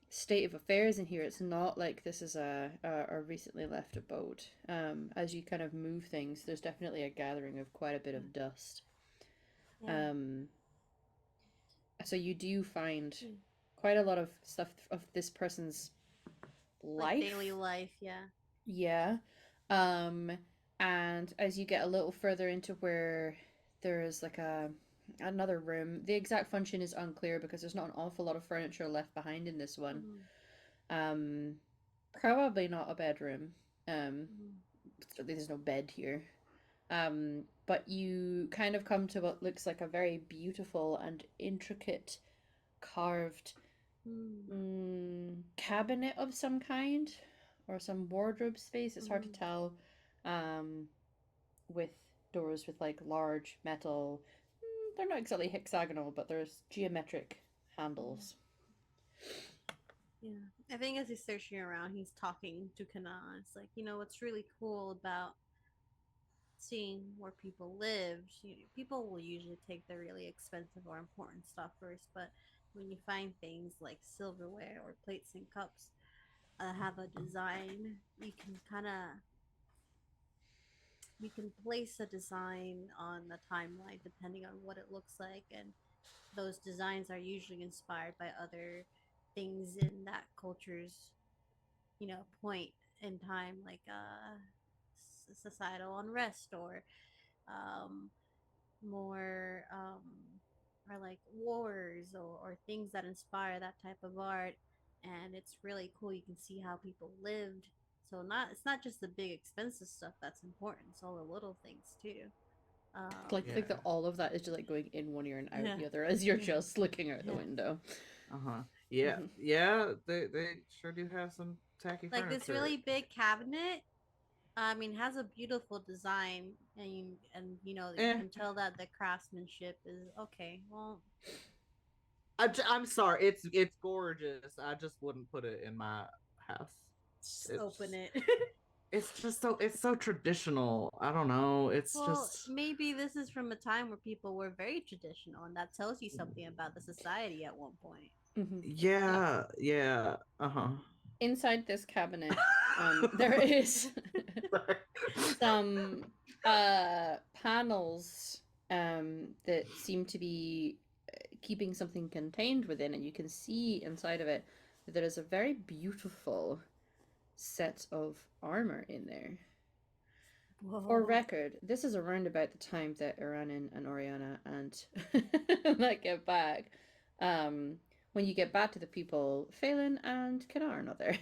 [SPEAKER 1] state of affairs in here, it's not like this is a recently left abode. As you kind of move things, there's definitely a gathering of quite a bit of dust.
[SPEAKER 3] Yeah.
[SPEAKER 1] So you do find quite a lot of stuff of this person's life.
[SPEAKER 3] Like daily life, yeah.
[SPEAKER 1] Yeah. And as you get a little further into where there is like another room, the exact function is unclear because there's not an awful lot of furniture left behind in this one. Probably not a bedroom. Certainly there's no bed here. But you kind of come to what looks like a very beautiful and intricate carved cabinet of some kind or some wardrobe space. It's hard to tell. With doors with like large metal. They're not exactly hexagonal, but there's geometric handles.
[SPEAKER 3] Yeah. I think as he's searching around, he's talking to Kana. It's like, what's really cool about seeing where people live. People will usually take the really expensive or important stuff first, but when you find things like silverware or plates and cups that have a design, you can place a design on the timeline depending on what it looks like, and those designs are usually inspired by other things in that culture's point in time, like societal unrest or um, more or like wars or things that inspire that type of art. And it's really cool, you can see how people lived. So it's not just the big expensive stuff that's important, it's all the little things too.
[SPEAKER 1] Like that all of that is just like going in one ear and out the other as you're just looking out the window.
[SPEAKER 2] Yeah. Yeah, they sure do have some tacky
[SPEAKER 3] Like this
[SPEAKER 2] furniture.
[SPEAKER 3] really big cabinet. I mean, has a beautiful design, and you know you can tell that the craftsmanship is okay. Well,
[SPEAKER 2] I'm sorry. It's gorgeous. I just wouldn't put it in my house.
[SPEAKER 3] just open it.
[SPEAKER 2] It's so traditional. I don't know. It's
[SPEAKER 3] Well,
[SPEAKER 2] just
[SPEAKER 3] maybe this is from a time where people were very traditional, and that tells you something about the society at one point.
[SPEAKER 1] Mm-hmm.
[SPEAKER 2] yeah. Uh-huh.
[SPEAKER 1] Inside this cabinet, there is some panels that seem to be keeping something contained within, and you can see inside of it that there is a very beautiful set of armor in there. For record, this is around about the time that Iranin and Oriana and that get back. When you get back to the people, Phelan and Kanar are not there.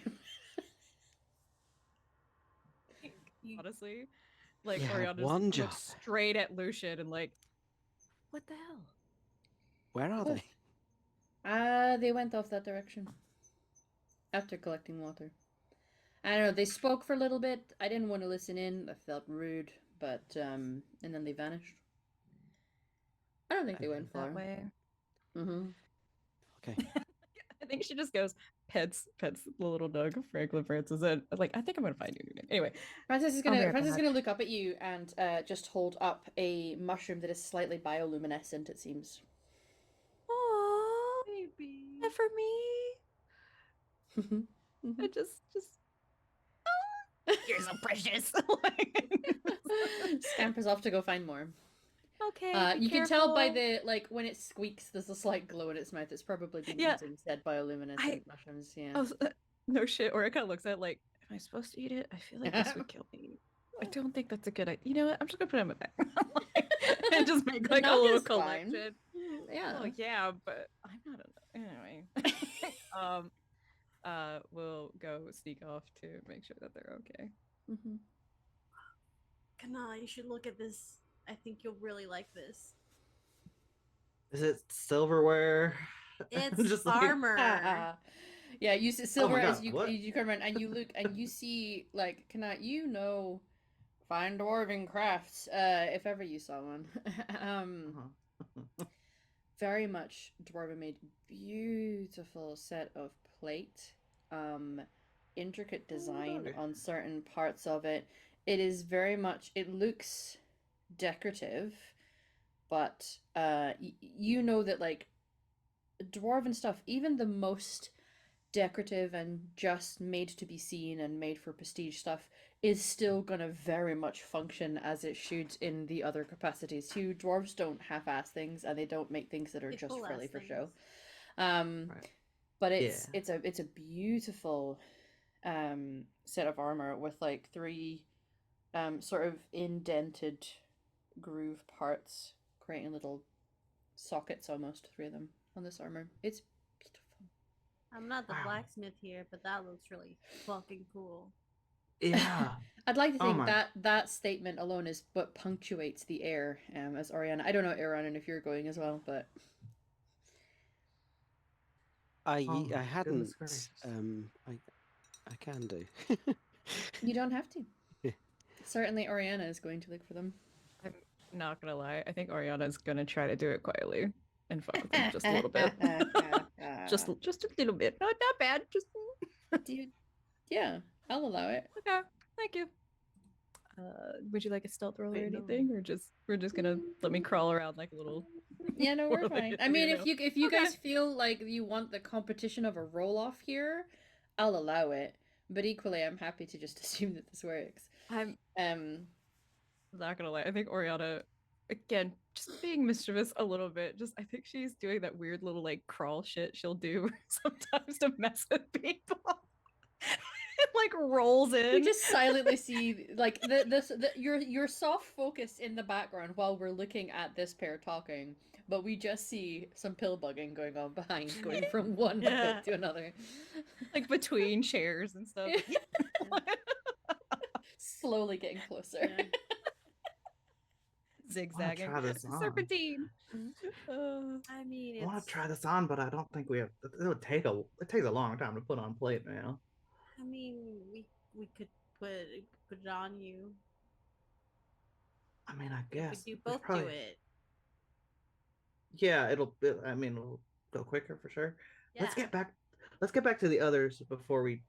[SPEAKER 4] Honestly, like
[SPEAKER 5] You had
[SPEAKER 4] Oriana
[SPEAKER 5] one
[SPEAKER 4] just looks
[SPEAKER 5] job.
[SPEAKER 4] straight at Lucian and like, what the hell?
[SPEAKER 5] Where are they?
[SPEAKER 1] They went off that direction after collecting water. I don't know, they spoke for a little bit. I didn't want to listen in. I felt rude, but and then they vanished. I don't think they went far.
[SPEAKER 4] That way.
[SPEAKER 1] Mm-hmm.
[SPEAKER 5] Okay.
[SPEAKER 4] I think she just goes, pets the little dog, Franklin Francis, and like, I think I'm gonna find your new name. Anyway,
[SPEAKER 1] Francis is gonna look up at you and just hold up a mushroom that is slightly bioluminescent, it seems.
[SPEAKER 4] Oh,
[SPEAKER 3] Maybe.
[SPEAKER 4] for me. I just you're so precious.
[SPEAKER 1] Scampers off to go find more.
[SPEAKER 4] Okay,
[SPEAKER 1] you can tell by the when it squeaks, there's a slight glow in its mouth. It's probably been eating said bioluminescent mushrooms. Yeah.
[SPEAKER 4] Oh, no shit. Or it kind of looks at it like, am I supposed to eat it? I feel like this would kill me. I don't think that's a good idea. You know what? I'm just gonna put it in my bag and just make like a little collection.
[SPEAKER 1] Yeah.
[SPEAKER 4] Oh yeah, but I'm not. Anyway. We'll go sneak off to make sure that they're okay.
[SPEAKER 1] Mm-hmm.
[SPEAKER 3] Kana, you should look at this. I think you'll really like this.
[SPEAKER 2] Is it silverware?
[SPEAKER 3] It's
[SPEAKER 2] just
[SPEAKER 3] armor.
[SPEAKER 1] Yeah, you see silver as you
[SPEAKER 2] what?
[SPEAKER 1] you come around and you look and you see Kana, fine dwarven crafts, if ever you saw one. Very much dwarven made, beautiful set of plate, intricate design on certain parts of it. It is very much, it looks decorative, but you know that dwarven stuff, even the most decorative and just made to be seen and made for prestige stuff, is still gonna very much function as it should in the other capacities too. Dwarves don't half-ass things, and they don't make things that are just really for show. But it's a beautiful set of armor with 3 sort of indented groove parts, creating little sockets, almost 3 of them on this armor. It's beautiful.
[SPEAKER 3] I'm not the blacksmith here, but that looks really fucking cool.
[SPEAKER 2] Yeah.
[SPEAKER 1] I'd like to think that statement alone is what punctuates the air, as Oriana. I don't know, Aaron, if you're going as well, but
[SPEAKER 5] I hadn't. I can do.
[SPEAKER 1] You don't have to. Certainly, Oriana is going to look for them.
[SPEAKER 4] I'm not gonna lie. I think Oriana's gonna try to do it quietly and fuck with them just a little bit. just a little bit. Not bad. Just.
[SPEAKER 1] Yeah, I'll allow it.
[SPEAKER 4] Okay, thank you. Would you like a stealth roll or anything, or we're just gonna let me crawl around like a little?
[SPEAKER 1] Yeah, no, we're fine. I mean, if you guys feel like you want the competition of a roll off here, I'll allow it. But equally, I'm happy to just assume that this works.
[SPEAKER 4] I'm not gonna lie. I think Oriana, again, just being mischievous a little bit. I think she's doing that weird little crawl shit she'll do sometimes to mess with people. Rolls in.
[SPEAKER 1] We just silently see your soft focus in the background while we're looking at this pair talking, but we just see some pill bugging going on behind, going from one bit to another,
[SPEAKER 4] between chairs and stuff.
[SPEAKER 1] Slowly getting closer.
[SPEAKER 3] Yeah.
[SPEAKER 4] Zigzagging. Serpentine.
[SPEAKER 3] I mean,
[SPEAKER 2] I want to try this on, but I don't think we have. It takes a long time to put on plate now.
[SPEAKER 3] I I mean, we could put it on you.
[SPEAKER 2] I mean, I
[SPEAKER 3] If we
[SPEAKER 2] guess
[SPEAKER 3] do
[SPEAKER 2] we
[SPEAKER 3] both
[SPEAKER 2] probably,
[SPEAKER 3] do it.
[SPEAKER 2] yeah, I mean, it'll go quicker for sure.
[SPEAKER 3] Yeah.
[SPEAKER 2] Let's get back to the others before we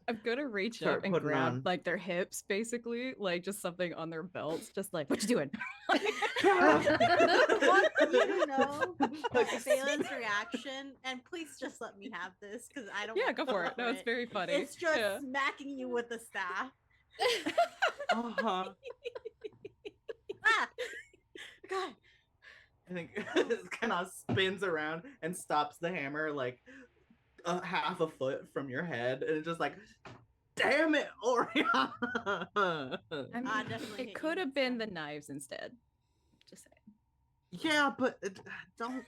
[SPEAKER 4] I'm gonna reach up
[SPEAKER 2] start
[SPEAKER 4] and
[SPEAKER 2] putting
[SPEAKER 4] grab
[SPEAKER 2] on.
[SPEAKER 4] like their hips, basically, like just something on their belts, just like, what you doing?
[SPEAKER 3] I want you to know
[SPEAKER 2] Like,
[SPEAKER 3] that Phelan's reaction, and please just let me have this because I don't.
[SPEAKER 4] Yeah,
[SPEAKER 3] want
[SPEAKER 4] go
[SPEAKER 3] to
[SPEAKER 4] for it. No, it's very funny.
[SPEAKER 3] It's just
[SPEAKER 4] Yeah.
[SPEAKER 3] smacking you with the staff.
[SPEAKER 2] uh-huh.
[SPEAKER 3] Ah! God.
[SPEAKER 2] I think it kind of spins around and stops the hammer like half a foot from your head, and it's just like, damn it, Oriana.
[SPEAKER 4] I mean,
[SPEAKER 3] definitely
[SPEAKER 4] it
[SPEAKER 3] hit
[SPEAKER 4] could
[SPEAKER 3] you.
[SPEAKER 4] have been the knives instead. Just saying.
[SPEAKER 2] Yeah, but don't.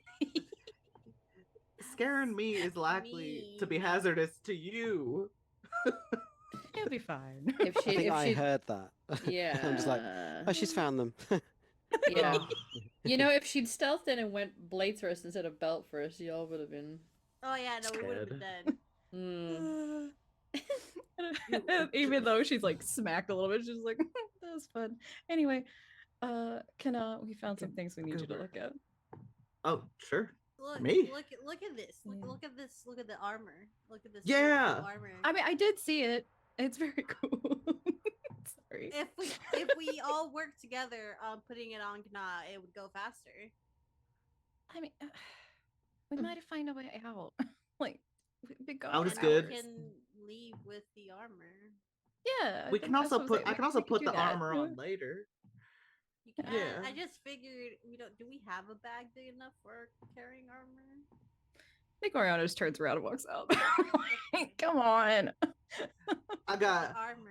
[SPEAKER 2] Scaring me is likely to be hazardous to you.
[SPEAKER 4] It'll be fine.
[SPEAKER 1] If
[SPEAKER 5] I
[SPEAKER 1] she,
[SPEAKER 5] think
[SPEAKER 1] if
[SPEAKER 5] I
[SPEAKER 1] she,
[SPEAKER 5] heard that.
[SPEAKER 1] yeah,
[SPEAKER 5] I'm just like, oh, she's found them.
[SPEAKER 1] yeah.
[SPEAKER 2] Ugh.
[SPEAKER 1] You know, if she'd stealthed in and went blade first instead of belt first, y'all would have been.
[SPEAKER 3] Oh yeah, no, we would have been dead.
[SPEAKER 1] Mm.
[SPEAKER 4] Even though she's like smacked a little bit, she's like, that was fun. Anyway, we found some things we need you to
[SPEAKER 2] Goober.
[SPEAKER 4] look at.
[SPEAKER 2] Oh, sure.
[SPEAKER 3] Look,
[SPEAKER 2] Me?
[SPEAKER 3] look at this. Look,
[SPEAKER 4] Yeah.
[SPEAKER 3] look at this. Look at the armor. Look at this.
[SPEAKER 2] Yeah.
[SPEAKER 3] beautiful armor.
[SPEAKER 4] I mean, I did see it. It's very cool. Sorry.
[SPEAKER 3] If we all work together on putting it on Gna, it would go faster.
[SPEAKER 4] I mean, we might have found a way out. Like, we've been gone
[SPEAKER 2] Out
[SPEAKER 4] for
[SPEAKER 2] is good.
[SPEAKER 3] We
[SPEAKER 4] hours.
[SPEAKER 3] can leave with the armor.
[SPEAKER 4] Yeah,
[SPEAKER 2] We
[SPEAKER 4] think
[SPEAKER 2] can also
[SPEAKER 4] that's what
[SPEAKER 2] put.
[SPEAKER 4] I'm
[SPEAKER 2] I can
[SPEAKER 4] saying.
[SPEAKER 2] also
[SPEAKER 4] We could
[SPEAKER 2] put
[SPEAKER 4] do
[SPEAKER 2] the
[SPEAKER 4] that.
[SPEAKER 2] armor on later.
[SPEAKER 3] You can.
[SPEAKER 2] Yeah.
[SPEAKER 3] I just figured we don't. Do we have a bag big enough for carrying armor?
[SPEAKER 4] I think Oriana just turns around and walks out. Come on.
[SPEAKER 2] I
[SPEAKER 3] The
[SPEAKER 2] got.
[SPEAKER 3] armor.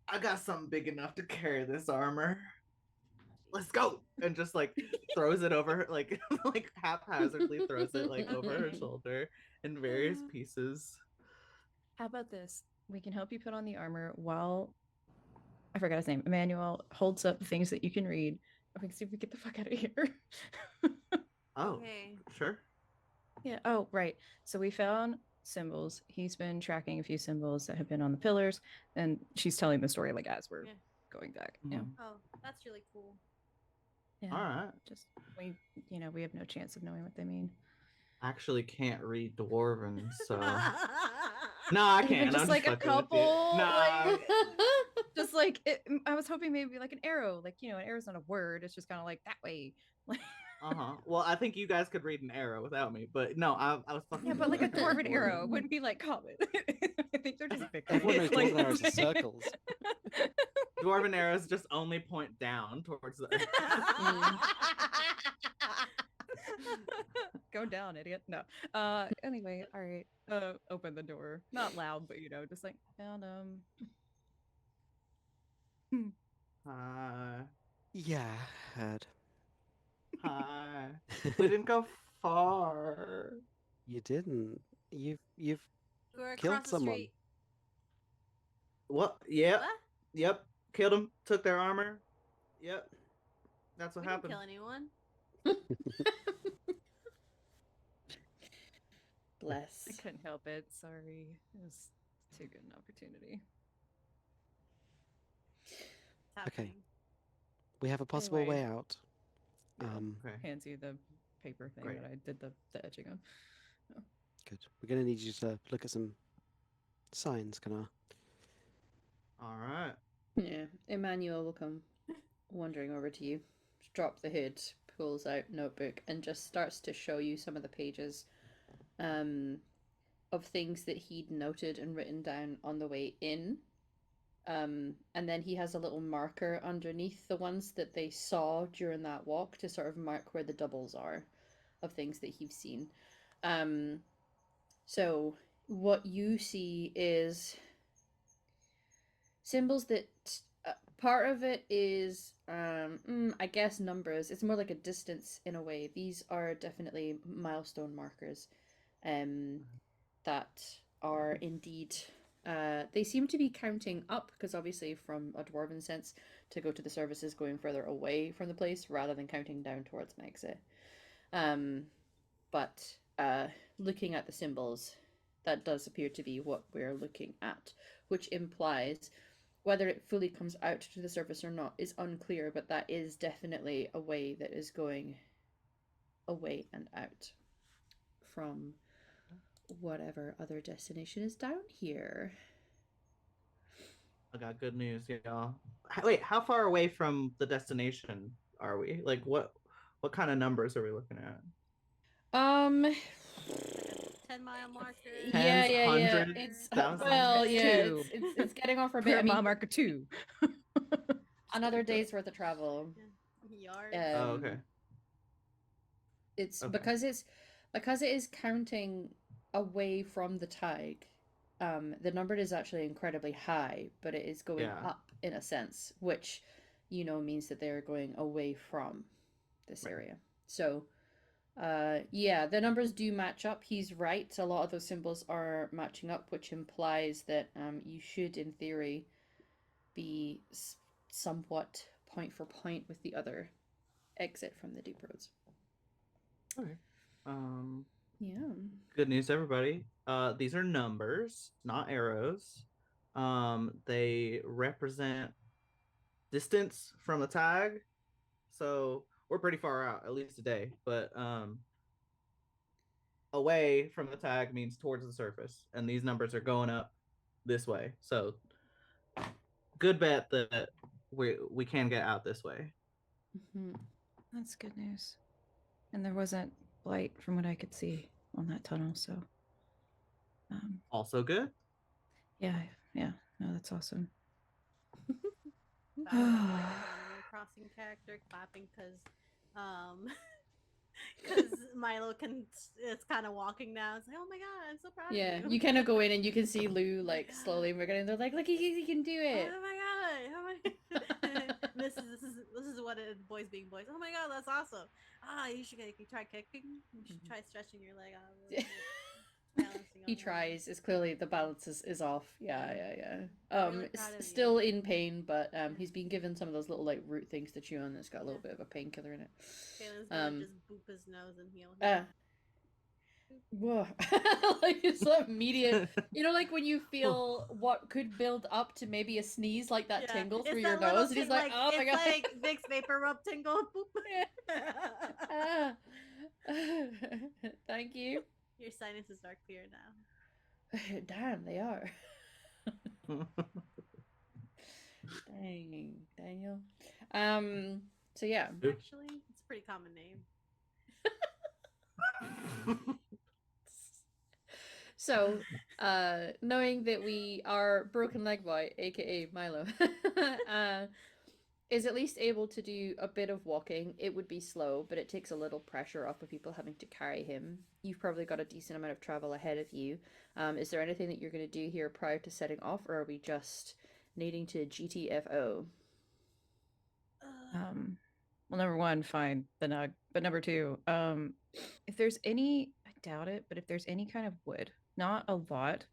[SPEAKER 2] I got something big enough to carry this armor. Let's go, and just like throws it over, like like haphazardly throws it like over her
[SPEAKER 3] Okay.
[SPEAKER 2] shoulder in various pieces.
[SPEAKER 4] How about this? We can help you put on the armor while I forgot his name. Emmanuel holds up the things that you can read. And we can see if we get the fuck out of here.
[SPEAKER 2] Oh,
[SPEAKER 3] Okay.
[SPEAKER 2] sure.
[SPEAKER 4] Yeah. Oh, right. So we found symbols. He's been tracking a few symbols that have been on the pillars, and she's telling the story like as we're
[SPEAKER 3] Yeah.
[SPEAKER 4] going back. Yeah.
[SPEAKER 2] Mhm.
[SPEAKER 3] Oh, that's really cool.
[SPEAKER 4] Yeah.
[SPEAKER 2] All right.
[SPEAKER 4] Just we have no chance of knowing what they mean.
[SPEAKER 2] Actually, can't read Dwarven, so no, I
[SPEAKER 4] Even
[SPEAKER 2] can't.
[SPEAKER 4] just
[SPEAKER 2] I'm
[SPEAKER 4] like a
[SPEAKER 2] fucking with you.
[SPEAKER 4] couple,
[SPEAKER 2] Nah,
[SPEAKER 4] like just like I was hoping maybe like an arrow. Like an arrow's not a word. It's just kind of like that way. Like
[SPEAKER 2] Well, I think you guys could read an arrow without me, but no, I was fucking.
[SPEAKER 4] yeah, but
[SPEAKER 2] with
[SPEAKER 4] like a
[SPEAKER 2] you.
[SPEAKER 4] dwarven arrow wouldn't be like common. I think they're just big.
[SPEAKER 5] Everyone knows
[SPEAKER 4] Like,
[SPEAKER 5] dwarven arrows are circles.
[SPEAKER 2] Dwarven arrows just only point down towards the.
[SPEAKER 4] Go down, idiot. No. Anyway, all right. Open the door. Not loud, but just like found
[SPEAKER 5] Yeah, heard.
[SPEAKER 2] Hi. We didn't go far.
[SPEAKER 5] You didn't. You've
[SPEAKER 3] We're
[SPEAKER 5] Killed
[SPEAKER 3] across the
[SPEAKER 5] someone.
[SPEAKER 3] street.
[SPEAKER 2] What? Yep.
[SPEAKER 3] What?
[SPEAKER 2] Yep. Killed them. Took their armor. Yep. That's what
[SPEAKER 3] We didn't
[SPEAKER 2] happened.
[SPEAKER 3] kill anyone.
[SPEAKER 1] Bless.
[SPEAKER 4] I couldn't help it. Sorry. It was too good an opportunity.
[SPEAKER 3] It's
[SPEAKER 5] Okay.
[SPEAKER 3] happening.
[SPEAKER 5] we have a possible
[SPEAKER 4] Anyway.
[SPEAKER 5] way out.
[SPEAKER 2] Okay.
[SPEAKER 4] Hands you the paper thing
[SPEAKER 2] Great.
[SPEAKER 4] that I did the etching on.
[SPEAKER 5] Good. We're gonna need you to look at some signs, Kana.
[SPEAKER 2] All right.
[SPEAKER 1] Yeah, Emmanuel will come wandering over to you, drop the hood, pulls out notebook, and just starts to show you some of the pages of things that he'd noted and written down on the way in. And then he has a little marker underneath the ones that they saw during that walk to sort of mark where the doubles are of things that he's seen. So what you see is symbols that part of it is I guess numbers. It's more like a distance in a way. These are definitely milestone markers that are indeed they seem to be counting up, because obviously from a dwarven sense to go to the services going further away from the place rather than counting down towards an exit. But looking at the symbols, that does appear to be what we're looking at, which implies whether it fully comes out to the surface or not is unclear, but that is definitely a way that is going away and out from whatever other destination is down here.
[SPEAKER 2] I got good news, y'all. Wait, how far away from the destination are we? Like, what kind of numbers are we looking at?
[SPEAKER 3] 10-mile marker.
[SPEAKER 1] Yeah,
[SPEAKER 2] Tens,
[SPEAKER 1] yeah.
[SPEAKER 2] hundreds,
[SPEAKER 1] It's
[SPEAKER 2] thousands?
[SPEAKER 1] well, yeah,
[SPEAKER 4] Two.
[SPEAKER 1] it's getting off our bit. I mean,
[SPEAKER 4] Mile marker 2.
[SPEAKER 1] another day's worth of travel.
[SPEAKER 3] Yards.
[SPEAKER 2] Oh, okay.
[SPEAKER 1] It's
[SPEAKER 2] Okay.
[SPEAKER 1] because it is counting away from the tag. The number is actually incredibly high, but it is going
[SPEAKER 2] Yeah.
[SPEAKER 1] up in a sense, which means that they're going away from this
[SPEAKER 2] Right.
[SPEAKER 1] area. So yeah, the numbers do match up. He's right. A lot of those symbols are matching up, which implies that you should, in theory, be somewhat point for point with the other exit from the deep roads.
[SPEAKER 2] Okay.
[SPEAKER 1] Yeah.
[SPEAKER 2] Good news, everybody. These are numbers, not arrows. They represent distance from the tag. So we're pretty far out, at least a day. But away from the tag means towards the surface, and these numbers are going up this way. So good bet that we can get out this way.
[SPEAKER 1] Mm-hmm.
[SPEAKER 4] That's good news. And there wasn't blight from what I could see on that tunnel, so
[SPEAKER 2] Also good.
[SPEAKER 4] yeah, no, that's awesome.
[SPEAKER 3] By the way, Animal Crossing character clapping because Milo it's kind of walking now. It's like, oh my god, I'm so proud
[SPEAKER 1] Yeah,
[SPEAKER 3] of you.
[SPEAKER 1] you kind of go in and you can see Lou like slowly moving, and they're like, "Look, he can do it."
[SPEAKER 3] Oh my god! Oh my god! this is what it boys being boys. Oh my god, that's awesome! You should try kicking. You should try stretching your leg out. Balancing
[SPEAKER 1] He
[SPEAKER 3] on one.
[SPEAKER 1] tries. It's clearly the balance is off. Yeah.
[SPEAKER 3] Really proud of
[SPEAKER 1] Still
[SPEAKER 3] you.
[SPEAKER 1] in pain, but he's been given some of those little like root things to chew on. That's got a little bit of a painkiller in it.
[SPEAKER 3] Kaylin's gonna just boop his nose and heal him.
[SPEAKER 1] Whoa. Like it's that immediate, like when you feel what could build up to maybe a sneeze, like that tingle through your nose, and he's like, "Oh my god!"
[SPEAKER 3] It's like Vicks vapor rub tingle.
[SPEAKER 1] Ah. Thank you.
[SPEAKER 3] Your sinuses are clear now.
[SPEAKER 1] Damn, they are. Dang, Daniel. So yeah.
[SPEAKER 3] Actually, it's a pretty common name.
[SPEAKER 1] So, knowing that we are Broken Leg Boy, aka Milo, is at least able to do a bit of walking. It would be slow, but it takes a little pressure off of people having to carry him. You've probably got a decent amount of travel ahead of you. Is there anything that you're going to do here prior to setting off, or are we just needing to GTFO?
[SPEAKER 4] Well, number one, fine, the nug. But number two, if there's any, I doubt it, but if there's any kind of wood, not a lot,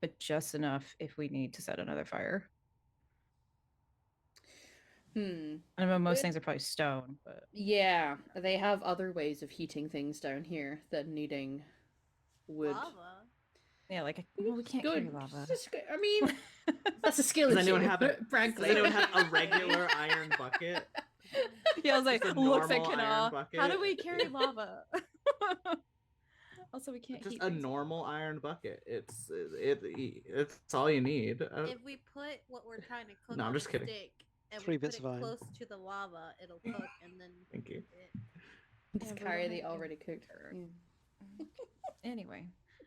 [SPEAKER 4] but just enough if we need to set another fire. I know most things are probably stone, but
[SPEAKER 1] yeah, they have other ways of heating things down here than needing wood.
[SPEAKER 3] Lava.
[SPEAKER 4] Yeah, like we can't carry lava.
[SPEAKER 1] I mean, that's a skill
[SPEAKER 2] Does
[SPEAKER 1] issue.
[SPEAKER 2] anyone have
[SPEAKER 1] frankly?
[SPEAKER 2] Does anyone have a regular iron bucket?
[SPEAKER 4] Yeah, I was like,
[SPEAKER 2] Just a
[SPEAKER 4] looks like
[SPEAKER 2] normal iron bucket?
[SPEAKER 4] how do we carry lava? Also, we can't
[SPEAKER 2] Just
[SPEAKER 4] heat
[SPEAKER 2] a
[SPEAKER 4] things.
[SPEAKER 2] normal iron bucket. It's all you need.
[SPEAKER 3] If we put what we're trying to cook
[SPEAKER 2] No, I'm
[SPEAKER 3] on
[SPEAKER 2] just
[SPEAKER 3] a
[SPEAKER 2] kidding.
[SPEAKER 3] stick and
[SPEAKER 5] 3
[SPEAKER 3] we
[SPEAKER 5] bits
[SPEAKER 3] put
[SPEAKER 5] of
[SPEAKER 3] it
[SPEAKER 5] iron.
[SPEAKER 3] close to the lava, it'll cook and then
[SPEAKER 2] Thank you.
[SPEAKER 1] Just carry the already cooked.
[SPEAKER 4] Anyway,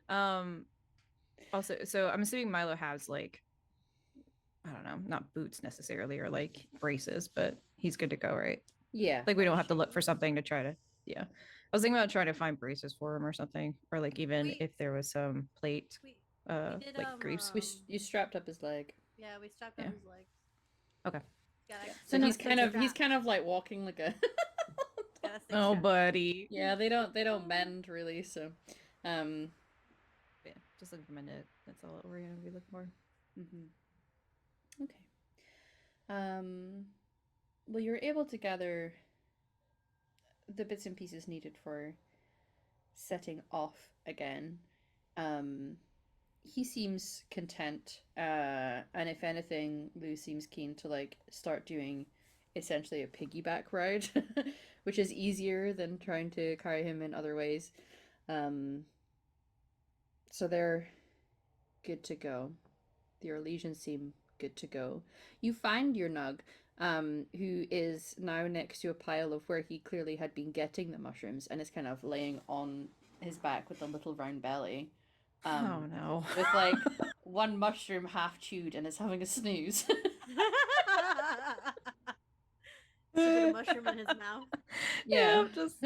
[SPEAKER 4] also, so I'm assuming Milo has like, I don't know, not boots necessarily or like braces, but he's good to go, right?
[SPEAKER 1] Yeah.
[SPEAKER 4] Like we don't have to look for something to try to. Yeah, I was thinking about trying to find braces for him or something, or like even if there was some plate,
[SPEAKER 3] we did,
[SPEAKER 4] like greaves.
[SPEAKER 1] You strapped up his leg.
[SPEAKER 3] Yeah, we strapped up his legs.
[SPEAKER 4] Okay.
[SPEAKER 1] So he's kind of like walking like a.
[SPEAKER 4] Oh, buddy.
[SPEAKER 1] Yeah, they don't bend really, so.
[SPEAKER 4] Yeah, just looking for my knit. That's all we're gonna be looking for.
[SPEAKER 1] Okay. Well, you're able to gather the bits and pieces needed for setting off again. he seems content, and if anything, Lou seems keen to like start doing essentially a piggyback ride, which is easier than trying to carry him in other ways. So they're good to go. The Orlesians seem good to go. You find your Nug, who is now next to a pile of where he clearly had been getting the mushrooms, and is kind of laying on his back with a little round belly.
[SPEAKER 4] Oh no.
[SPEAKER 1] With like one mushroom half chewed and is having a snooze.
[SPEAKER 3] Sipping a mushroom in his mouth.
[SPEAKER 1] Yeah.
[SPEAKER 4] just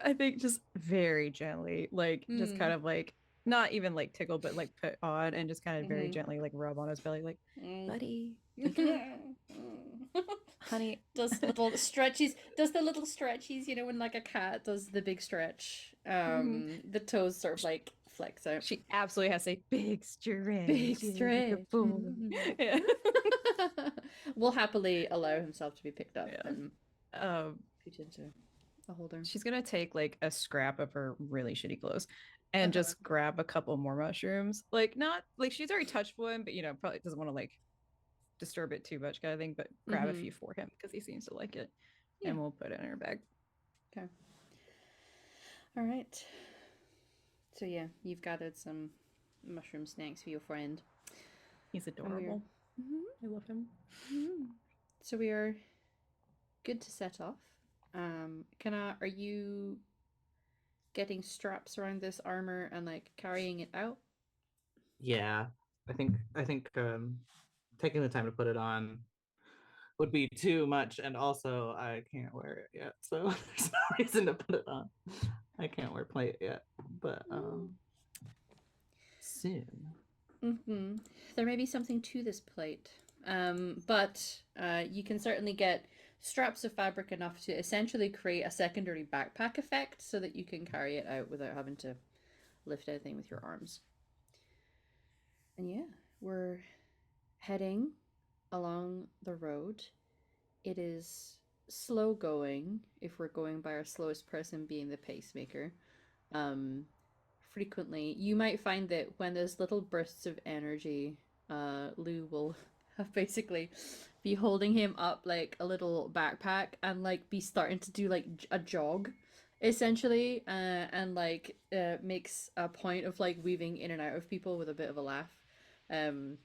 [SPEAKER 4] I think just very gently, like just kind of like not even like tickle, but like put on and just kind of very gently like rub on his belly, like, buddy, honey,
[SPEAKER 1] does little stretches. Does the little stretches, you know, when like a cat does the big stretch. The toes sort of like flex out.
[SPEAKER 4] She absolutely has a big stretch.
[SPEAKER 1] Big stretch.
[SPEAKER 4] Yeah.
[SPEAKER 1] Will happily allow himself to be picked up and put into a holder.
[SPEAKER 4] She's gonna take like a scrap of her really shitty clothes and just grab a couple more mushrooms. Like not like she's already touched one, but you know, probably doesn't want to like disturb it too much kind of thing, but grab a few for him because he seems to like it. And we'll put it in her bag.
[SPEAKER 1] Okay. All right. So yeah, you've gathered some mushroom snacks for your friend.
[SPEAKER 4] He's adorable. I love him.
[SPEAKER 1] So we are good to set off. Are you getting straps around this armor and like carrying it out?
[SPEAKER 2] Yeah, I think taking the time to put it on would be too much, and also I can't wear it yet, so there's no reason to put it on. I can't wear plate yet, but soon.
[SPEAKER 1] There may be something to this plate, but you can certainly get straps of fabric enough to essentially create a secondary backpack effect so that you can carry it out without having to lift anything with your arms. And yeah, we're heading along the road. It is slow going if we're going by our slowest person being the pacemaker. Frequently, you might find that when there's little bursts of energy, Lou will basically be holding him up like a little backpack and like be starting to do like a jog essentially, and like makes a point of like weaving in and out of people with a bit of a laugh.
[SPEAKER 3] Phelan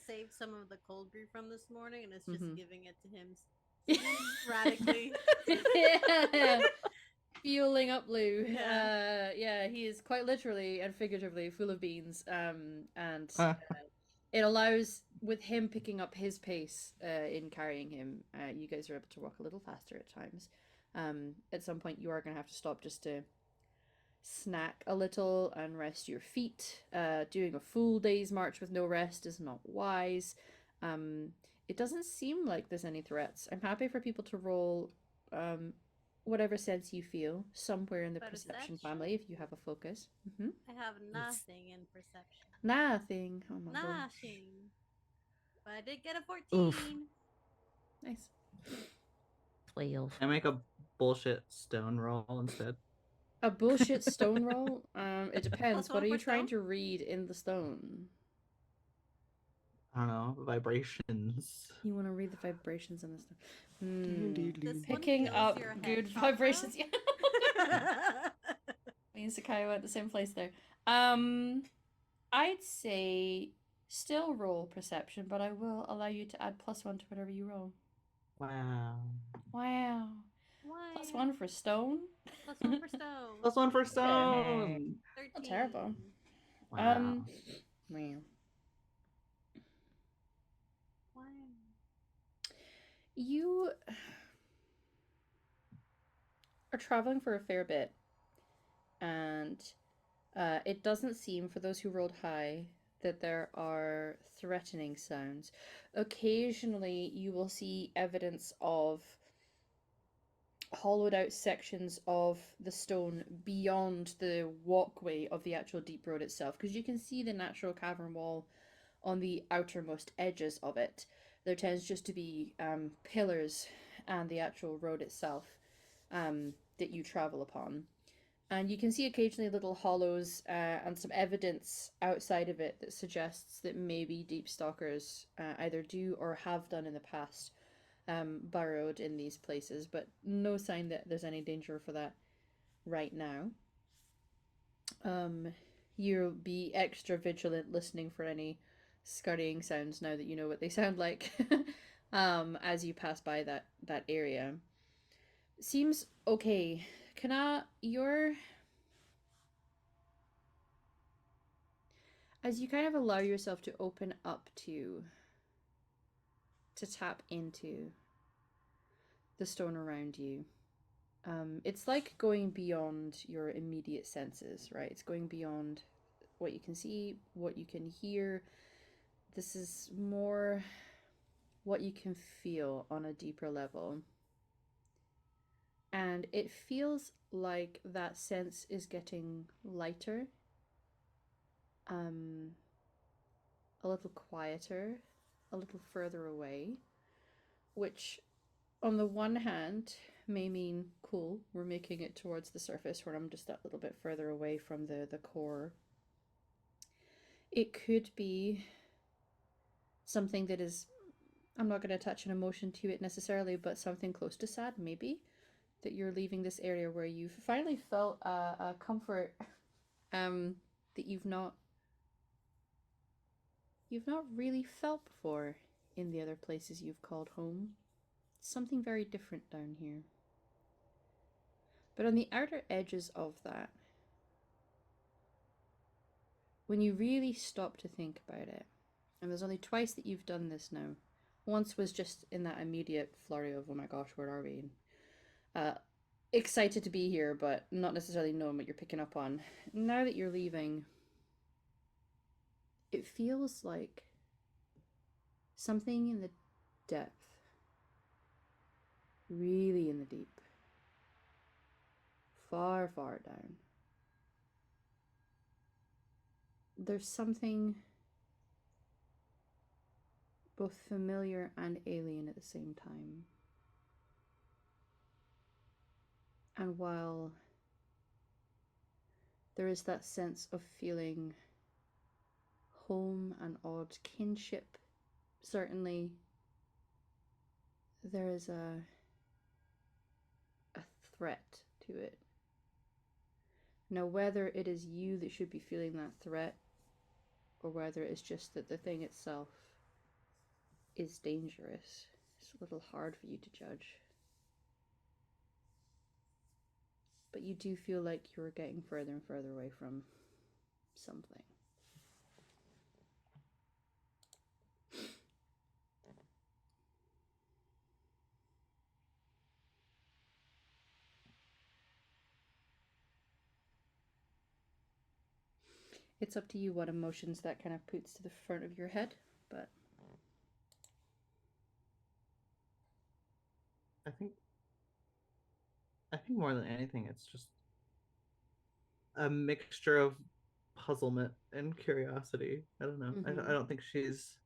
[SPEAKER 3] saved some of the cold brew from this morning and is just giving it to him sporadically.
[SPEAKER 1] Yeah. Fueling up Lou. Yeah, he is quite literally and figuratively full of beans. And it allows, with him picking up his pace in carrying him, you guys are able to walk a little faster at times. At some point, you are going to have to stop just to snack a little and rest your feet. Doing a full day's march with no rest is not wise. It doesn't seem like there's any threats. I'm happy for people to roll whatever sense you feel somewhere in the perception family if you have a focus.
[SPEAKER 3] I have nothing in perception.
[SPEAKER 1] Nothing. Oh my god.
[SPEAKER 3] Nothing. But I did get a 14.
[SPEAKER 4] Oof.
[SPEAKER 1] Nice.
[SPEAKER 4] 12.
[SPEAKER 2] I make a bullshit stone roll instead.
[SPEAKER 1] A bullshit stone roll? It depends.
[SPEAKER 3] Plus
[SPEAKER 1] What
[SPEAKER 3] one
[SPEAKER 1] are you
[SPEAKER 3] for
[SPEAKER 1] trying
[SPEAKER 3] stone?
[SPEAKER 1] to read in the stone?
[SPEAKER 2] I don't know, vibrations.
[SPEAKER 1] You want to read the vibrations in the stone?
[SPEAKER 3] This
[SPEAKER 1] Picking
[SPEAKER 3] one
[SPEAKER 1] up
[SPEAKER 3] fills your head
[SPEAKER 1] good
[SPEAKER 3] chakra.
[SPEAKER 1] vibrations. Yeah. Me and Sakai went the same place there. I'd say still roll perception, but I will allow you to add +1 to whatever you roll.
[SPEAKER 2] Wow.
[SPEAKER 1] Wow. +1 for stone.
[SPEAKER 3] +1 for stone.
[SPEAKER 2] +1 for stone.
[SPEAKER 3] 13.
[SPEAKER 1] Not terrible.
[SPEAKER 2] Wow.
[SPEAKER 1] Wow.
[SPEAKER 3] Wow.
[SPEAKER 1] You are traveling for a fair bit, and it doesn't seem, for those who rolled high, that there are threatening sounds. Occasionally, you will see evidence of hollowed out sections of the stone beyond the walkway of the actual deep road itself, because you can see the natural cavern wall on the outermost edges of it. There tends just to be pillars and the actual road itself that you travel upon. And you can see occasionally little hollows and some evidence outside of it that suggests that maybe deep stalkers either do or have done in the past burrowed in these places, but no sign that there's any danger for that right now. You'll be extra vigilant listening for any scurrying sounds now that you know what they sound like as you pass by that area. Seems okay. As you kind of allow yourself to open up to tap into the stone around you, it's like going beyond your immediate senses, right? It's going beyond what you can see, what you can hear. This is more what you can feel on a deeper level. And it feels like that sense is getting lighter, a little quieter, a little further away, which on the one hand may mean, cool, we're making it towards the surface where I'm just that little bit further away from the core. It could be something that is, I'm not going to attach an emotion to it necessarily, but something close to sad, maybe, that you're leaving this area where you've finally felt a comfort that you've not really felt before in the other places you've called home. Something very different down here. But on the outer edges of that, when you really stop to think about it, and there's only twice that you've done this now. Once was just in that immediate flurry of, oh my gosh, where are we? And, excited to be here, but not necessarily knowing what you're picking up on. Now that you're leaving, it feels like something in the depth, really in the deep, far, far down. There's something both familiar and alien at the same time. And while there is that sense of feeling home and odd kinship, certainly there is a threat to it. Now, whether it is you that should be feeling that threat, or whether it's just that the thing itself is dangerous, it's a little hard for you to judge. But you do feel like you're getting further and further away from something. It's up to you what emotions that kind of puts to the front of your head, but
[SPEAKER 2] I think more than anything, it's just a mixture of puzzlement and curiosity. I don't know. I don't think she's,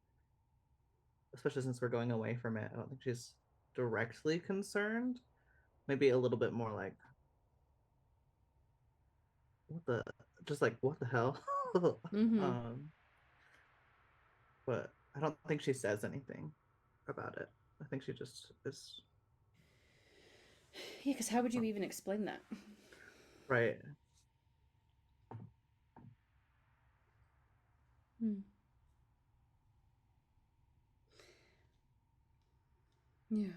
[SPEAKER 2] especially since we're going away from it, I don't think she's directly concerned. Maybe a little bit more like, what the hell? But I don't think she says anything about it. I think she just is.
[SPEAKER 1] Yeah, because how would you even explain that?
[SPEAKER 2] Right.
[SPEAKER 1] Yeah.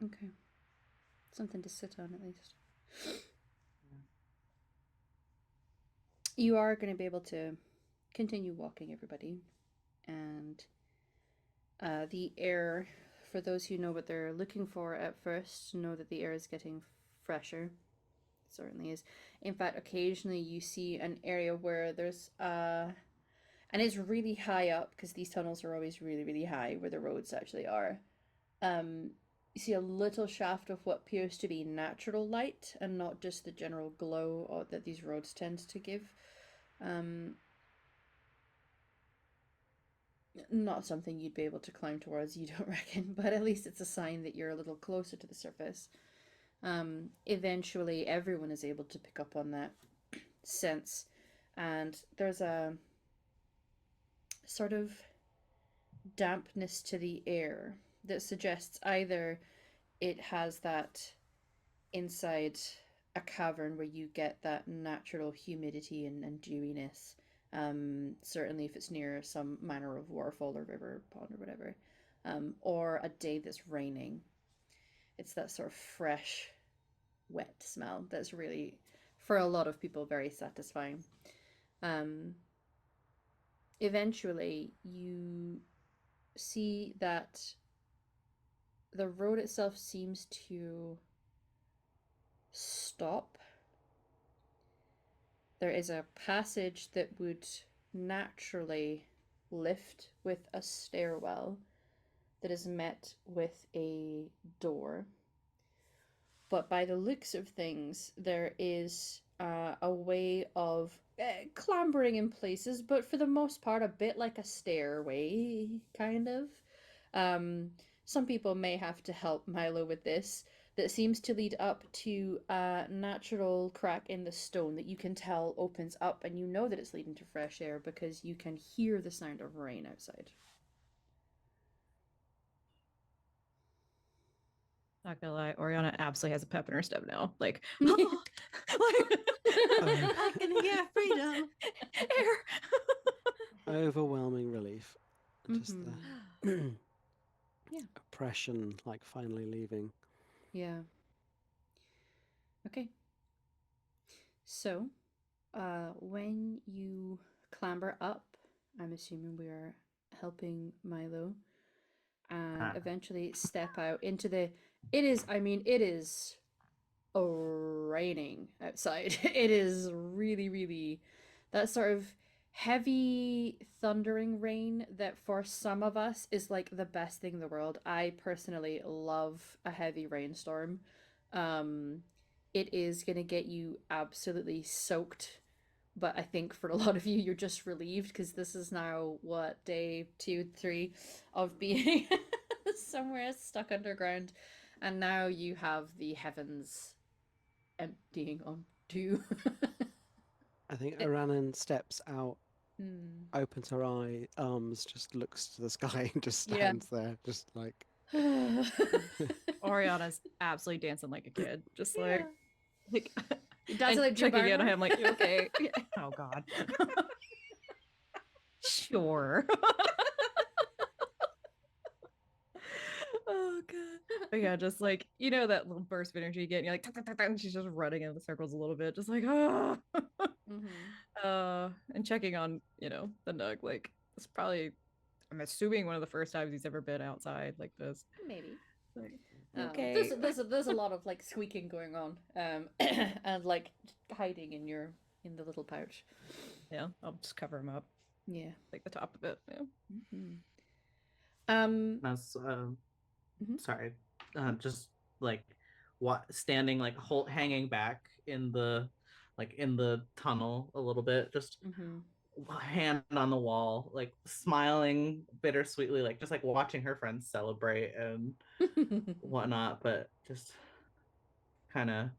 [SPEAKER 1] Okay. Something to sit on, at least. You are going to be able to continue walking, everybody. And the air, for those who know what they're looking for at first, know that the air is getting fresher. It certainly is. In fact, occasionally you see an area where there's and it's really high up, because these tunnels are always really, really high where the roads actually are. You see a little shaft of what appears to be natural light and not just the general glow that these roads tend to give. Not something you'd be able to climb towards, you don't reckon, but at least it's a sign that you're a little closer to the surface. Eventually everyone is able to pick up on that sense, and there's a sort of dampness to the air that suggests either it has that inside a cavern where you get that natural humidity and dewiness. Certainly if it's near some manner of waterfall or river, pond or whatever. Or a day that's raining. It's that sort of fresh, wet smell that's really, for a lot of people, very satisfying. Eventually, you see that the road itself seems to stop. There is a passage that would naturally lift with a stairwell that is met with a door. But by the looks of things, there is a way of clambering in places, but for the most part, a bit like a stairway, kind of. Some people may have to help Milo with this. That seems to lead up to a natural crack in the stone that you can tell opens up, and you know that it's leading to fresh air because you can hear the sound of rain outside.
[SPEAKER 4] Not gonna lie, Oriana absolutely has a pep in her step now. Like,
[SPEAKER 3] I can hear freedom.
[SPEAKER 4] Air.
[SPEAKER 5] Overwhelming relief. Just the
[SPEAKER 1] Yeah.
[SPEAKER 5] oppression, like finally leaving.
[SPEAKER 1] Yeah. Okay. So, when you clamber up, I'm assuming we are helping Milo, and eventually step out into the. It is raining outside. It is really, really that sort of heavy thundering rain that for some of us is like the best thing in the world. I personally love a heavy rainstorm. It is gonna get you absolutely soaked, but I think for a lot of you, you're just relieved because this is now what, day 2, 3 of being somewhere stuck underground, and now you have the heavens emptying onto.
[SPEAKER 5] I think Aranan steps out,
[SPEAKER 1] Hmm.
[SPEAKER 5] opens her arms, just looks to the sky and just
[SPEAKER 1] Yeah.
[SPEAKER 5] stands there, just like.
[SPEAKER 4] Oriana's absolutely dancing like a kid, just
[SPEAKER 1] Yeah.
[SPEAKER 4] like
[SPEAKER 1] Dancing like Drew
[SPEAKER 4] checking in on
[SPEAKER 1] Barrymore?
[SPEAKER 4] him, like, you okay? Oh God. Sure. Oh God. But yeah, just like, you know, that little burst of energy you get, and you're like, "Tuck, tuck, tuck, tuck," and she's just running in the circles a little bit, just like, ah. And checking on, you know, the Nug. Like, it's probably, I'm assuming, one of the first times he's ever been outside like this.
[SPEAKER 1] Maybe.
[SPEAKER 4] Like, okay.
[SPEAKER 1] There's a lot of like squeaking going on, and like hiding in the little pouch.
[SPEAKER 4] Yeah, I'll just cover him up,
[SPEAKER 1] Yeah.
[SPEAKER 4] like the top of it. Yeah.
[SPEAKER 2] That's
[SPEAKER 1] Mhm.
[SPEAKER 2] sorry, just like standing like hanging back in the tunnel a little bit, just hand on the wall, like smiling bittersweetly, like just like watching her friends celebrate and whatnot, but just kind of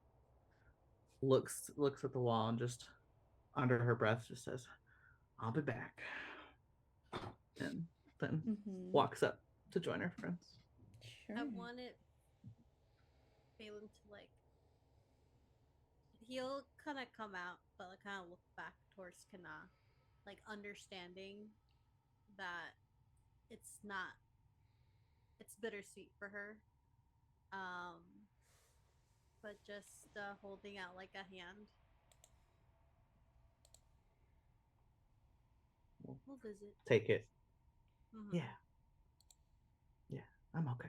[SPEAKER 2] looks at the wall and just under her breath just says, "I'll be back," and then walks up to join her friends.
[SPEAKER 1] Sure.
[SPEAKER 3] I wanted Phelan to like. He'll kind of come out, but like kind of look back towards Kana, like understanding that it's not. It's bittersweet for her. But just holding out like a hand. We'll visit.
[SPEAKER 2] Take it.
[SPEAKER 3] Mm-hmm.
[SPEAKER 2] Yeah, I'm okay.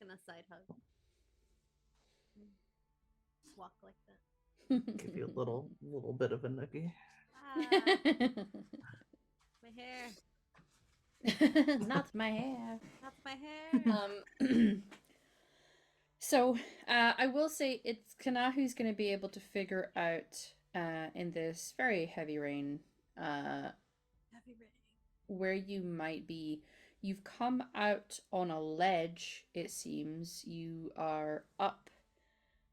[SPEAKER 3] Gonna side hug. Just walk like that.
[SPEAKER 2] Give you a little bit of a noogie.
[SPEAKER 3] My hair.
[SPEAKER 1] Not my hair.
[SPEAKER 3] That's my hair.
[SPEAKER 1] So, I will say it's Kana who's going to be able to figure out, in this very heavy rain,
[SPEAKER 3] Heavy rain.
[SPEAKER 1] where you might be. You've come out on a ledge, it seems. You are up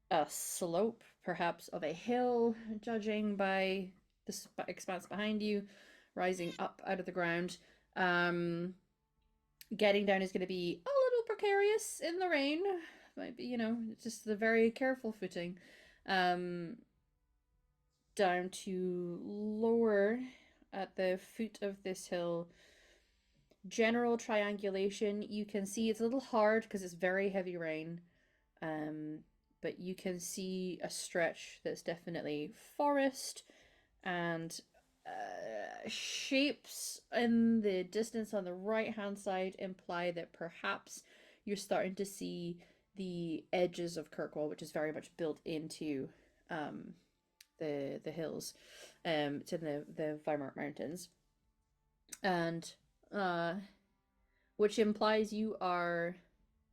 [SPEAKER 1] a slope, perhaps of a hill, judging by the expanse behind you, rising up out of the ground. Getting down is going to be a little precarious in the rain. Might be, just the very careful footing. Down to lower at the foot of this hill. General triangulation. You can see it's a little hard because it's very heavy rain. But you can see a stretch that's definitely forest and shapes in the distance on the right hand side imply that perhaps you're starting to see the edges of Kirkwall, which is very much built into the hills. It's in the Weimar Mountains, and which implies you are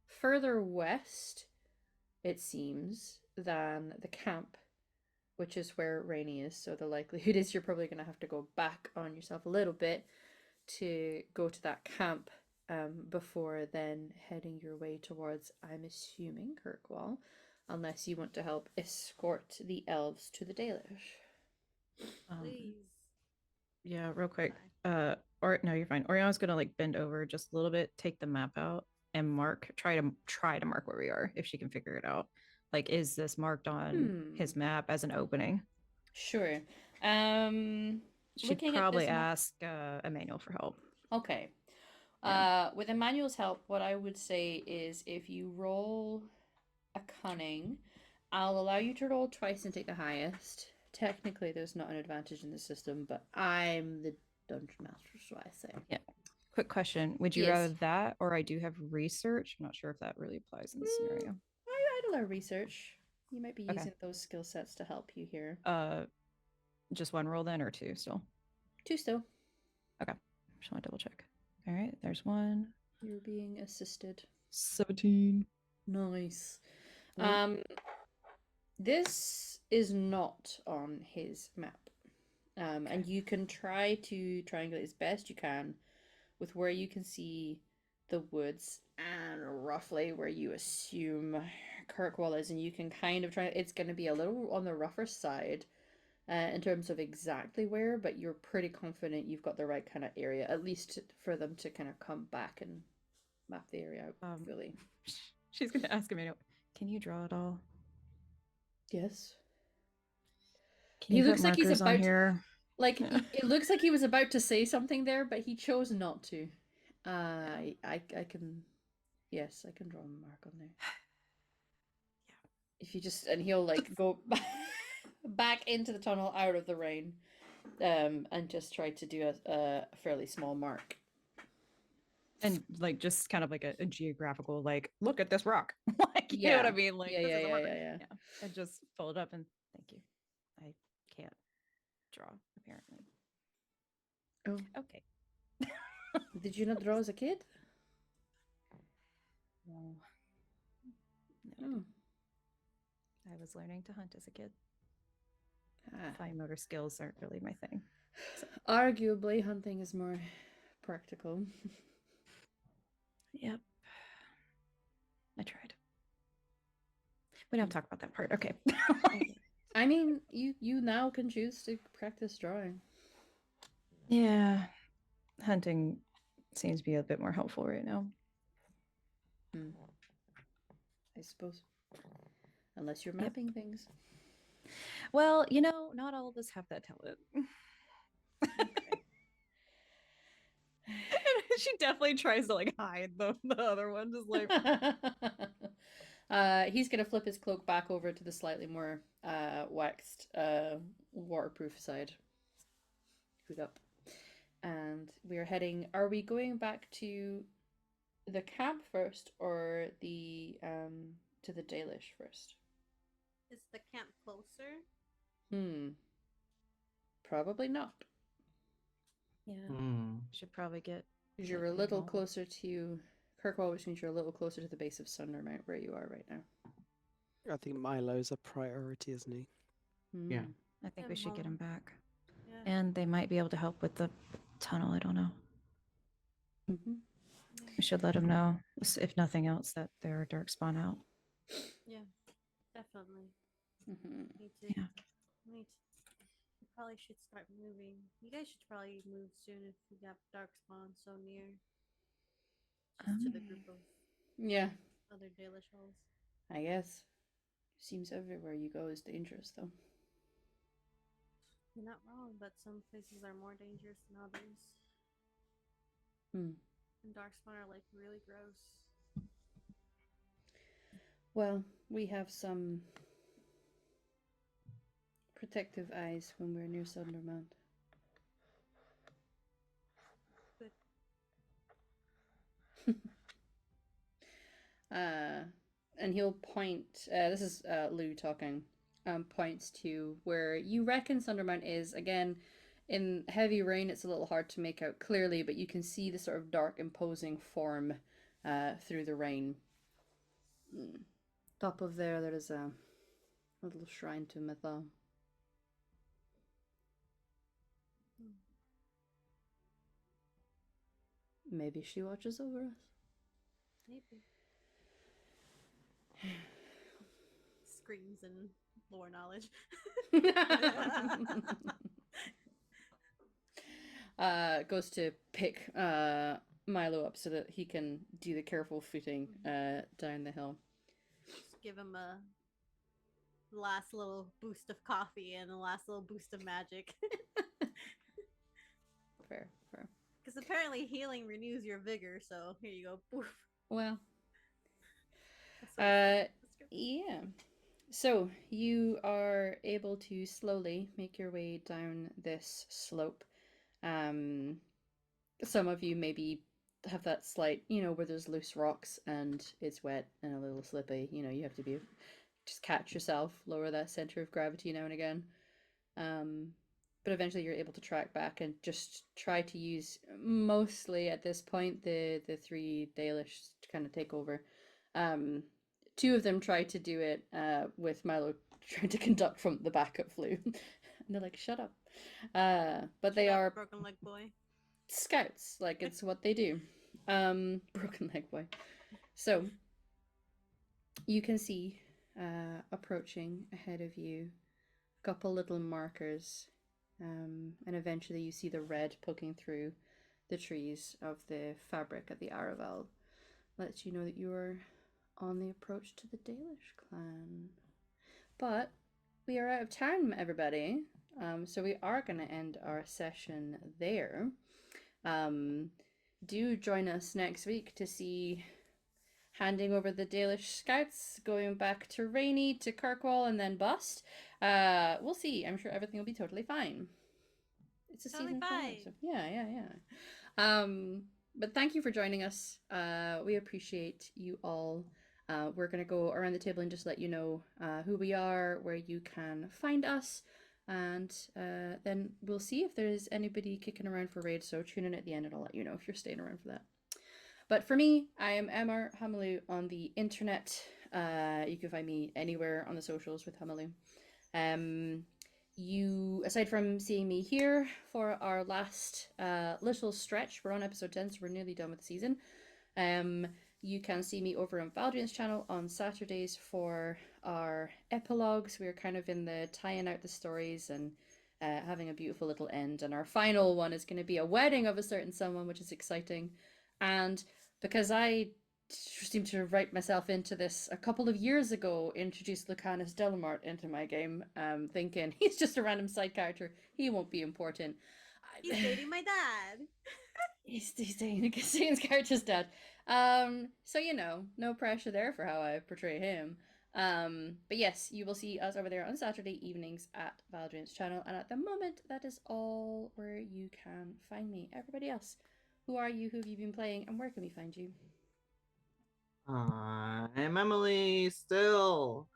[SPEAKER 1] further west, it seems, than the camp, which is where Rainy is. So the likelihood is you're probably going to have to go back on yourself a little bit to go to that camp before then heading your way towards, I'm assuming, Kirkwall, unless you want to help escort the elves to the Dalish.
[SPEAKER 3] Please.
[SPEAKER 4] Yeah, real quick. Or no, you're fine. Oriana's gonna like bend over just a little bit, take the map out, and try to mark where we are if she can figure it out. Like, is this marked on his map as an opening?
[SPEAKER 1] Sure.
[SPEAKER 4] She'd probably ask Emmanuel for help.
[SPEAKER 1] Okay. With Emmanuel's help, what I would say is if you roll a cunning, I'll allow you to roll twice and take the highest. Technically, there's not an advantage in the system, but I'm the dungeon master, so I say.
[SPEAKER 4] Yeah. Quick question. Would you rather that or I do have research? I'm not sure if that really applies in this scenario.
[SPEAKER 1] I'd allow research. You might be using those skill sets to help you here.
[SPEAKER 4] Just one roll then or two still?
[SPEAKER 1] Two still.
[SPEAKER 4] Okay. Just want to double check. All right, there's one.
[SPEAKER 1] You're being assisted.
[SPEAKER 4] 17.
[SPEAKER 1] Nice. This is not on his map. And you can try to triangulate as best you can with where you can see the woods and roughly where you assume Kirkwall is, and you can kind of try. It's going to be a little on the rougher side in terms of exactly where, but you're pretty confident you've got the right kind of area, at least for them to kind of come back and map the area out fully.
[SPEAKER 4] She's going to ask Emmanuel, can you draw it all?
[SPEAKER 1] Yes.
[SPEAKER 4] He looks like he's about
[SPEAKER 1] to, like it looks like he was about to say something there, but he chose not to. I can, yes, I can draw a mark on there.
[SPEAKER 4] Yeah.
[SPEAKER 1] If you just, and he'll like go back into the tunnel out of the rain, and just try to do a fairly small mark.
[SPEAKER 4] And like just kind of like a geographical, like, look at this rock. Like, you know what I mean? Like, this is a marker. Yeah. And just fold up and thank you. I can't draw, apparently.
[SPEAKER 1] Oh.
[SPEAKER 4] Okay.
[SPEAKER 1] Did you not draw as a kid?
[SPEAKER 4] No.
[SPEAKER 1] Oh.
[SPEAKER 4] I was learning to hunt as a kid. Fine motor skills aren't really my thing. So.
[SPEAKER 1] Arguably, hunting is more practical.
[SPEAKER 4] Yep. I tried. We don't talk about that part. Okay.
[SPEAKER 1] I mean, you now can choose to practice drawing.
[SPEAKER 4] Yeah. Hunting seems to be a bit more helpful right now.
[SPEAKER 1] I suppose. Unless you're mapping things.
[SPEAKER 4] Well, not all of us have that talent. Okay. She definitely tries to like hide the other one, just like
[SPEAKER 1] he's gonna flip his cloak back over to the slightly more waxed waterproof side. Hood up. And we are heading, are we going back to the camp first or the to the Dalish first?
[SPEAKER 3] Is the camp closer?
[SPEAKER 1] Probably not.
[SPEAKER 4] Yeah. Should probably get.
[SPEAKER 1] You're a little closer to Kirkwall, which means you're a little closer to the base of Sundermount where you are right now.
[SPEAKER 5] I think Milo's a priority, isn't he?
[SPEAKER 2] Yeah.
[SPEAKER 4] I think we should get him back.
[SPEAKER 3] Yeah.
[SPEAKER 4] And they might be able to help with the tunnel. I don't know. We should let him know, if nothing else, that there are darkspawn out.
[SPEAKER 3] Yeah, definitely.
[SPEAKER 1] Mm-hmm.
[SPEAKER 3] Need to.
[SPEAKER 4] Yeah.
[SPEAKER 3] We probably should start moving. You guys should probably move soon if you got darkspawn so near. Just to the group of
[SPEAKER 1] Yeah,
[SPEAKER 3] other Dalish halls.
[SPEAKER 1] I guess. Seems everywhere you go is dangerous, though.
[SPEAKER 3] You're not wrong, but some places are more dangerous than others.
[SPEAKER 1] Hmm.
[SPEAKER 3] And darkspawn are like really gross.
[SPEAKER 1] Well, we have some protective eyes when we're near Sundermount.
[SPEAKER 3] Good.
[SPEAKER 1] And he'll point. This is Lou talking. Points to where you reckon Sundermount is. Again, in heavy rain, it's a little hard to make out clearly, but you can see the sort of dark, imposing form through the rain. Top of there is a little shrine to Mythal. Maybe she watches over us.
[SPEAKER 3] Maybe. Screams and lore knowledge.
[SPEAKER 1] Goes to pick Milo up so that he can do the careful footing down the hill.
[SPEAKER 3] Just give him a last little boost of coffee and a last little boost of magic.
[SPEAKER 1] Fair.
[SPEAKER 3] Because apparently healing renews your vigor, so here you go. Poof.
[SPEAKER 1] Well,
[SPEAKER 3] That's
[SPEAKER 1] yeah. So you are able to slowly make your way down this slope. Some of you maybe have that slight, where there's loose rocks and it's wet and a little slippy. You have to just catch yourself, lower that center of gravity now and again. But eventually you're able to track back and just try to use, mostly at this point, the three Dalish to kind of take over. Two of them try to do it with Milo trying to conduct from the backup flu. And they're like, shut up. But they are
[SPEAKER 3] broken leg boy.
[SPEAKER 1] Scouts, like it's what they do. Broken leg boy. So you can see approaching ahead of you a couple little markers, and eventually you see the red poking through the trees of the fabric at the Araval. Lets you know that you are on the approach to the Dalish clan. But we are out of time, everybody. So we are going to end our session there. Do join us next week to see handing over the Dalish scouts, going back to Rainy, to Kirkwall, and then Bust. We'll see. I'm sure everything will be totally fine. It's a
[SPEAKER 3] Totally
[SPEAKER 1] season
[SPEAKER 3] fine.
[SPEAKER 1] finale, so yeah. But thank you for joining us. We appreciate you all. We're going to go around the table and just let you know who we are, where you can find us, and then we'll see if there's anybody kicking around for raid. So tune in at the end and I'll let you know if you're staying around for that. But for me, I am Emma Hamalu on the internet. You can find me anywhere on the socials with Hamalu. You, aside from seeing me here for our last little stretch, we're on episode 10, so we're nearly done with the season. You can see me over on Valdrian's channel on Saturdays for our epilogues. We're kind of in the tying out the stories and having a beautiful little end. And our final one is going to be a wedding of a certain someone, which is exciting. And because I seem to write myself into this a couple of years ago, introduced Lucanus Delamart into my game, thinking he's just a random side character. He won't be important.
[SPEAKER 3] He's dating my dad.
[SPEAKER 1] He's dating his character's dad. So no pressure there for how I portray him. But yes, you will see us over there on Saturday evenings at Valdrian's channel, and at the moment, that is all where you can find me. Everybody else, who are you? Who have you been playing? And where can we find you?
[SPEAKER 2] I'm Emily still.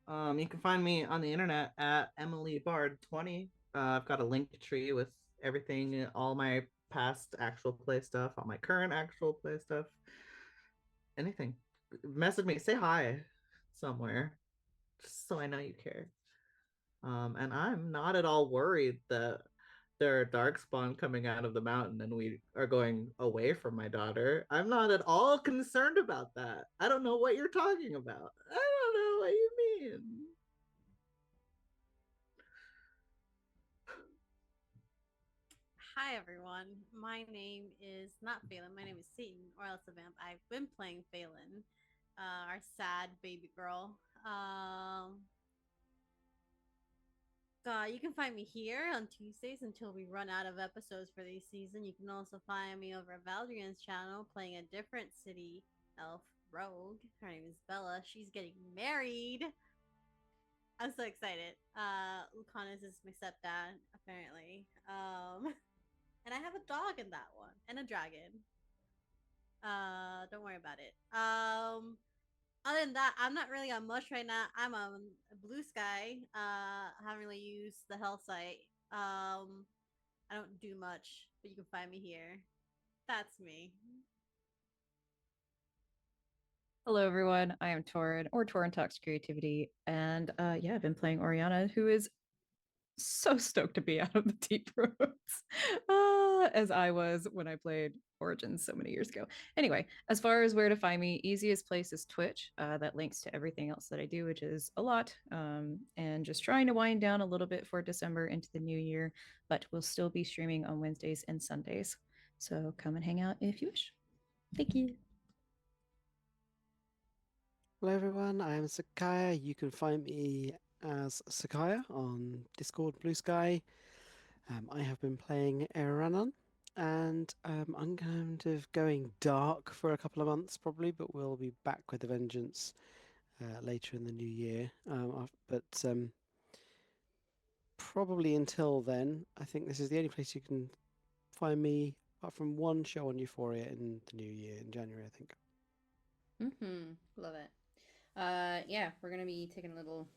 [SPEAKER 2] You can find me on the internet at EmilyBard20. I've got a link tree with everything, all my past actual play stuff, all my current actual play stuff. Anything. Message me, say hi somewhere, just so I know you care. And I'm not at all worried that there are darkspawn coming out of the mountain and we are going away from my daughter. I'm not at all concerned about that. I don't know what you're talking about. I don't know what you mean.
[SPEAKER 3] Hi everyone. My name is not Phelan. My name is Satan, or else a vamp. I've been playing Phelan, our sad baby girl. You can find me here on Tuesdays until we run out of episodes for this season. You can also find me over at Valdrian's channel playing a different city elf rogue. Her name is Bella. She's getting married. I'm so excited. Lucanus is my stepdad, apparently. And I have a dog in that one and a dragon. Don't worry about it. Other than that, I'm not really on much right now. I'm on Blue Sky. I haven't really used the Hell site. I don't do much, but you can find me here. That's me.
[SPEAKER 4] Hello, everyone. I am Torin, or Torin Talks Creativity, and yeah, I've been playing Oriana, who is so stoked to be out of the deep roads, as I was when I played Origins so many years ago. Anyway, as far as where to find me, easiest place is Twitch. That links to everything else that I do, which is a lot. And just trying to wind down a little bit for December into the new year, but we'll still be streaming on Wednesdays and Sundays. So come and hang out if you wish. Thank you.
[SPEAKER 5] Hello everyone, I am Sakaya. You can find me as Sakaya on Discord Blue Sky. I have been playing Eranon, and I'm kind of going dark for a couple of months probably, but we'll be back with a vengeance later in the new year. But probably until then, I think this is the only place you can find me, apart from one show on Euphoria in the new year, in January, I think.
[SPEAKER 1] Love it. Yeah, we're gonna be taking a little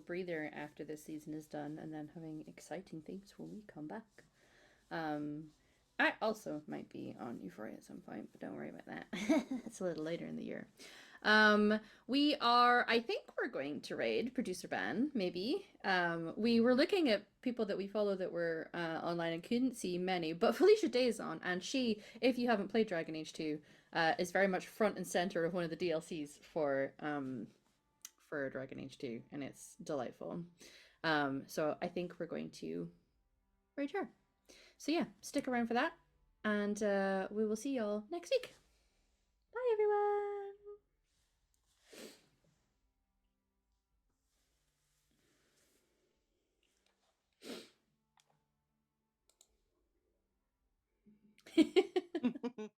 [SPEAKER 1] breather after this season is done, and then having exciting things when we come back. I also might be on Euphoria at some point, but don't worry about that. It's a little later in the year. I think we're going to raid Producer Ban, maybe. We were looking at people that we follow that were online and couldn't see many, but Felicia Day is on, and she, if you haven't played Dragon Age 2, is very much front and center of one of the DLCs for Dragon Age 2, and it's delightful. So I think we're going to raid her. So yeah, stick around for that, and we will see y'all next week. Bye, everyone.